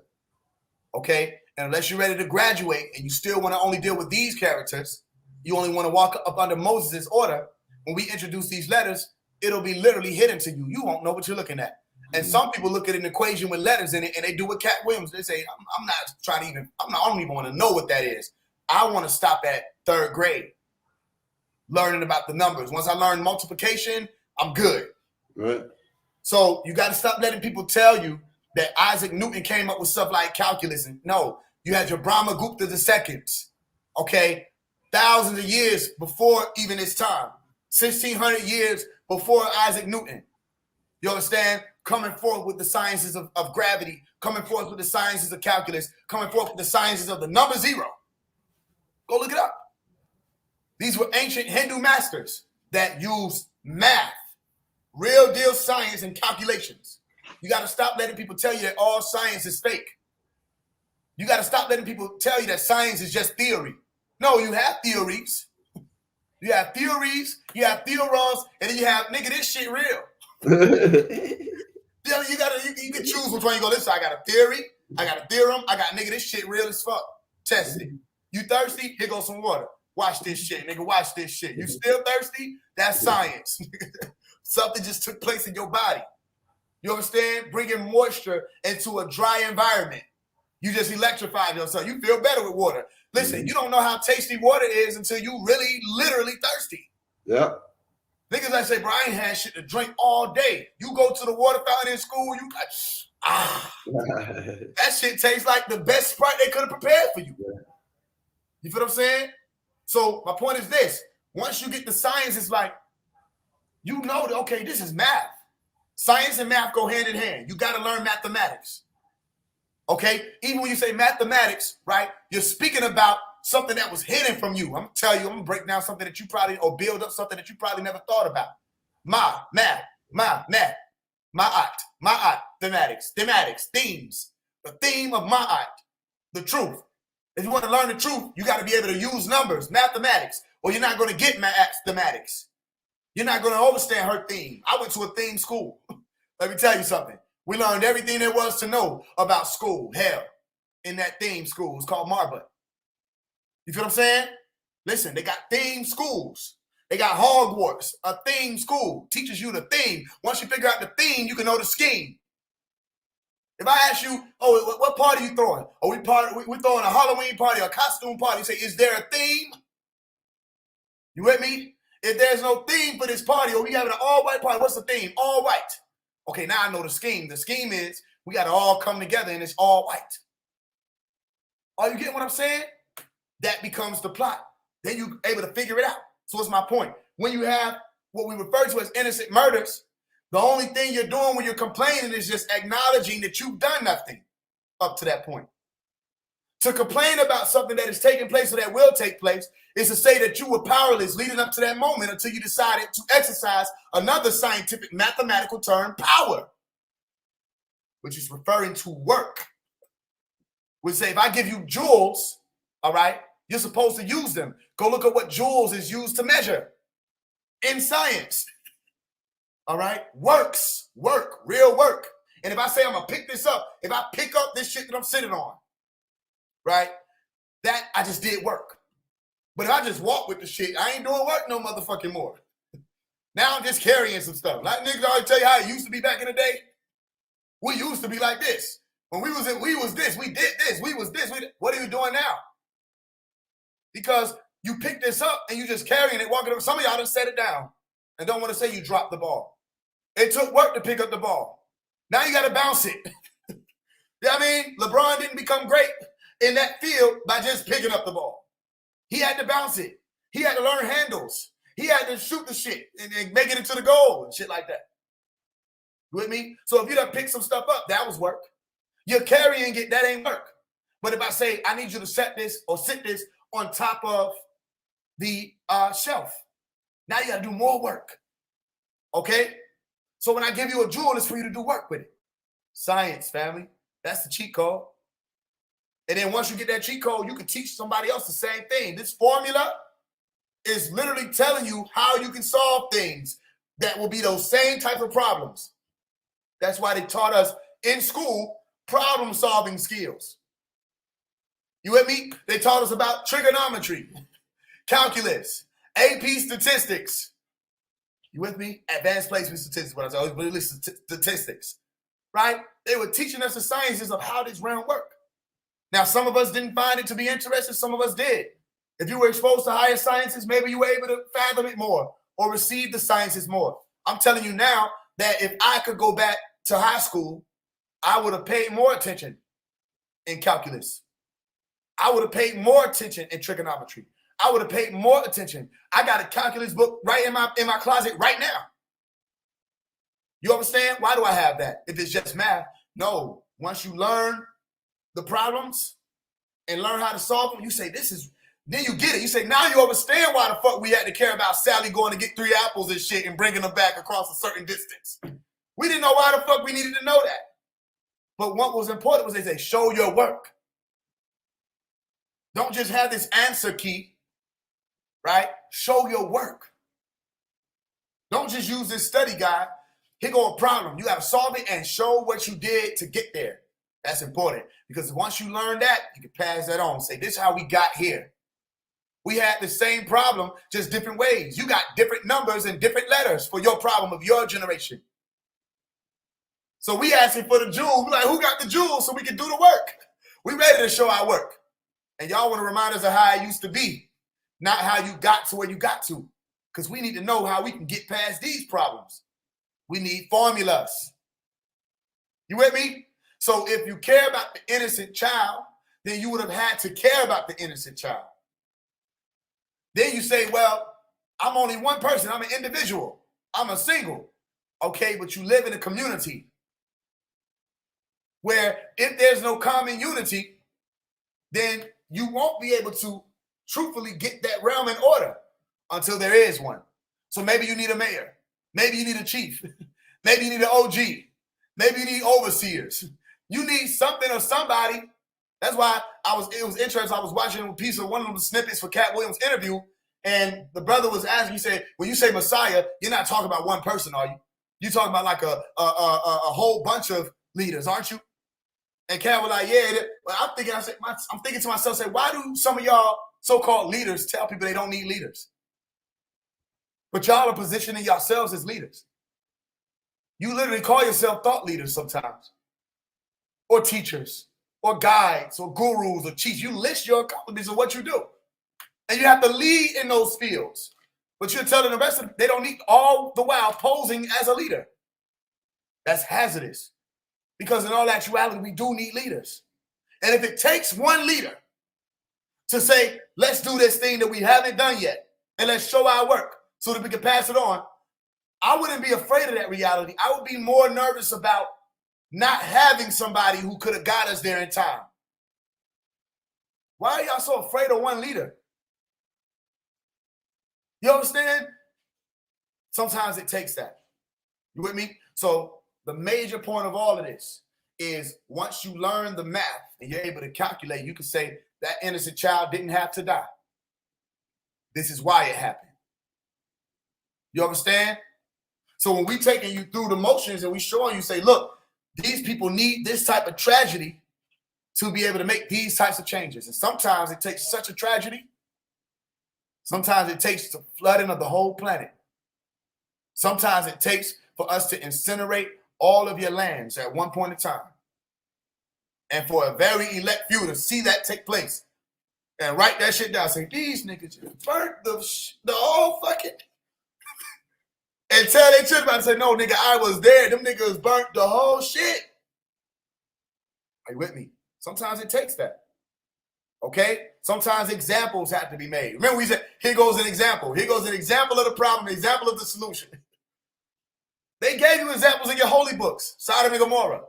[SPEAKER 6] okay? And unless you're ready to graduate and you still want to only deal with these characters, you only want to walk up under Moses' order, when we introduce these letters, it'll be literally hidden to you. You won't know what you're looking at. And some people look at an equation with letters in it and they do what Cat Williams. They say, I'm not trying to even, I don't even want to know what that is. I want to stop at 3rd grade, learning about the numbers. Once I learn multiplication, I'm good.
[SPEAKER 2] Right.
[SPEAKER 6] So you got to stop letting people tell you that Isaac Newton came up with stuff like calculus. And no, you had your Brahmagupta II, okay? Thousands of years before even his time. 1,600 years before Isaac Newton. You understand? Coming forth with the sciences of gravity, coming forth with the sciences of calculus, coming forth with the sciences of the number 0. Go look it up. These were ancient Hindu masters that used math, real deal science, and calculations. You got to stop letting people tell you that all science is fake. You got to stop letting people tell you that science is just theory. No, you have theories. You have theories, you have theorems, and then you have, nigga, this shit real. You can choose which one you go. Listen, I got a theory, I got a theorem, I got, nigga, this shit real as fuck. Test it. You thirsty? Here goes some water. Watch this shit, nigga. Watch this shit. You still thirsty? That's science. Something just took place in your body. You understand? Bringing moisture into a dry environment. You just electrified yourself. You feel better with water. Listen, you don't know how tasty water is until you really, literally thirsty.
[SPEAKER 2] Yeah.
[SPEAKER 6] Niggas like say, bro, I ain't had shit to drink all day. You go to the water fountain in school, you that shit tastes like the best Sprite they could have prepared for you.
[SPEAKER 2] Yeah.
[SPEAKER 6] You feel what I'm saying? So my point is this. Once you get the science, it's like, you know that, okay, this is math. Science and math go hand in hand. You got to learn mathematics. Okay? Even when you say mathematics, right, you're speaking about something that was hidden from you. I'm going to tell you, I'm going to break down something that you probably, or build up something that you probably never thought about. Math, thematics, themes. The theme of ma'at, the truth. If you want to learn the truth, you got to be able to use numbers, mathematics, or you're not going to get thematics. You're not going to understand her theme. I went to a theme school. Let me tell you something. We learned everything there was to know about school. Hell, in that theme school. It's called Marbutt. You feel what I'm saying? Listen, they got theme schools. They got Hogwarts, a theme school. Teaches you the theme. Once you figure out the theme, you can know the scheme. If I ask you, oh, what party are you throwing? Oh, we're throwing a Halloween party, a costume party. You say, is there a theme? You with me? If there's no theme for this party, or we having an all-white party, what's the theme? All white. Okay, now I know the scheme. The scheme is we got to all come together and it's all white. Are you getting what I'm saying? That becomes the plot. Then you're able to figure it out. So what's my point? When you have what we refer to as innocent murders, the only thing you're doing when you're complaining is just acknowledging that you've done nothing up to that point. To complain about something that is taking place or that will take place is to say that you were powerless leading up to that moment until you decided to exercise another scientific mathematical term, power, which is referring to work. We say, if I give you joules, all right, you're supposed to use them. Go look at what joules is used to measure in science. All right, work, real work. And if I say I'm gonna pick this up, if I pick up this shit that I'm sitting on, right, that I just did work. But if I just walk with the shit, I ain't doing work no motherfucking more. Now I'm just carrying some stuff. Like niggas always tell you how it used to be back in the day. We used to be like this. When we was this, we did this, we was this. What are you doing now? Because you pick this up and you just carrying it, walking over. Some of y'all done set it down and don't want to say you dropped the ball. It took work to pick up the ball. Now you got to bounce it. You know what I mean? LeBron didn't become great in that field by just picking up the ball. He had to bounce it. He had to learn handles. He had to shoot the shit and make it into the goal and shit like that. You with me? So if you done pick some stuff up, that was work. You're carrying it, that ain't work. But if I say, I need you to set this or sit this on top of the shelf, now you got to do more work. Okay? So when I give you a jewel, it's for you to do work with it. Science, family. That's the cheat code. And then once you get that cheat code, you can teach somebody else the same thing. This formula is literally telling you how you can solve things that will be those same type of problems. That's why they taught us in school problem-solving skills. You with me? They taught us about trigonometry, calculus, AP statistics. You with me? Advanced placement statistics, what I always believe statistics. right? They were teaching us the sciences of how this realm worked. Now, some of us didn't find it to be interesting. Some of us did. If you were exposed to higher sciences, maybe you were able to fathom it more or receive the sciences more. I'm telling you now that if I could go back to high school, I would have paid more attention in calculus. I would have paid more attention in trigonometry. I would have paid more attention. I got a calculus book right in my closet right now. You understand? Why do I have that? If it's just math? No. Once you learn the problems and learn how to solve them, you say, then you get it. You say, now you understand why the fuck we had to care about Sally going to get 3 apples and shit and bringing them back across a certain distance. We didn't know why the fuck we needed to know that. But what was important was they say, show your work. Don't just have this answer key, right? Show your work. Don't just use this study guide. Here go a problem. You got to solve it and show what you did to get there. That's important because once you learn that, you can pass that on. Say, this is how we got here. We had the same problem, just different ways. You got different numbers and different letters for your problem of your generation. So we asking for the jewel. We're like, who got the jewel so we can do the work? We ready to show our work. And y'all want to remind us of how it used to be, not how you got to where you got to. Because we need to know how we can get past these problems. We need formulas. You with me? So if you care about the innocent child, then you would have had to care about the innocent child. Then you say, well, I'm only one person. I'm an individual. I'm a single. Okay, but you live in a community where if there's no common unity, then you won't be able to truthfully get that realm in order until there is one. So maybe you need a mayor. Maybe you need a chief. Maybe you need an OG. Maybe you need overseers. You need something or somebody. That's why it was interesting. I was watching a piece of one of the snippets for Cat Williams' interview, and the brother was asking, he said, when you say Messiah, you're not talking about one person, are you? You're talking about like a whole bunch of leaders, aren't you? And Cat was like, yeah. Well, I'm thinking to myself, say, why do some of y'all so-called leaders tell people they don't need leaders? But y'all are positioning yourselves as leaders. You literally call yourself thought leaders sometimes, or teachers, or guides, or gurus, or chiefs. You list your accomplishments of what you do. And you have to lead in those fields. But you're telling the rest of them they don't need, all the while posing as a leader. That's hazardous. Because in all actuality, we do need leaders. And if it takes one leader to say, let's do this thing that we haven't done yet, and let's show our work so that we can pass it on, I wouldn't be afraid of that reality. I would be more nervous about not having somebody who could have got us there in time. Why are y'all so afraid of one leader? You understand? Sometimes it takes that. You with me? So the major point of all of this is once you learn the math and you're able to calculate, you can say that innocent child didn't have to die. This is why it happened. You understand? So when we taking you through the motions and we showing you, say, look, these people need this type of tragedy to be able to make these types of changes. And sometimes it takes such a tragedy. Sometimes it takes the flooding of the whole planet. Sometimes it takes for us to incinerate all of your lands at one point in time. And for a very elect few to see that take place and write that shit down. Say, these niggas just burnt the whole fucking... And tell they children about to say, no, nigga, I was there. Them niggas burnt the whole shit. Are you with me? Sometimes it takes that. Okay? Sometimes examples have to be made. Remember we said, here goes an example. Here goes an example of the problem, an example of the solution. They gave you examples in your holy books, Sodom and Gomorrah.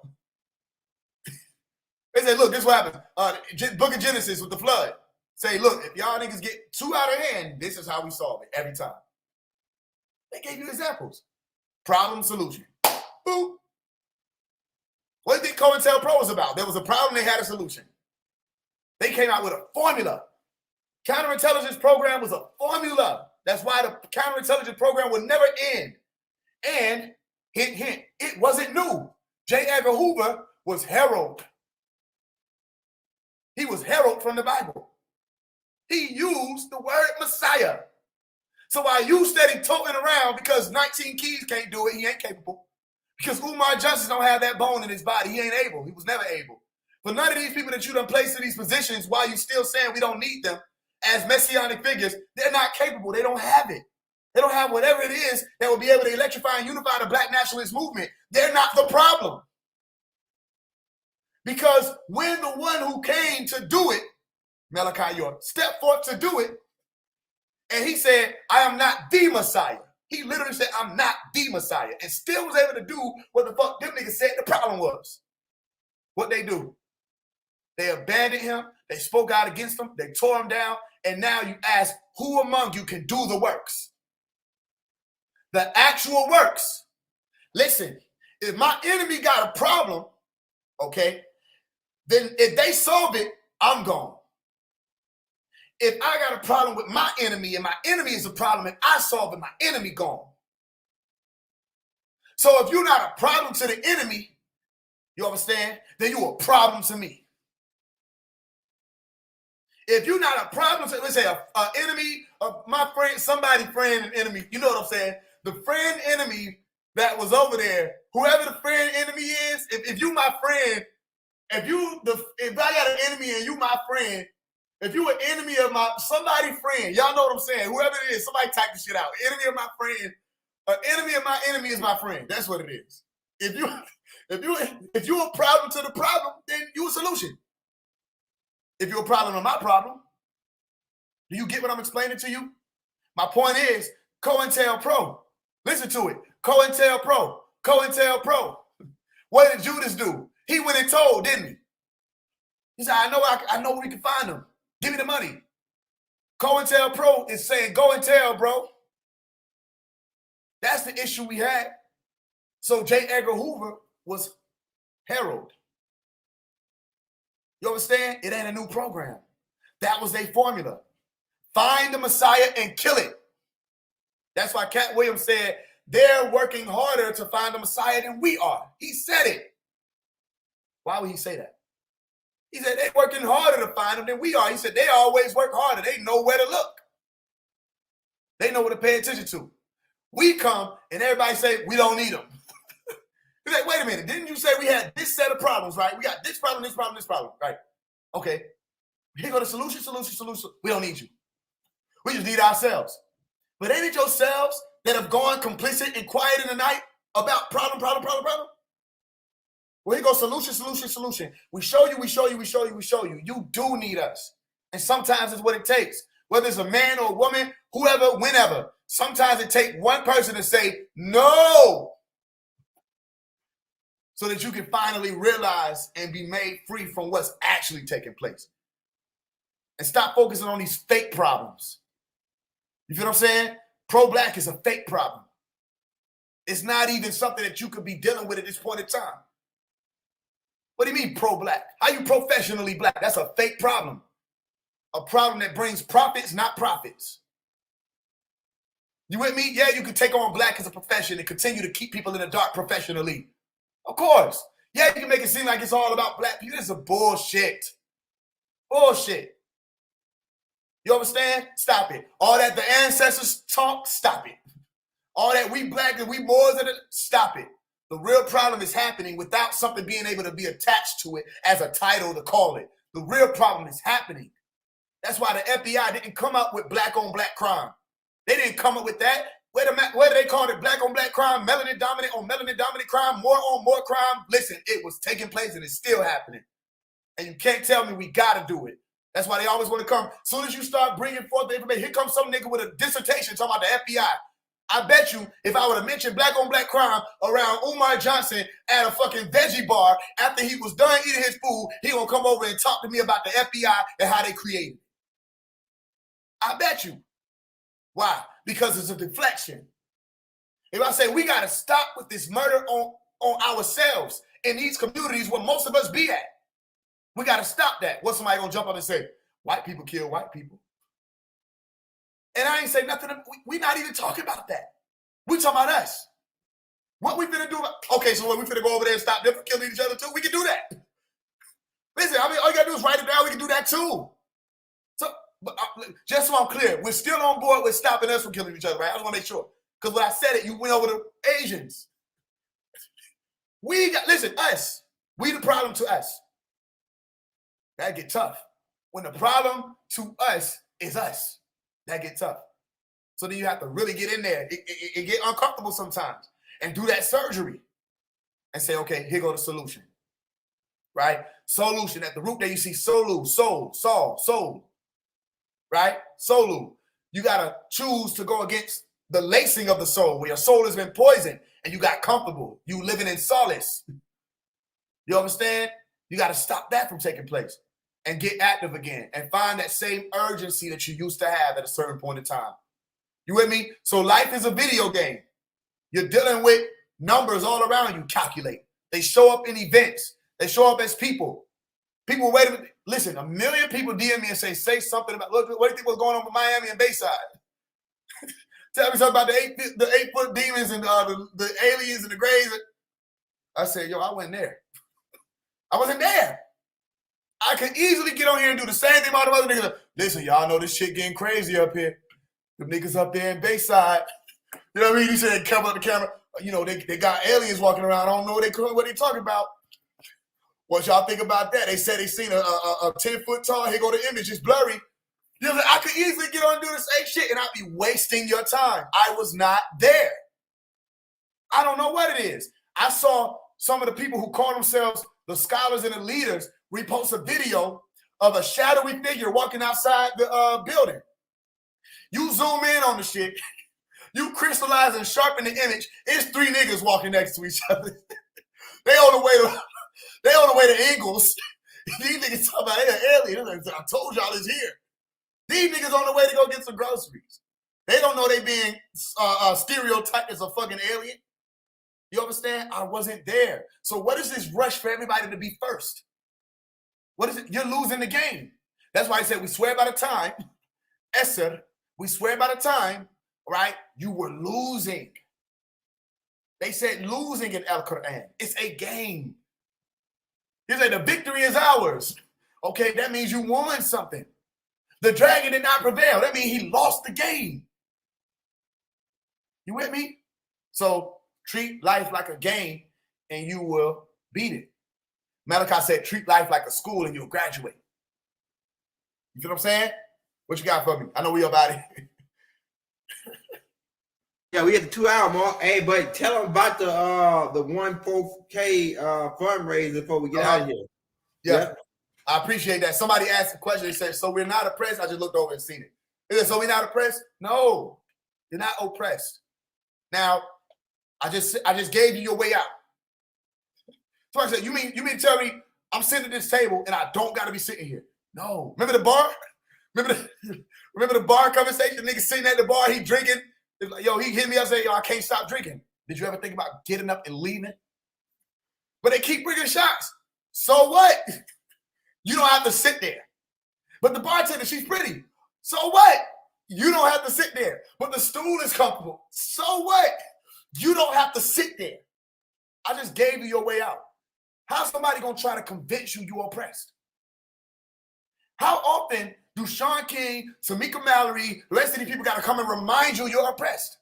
[SPEAKER 6] They said, look, this is what happened. Book of Genesis with the flood. Say, look, if y'all niggas get too out of hand, this is how we solve it every time. They gave you examples. Problem, solution. Boop. What did COINTELPRO was about? There was a problem, they had a solution. They came out with a formula. Counterintelligence program was a formula. That's why the counterintelligence program would never end. And, hint, hint, it wasn't new. J. Edgar Hoover was Harold. He was Harold from the Bible. He used the word Messiah. So while you steady toting around because 19 Keys can't do it, he ain't capable. Because Umar Johnson don't have that bone in his body. He ain't able. He was never able. But none of these people that you done placed in these positions while you still saying we don't need them as messianic figures, they're not capable. They don't have it. They don't have whatever it is that will be able to electrify and unify the black nationalist movement. They're not the problem. Because when the one who came to do it, Malachi York, stepped forth to do it, and he said, I am not the Messiah. He literally said, I'm not the Messiah, and still was able to do what the fuck them niggas said the problem was. What they do? They abandoned him. They spoke out against him. They tore him down. And now you ask, who among you can do the works? The actual works. Listen, if my enemy got a problem, okay, then if they solve it, I'm gone. If I got a problem with my enemy and my enemy is a problem and I solve it, my enemy gone. So if you're not a problem to the enemy, you understand, then you're a problem to me. If you're not a problem to, let's say, an enemy of my friend, somebody friend and enemy, you know what I'm saying? The friend enemy that was over there, whoever the friend enemy is, if you my friend, if I got an enemy and you my friend, if you an enemy of my somebody friend, y'all know what I'm saying. Whoever it is, somebody type this shit out. Enemy of my friend, an enemy of my enemy is my friend. That's what it is. If you a problem to the problem, then you a solution. If you're a problem to my problem, do you get what I'm explaining to you? My point is, COINTELPRO. Listen to it. COINTELPRO. COINTELPRO. What did Judas do? He went and told, didn't he? He said, I know where we can find them. Give me the money. COINTELPRO is saying, go and tell, bro. That's the issue we had. So J. Edgar Hoover was heralded. You understand? It ain't a new program. That was their formula. Find the Messiah and kill it. That's why Cat Williams said they're working harder to find the Messiah than we are. He said it. Why would he say that? He said they're working harder to find them than we are. He said they always work harder. They know where to look. They know what to pay attention to. We come and everybody say we don't need them. He's like, wait a minute, didn't you say we had this set of problems, right? We got this problem, this problem, this problem, right? Okay. Here go the solution. We don't need you. We just need ourselves. But ain't it yourselves that have gone complicit and quiet in the night about problem? Well, here goes solution. We show you. You do need us. And sometimes it's what it takes. Whether it's a man or a woman, whoever, whenever. Sometimes it takes one person to say no, so that you can finally realize and be made free from what's actually taking place. And stop focusing on these fake problems. You feel what I'm saying? Pro-black is a fake problem. It's not even something that you could be dealing with at this point in time. What do you mean pro-black? How you professionally black? That's a fake problem. A problem that brings profits, not profits. You with me? Yeah, you can take on black as a profession and continue to keep people in the dark professionally. Of course. Yeah, you can make it seem like it's all about black people. This is bullshit. Bullshit. You understand? Stop it. All that the ancestors talk, stop it. All that we black and we Moors, stop it. The real problem is happening without something being able to be attached to it as a title to call it. The real problem is happening. That's why the FBI didn't come up with black on black crime. They didn't come up with that. Where do they call it? Black on black crime, melanin dominant on melanin dominant crime, more on more crime. Listen, it was taking place and it's still happening. And you can't tell me we got to do it. That's why they always want to come. As soon as you start bringing forth the information, here comes some nigga with a dissertation talking about the FBI. I bet you if I would have mentioned black on black crime around Umar Johnson at a fucking veggie bar after he was done eating his food, he gonna come over and talk to me about the FBI and how they created it. I bet you. Why? Because it's a deflection. If I say we got to stop with this murder on ourselves in these communities where most of us be at, we got to stop that. What's somebody going to jump up and say? White people kill white people. And I ain't say nothing. We not even talking about that. We talking about us. What we finna do? Okay, so we finna go over there and stop them from killing each other too? We can do that. Listen, I mean, all you got to do is write it down. We can do that too. So, but just so I'm clear, we're still on board with stopping us from killing each other, right? I just want to make sure. Because when I said it, you went over to Asians. Listen, us. We the problem to us. That get tough. When the problem to us is us, that get tough. So then you have to really get in there. It get uncomfortable sometimes and do that surgery and say, okay, here go the solution. Right? Solution. At the root there you see solu, soul. Right? Solu. You got to choose to go against the lacing of the soul, where your soul has been poisoned and you got comfortable. You living in solace. You understand? You got to stop that from taking place and get active again and find that same urgency that you used to have at a certain point in time. You with me? So life is a video game. You're dealing with numbers all around you. Calculate. They show up in events. They show up as people. People, wait a minute. Listen, 1 million people DM me and say something about, look, what do you think was going on with Miami and Bayside? Tell me something about the 8-foot demons and the aliens and the grays. I said, yo, I wasn't there. I wasn't there. I could easily get on here and do the same thing about the other niggas. Listen, y'all know this shit getting crazy up here. The niggas up there in Bayside. You know what I mean? He said, cover up the camera. You know, they got aliens walking around. I don't know what they talking about. What y'all think about that? They said they seen a 10-foot tall. Here go the image. It's blurry. You know, I could easily get on and do the same shit, and I'd be wasting your time. I was not there. I don't know what it is. I saw some of the people who call themselves the scholars and the leaders repost a video of a shadowy figure walking outside the building. You zoom in on the shit. You crystallize and sharpen the image. It's 3 niggas walking next to each other. They on the way to Ingles. These niggas talking about they're aliens. I told y'all it's here. These niggas on the way to go get some groceries. They don't know they being stereotyped as a fucking alien. You understand? I wasn't there. So what is this rush for everybody to be first? What is it? You're losing the game. That's why I said we swear by the time. Esther, we swear by the time, right? You were losing. They said losing in El Quran. It's a game. He said the victory is ours. Okay, that means you won something. The dragon did not prevail. That means he lost the game. You with me? So treat life like a game and you will beat it. Malachi said treat life like a school and you'll graduate. You feel what I'm saying? What you got for me? I know we about it.
[SPEAKER 1] Yeah, we at the 2-hour mark. Hey, but tell them about the 4K fundraiser before we get out of here.
[SPEAKER 6] Yeah. I appreciate that. Somebody asked a question. They said, so we're not oppressed? I just looked over and seen it. They said, so we're not oppressed? No, you're not oppressed. Now, I just gave you your way out. So I said, you mean tell me I'm sitting at this table and I don't got to be sitting here? No. Remember the bar? Remember the bar conversation? The nigga sitting at the bar, he drinking. Like, yo, he hit me up and said, yo, I can't stop drinking. Did you ever think about getting up and leaving? But they keep bringing shots. So what? You don't have to sit there. But the bartender, she's pretty. So what? You don't have to sit there. But the stool is comfortable. So what? You don't have to sit there. I just gave you your way out. How's somebody going to try to convince you you're oppressed? How often do Sean King, Tamika Mallory, the rest of these people got to come and remind you you're oppressed?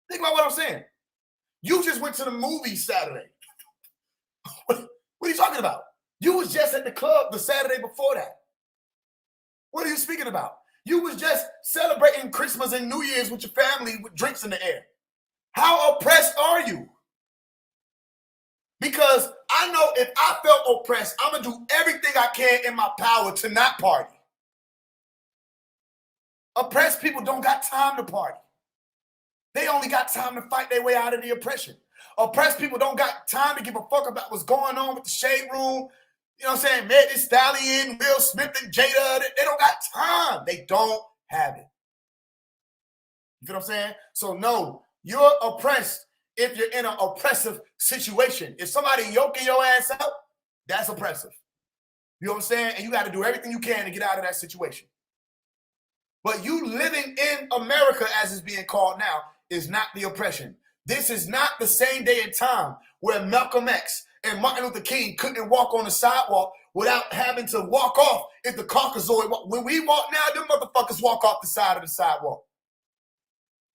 [SPEAKER 6] Think about what I'm saying. You just went to the movies Saturday. What are you talking about? You was just at the club the Saturday before that. What are you speaking about? You was just celebrating Christmas and New Year's with your family with drinks in the air. How oppressed are you? Because I know if I felt oppressed, I'm going to do everything I can in my power to not party. Oppressed people don't got time to party. They only got time to fight their way out of the oppression. Oppressed people don't got time to give a fuck about what's going on with the Shade Room. You know what I'm saying? Meg Thee Stallion, Will Smith, and Jada. They don't got time. They don't have it. You feel what I'm saying? So no, you're oppressed if you're in an oppressive situation. If somebody yoking your ass out, that's oppressive. You know what I'm saying? And you got to do everything you can to get out of that situation. But you living in America, as it's being called now, is not the oppression. This is not the same day and time where Malcolm X and Martin Luther King couldn't walk on the sidewalk without having to walk off if the Caucasoid. When we walk now, them motherfuckers walk off the side of the sidewalk.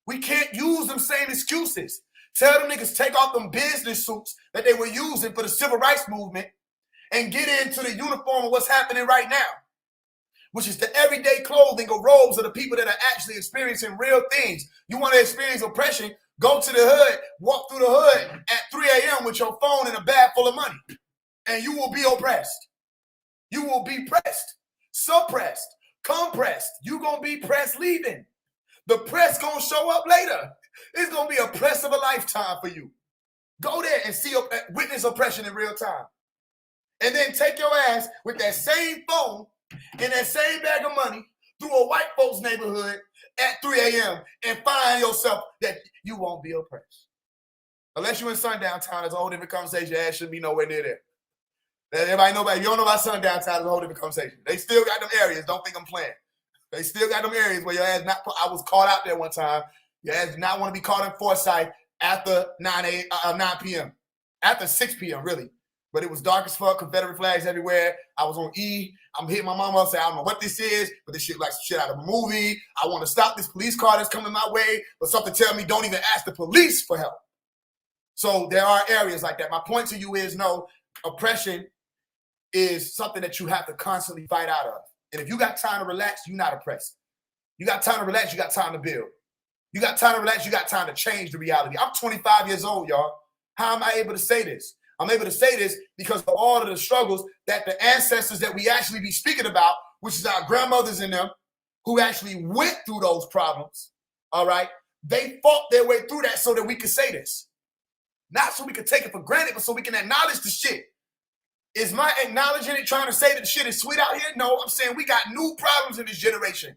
[SPEAKER 6] We can't use them same excuses. Tell them niggas take off them business suits that they were using for the civil rights movement and get into the uniform of what's happening right now, which is the everyday clothing or robes of the people that are actually experiencing real things. You want to experience oppression? Go to the hood, walk through the hood at 3 a.m. with your phone and a bag full of money, and you will be oppressed. You will be pressed, suppressed, compressed. You going to be pressed leaving. The press going to show up later. It's going to be a press of a lifetime for you. Go there and see, witness oppression in real time. And then take your ass with that same phone and that same bag of money through a white folks neighborhood at 3 a.m. and find yourself that you won't be oppressed. Unless you're in sundown town, it's a whole different conversation. Your ass shouldn't be nowhere near there. Everybody know about, if you don't know about sundown town, it's a whole different conversation. They still got them areas. Don't think I'm playing. They still got them areas where your ass not. I was caught out there one time. Your ass did not want to be caught in Forsyth after 9 p.m. After 6 p.m. really. But it was dark as fuck, Confederate flags everywhere. I was on E. I'm hitting my mama up saying, I don't know what this is, but this shit like some shit out of a movie. I want to stop this police car that's coming my way, but something tell me don't even ask the police for help. So there are areas like that. My point to you is, no, oppression is something that you have to constantly fight out of. And if you got time to relax, you're not oppressed. You got time to relax, you got time to build. You got time to relax, you got time to change the reality. I'm 25 years old, y'all. How am I able to say this? I'm able to say this because of all of the struggles that the ancestors that we actually be speaking about, which is our grandmothers and them, who actually went through those problems, all right? They fought their way through that so that we could say this. Not so we could take it for granted, but so we can acknowledge the shit. Is my acknowledging it trying to say that the shit is sweet out here? No, I'm saying we got new problems in this generation.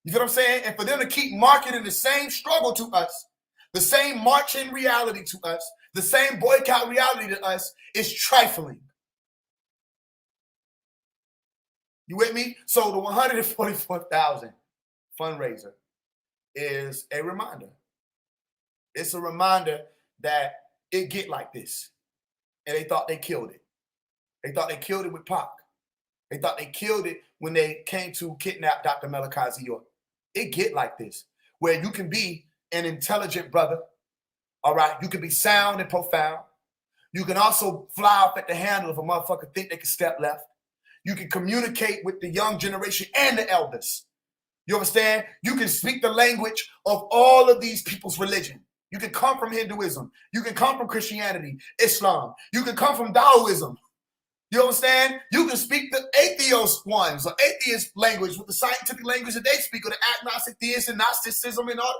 [SPEAKER 6] You get what I'm saying? And for them to keep marketing the same struggle to us, the same marching reality to us, the same boycott reality to us is trifling. You with me? So the 144,000 fundraiser is a reminder. It's a reminder that it get like this. And they thought they killed it. They thought they killed it with Pac. They thought they killed it when they came to kidnap Dr. Malachi York. It get like this, where you can be an intelligent brother, all right? You can be sound and profound. You can also fly off at the handle if a motherfucker think they can step left. You can communicate with the young generation and the elders. You understand? You can speak the language of all of these people's religion. You can come from Hinduism. You can come from Christianity, Islam. You can come from Taoism. You understand? You can speak the atheist ones or atheist language with the scientific language that they speak, or the agnostic theist and Gnosticism and all.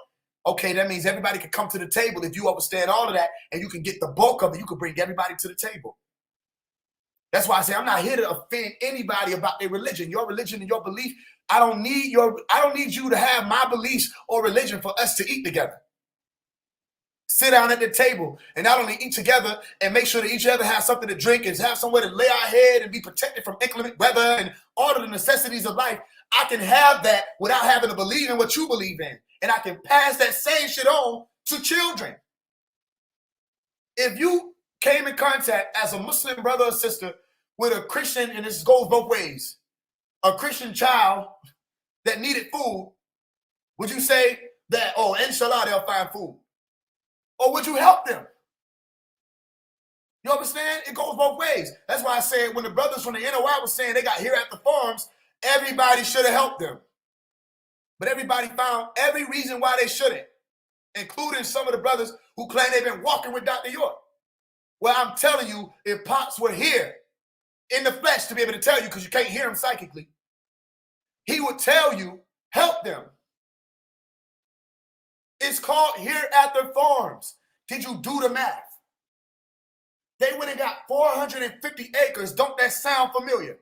[SPEAKER 6] Okay, that means everybody can come to the table if you understand all of that, and you can get the bulk of it. You can bring everybody to the table. That's why I say I'm not here to offend anybody about their religion. Your religion and your belief. I don't need you to have my beliefs or religion for us to eat together. Sit down at the table and not only eat together and make sure that each other has something to drink and have somewhere to lay our head and be protected from inclement weather and all of the necessities of life. I can have that without having to believe in what you believe in. And I can pass that same shit on to children. If you came in contact as a Muslim brother or sister with a Christian, and this goes both ways, a Christian child that needed food, would you say that, oh, inshallah, they'll find food? Or would you help them? You understand? It goes both ways. That's why I said when the brothers from the NOI was saying they got here at the farms, everybody should have helped them. But everybody found every reason why they shouldn't, including some of the brothers who claim they've been walking with Dr. York. Well, I'm telling you, if Pops were here in the flesh to be able to tell you, because you can't hear him psychically, he would tell you, help them. It's called here at the farms. Did you do the math? They went and got 450 acres. Don't that sound familiar?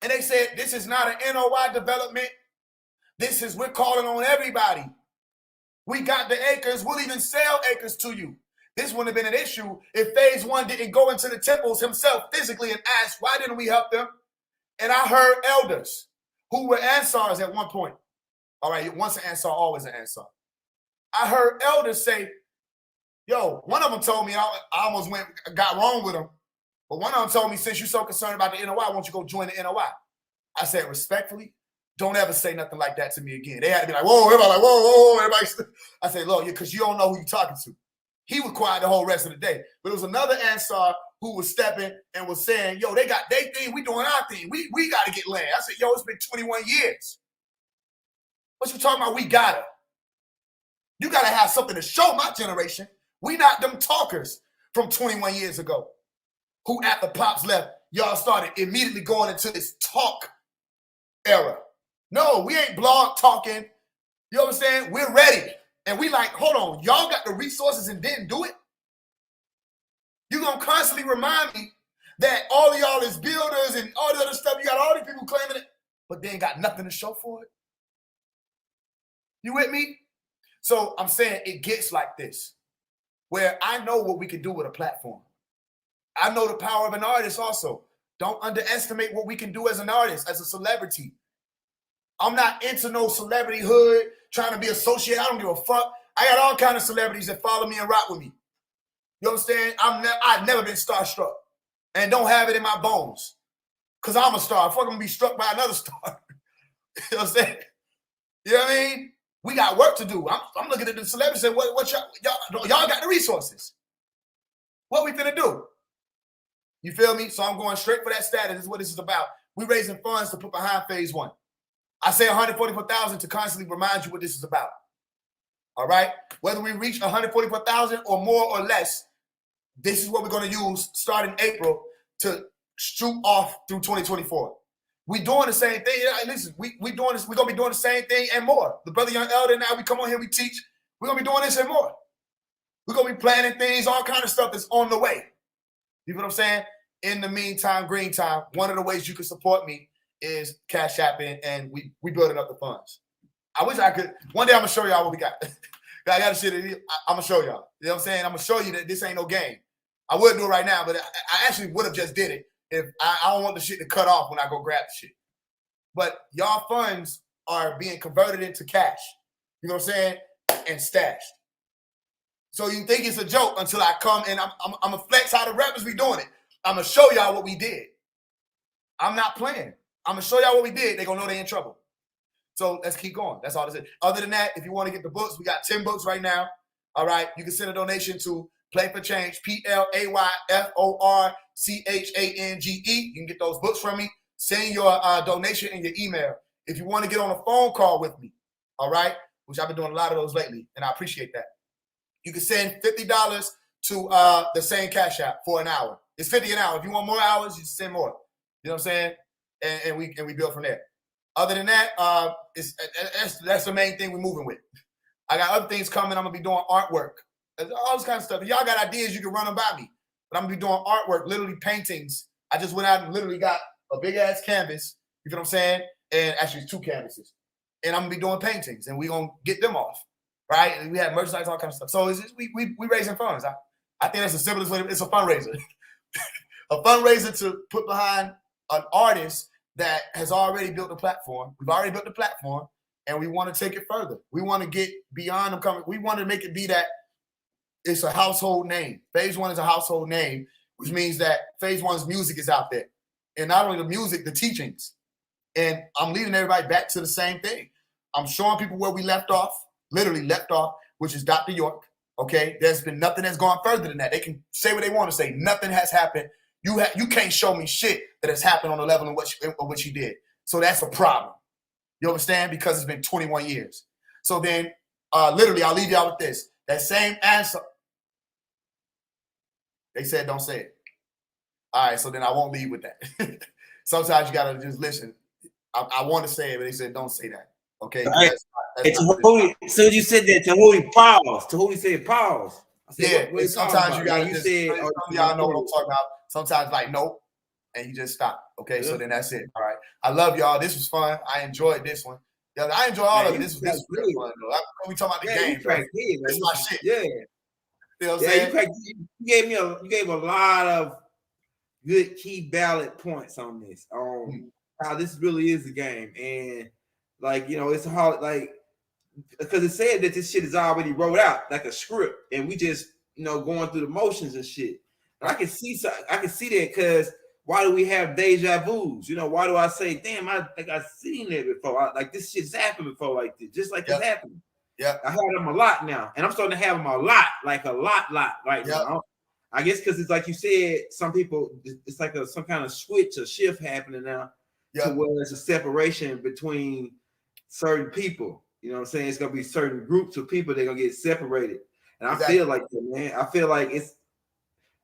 [SPEAKER 6] And they said, this is not an NOI development. This is, we're calling on everybody. We got the acres. We'll even sell acres to you. This wouldn't have been an issue if Phase One didn't go into the temples himself physically and ask, why didn't we help them? And I heard elders who were Ansars at one point. All right, once an Ansar, always an Ansar. I heard elders say, yo, one of them told me, I almost got wrong with them, but one of them told me, since you're so concerned about the NOI, why don't you go join the NOI? I said, respectfully, don't ever say nothing like that to me again. They had to be like, whoa, everybody, like, whoa, everybody. I say, look, because you don't know who you're talking to. He was quiet the whole rest of the day. But it was another Ansar who was stepping and was saying, yo, they got their thing, we doing our thing. We got to get land. I said, yo, it's been 21 years. What you talking about? We got it. You got to have something to show my generation. We not them talkers from 21 years ago who after Pops left, y'all started immediately going into this talk era. No, we ain't blog talking. You understand? We're ready. And we like, hold on, y'all got the resources and didn't do it? You're going to constantly remind me that all of y'all is builders and all the other stuff. You got all these people claiming it, but they ain't got nothing to show for it. You with me? So I'm saying it gets like this, where I know what we can do with a platform. I know the power of an artist also. Don't underestimate what we can do as an artist, as a celebrity. I'm not into no celebrity hood, trying to be associated. I don't give a fuck. I got all kinds of celebrities that follow me and rock with me. You understand? I've never been starstruck and don't have it in my bones because I'm a star. I'm fucking be struck by another star. You know what I'm saying? You know what I mean? We got work to do. I'm looking at the celebrities and saying, what y'all got the resources. What we finna do? You feel me? So I'm going straight for that status. This is what this is about. We raising funds to put behind Phase One. I say 144,000 to constantly remind you what this is about. All right? Whether we reach 144,000 or more or less, this is what we're going to use starting April to shoot off through 2024. We doing the same thing. Listen, we doing this. We're going to be doing the same thing and more. The Brother Young Elder and I, we come on here, we teach. We're going to be doing this and more. We're going to be planning things, all kind of stuff that's on the way. You know what I'm saying? In the meantime, green time, one of the ways you can support me is Cash Apping, and we building up the funds. I wish I could. One day I'm going to show y'all what we got. I got shit. I'm going to show y'all. You know what I'm saying? I'm going to show you that this ain't no game. I would do it right now, but I actually would have just did it if I don't want the shit to cut off when I go grab the shit. But y'all funds are being converted into cash. You know what I'm saying? And stashed. So you think it's a joke until I come and I'm going to flex how the rappers be doing it. I'm going to show y'all what we did. I'm not playing. I'm going to show y'all what we did. They're going to know they're in trouble. So let's keep going. That's all this is. Other than that, if you want to get the books, we got 10 books right now. All right. You can send a donation to Play for Change, PlayForChange. You can get those books from me. Send your donation in your email. If you want to get on a phone call with me, all right, which I've been doing a lot of those lately, and I appreciate that. You can send $50 to the same Cash App for an hour. It's $50 an hour. If you want more hours, you send more. You know what I'm saying? And we build from there. Other than that, that's the main thing we're moving with. I got other things coming. I'm gonna be doing artwork, all this kind of stuff. If y'all got ideas, you can run them by me. But I'm gonna be doing artwork, literally paintings. I just went out and literally got a big ass canvas. You know what I'm saying? And actually, it's 2 canvases. And I'm gonna be doing paintings, and we gonna get them off, right? And we have merchandise, all kind of stuff. So it's just, we raising funds. I think that's the simplest way. It's a fundraiser, a fundraiser to put behind an artist that has already built a platform. We've already built the platform, and we want to take it further. We want to get beyond them coming. We want to make it be that it's a household name. Phase One is a household name, which means that Phase One's music is out there. And not only the music, the teachings. And I'm leading everybody back to the same thing. I'm showing people where we left off, literally left off, which is Dr. York. Okay, there's been nothing that's gone further than that. They can say what they want to say. Nothing has happened. You can't show me shit that has happened on the level of what she did. So that's a problem. You understand? Because it's been 21 years. So then, literally, I'll leave y'all with this. That same answer. They said don't say it. All right, so then I won't leave with that. Sometimes you got to just listen. I want to say it, but they said don't say that. Okay?
[SPEAKER 2] Right. So you said that Tahuti pause. Tahuti said pause. I said,
[SPEAKER 6] yeah, sometimes you got to just,
[SPEAKER 2] said,
[SPEAKER 6] some of y'all know what I'm talking about. Sometimes like, nope, and you just stop. Okay, yeah. So then that's it. All right. I love y'all. This was fun. I enjoyed this one. Yeah, I enjoy all of it. This was really fun, though. We talking about the game, right? This is my shit.
[SPEAKER 2] Yeah.
[SPEAKER 6] You know what I'm saying?
[SPEAKER 2] You gave a lot of good key ballot points on this. How this really is a game. And like, you know, it's hard, like, because it said that this shit is already wrote out like a script, and we just, you know, going through the motions and shit. And I can see that because why do we have deja vus? You know, why do I say, damn, I think I've seen it before? Like this shit's happened before, like this, just like it's happening.
[SPEAKER 6] Yeah,
[SPEAKER 2] I have them a lot now, and I'm starting to have them a lot, like a lot right now. I guess because it's like you said, some people, it's like some kind of switch or shift happening now to where there's a separation between certain people. You know what I'm saying? It's gonna be certain groups of people that are gonna get separated, and I feel like that, man. I feel like it's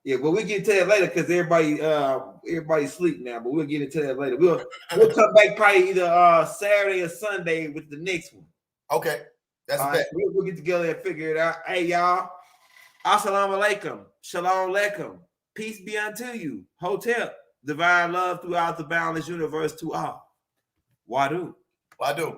[SPEAKER 2] but we'll get to that later because everybody's asleep now. But we'll get into that later. We'll come back probably either Saturday or Sunday with the next one.
[SPEAKER 6] Okay, that's
[SPEAKER 2] all right. We'll get together and figure it out. Hey, y'all. Assalamu alaikum. Shalom alaikum. Peace be unto you. Hotel. Divine love throughout the boundless universe to all. Wadu.
[SPEAKER 6] Wadu.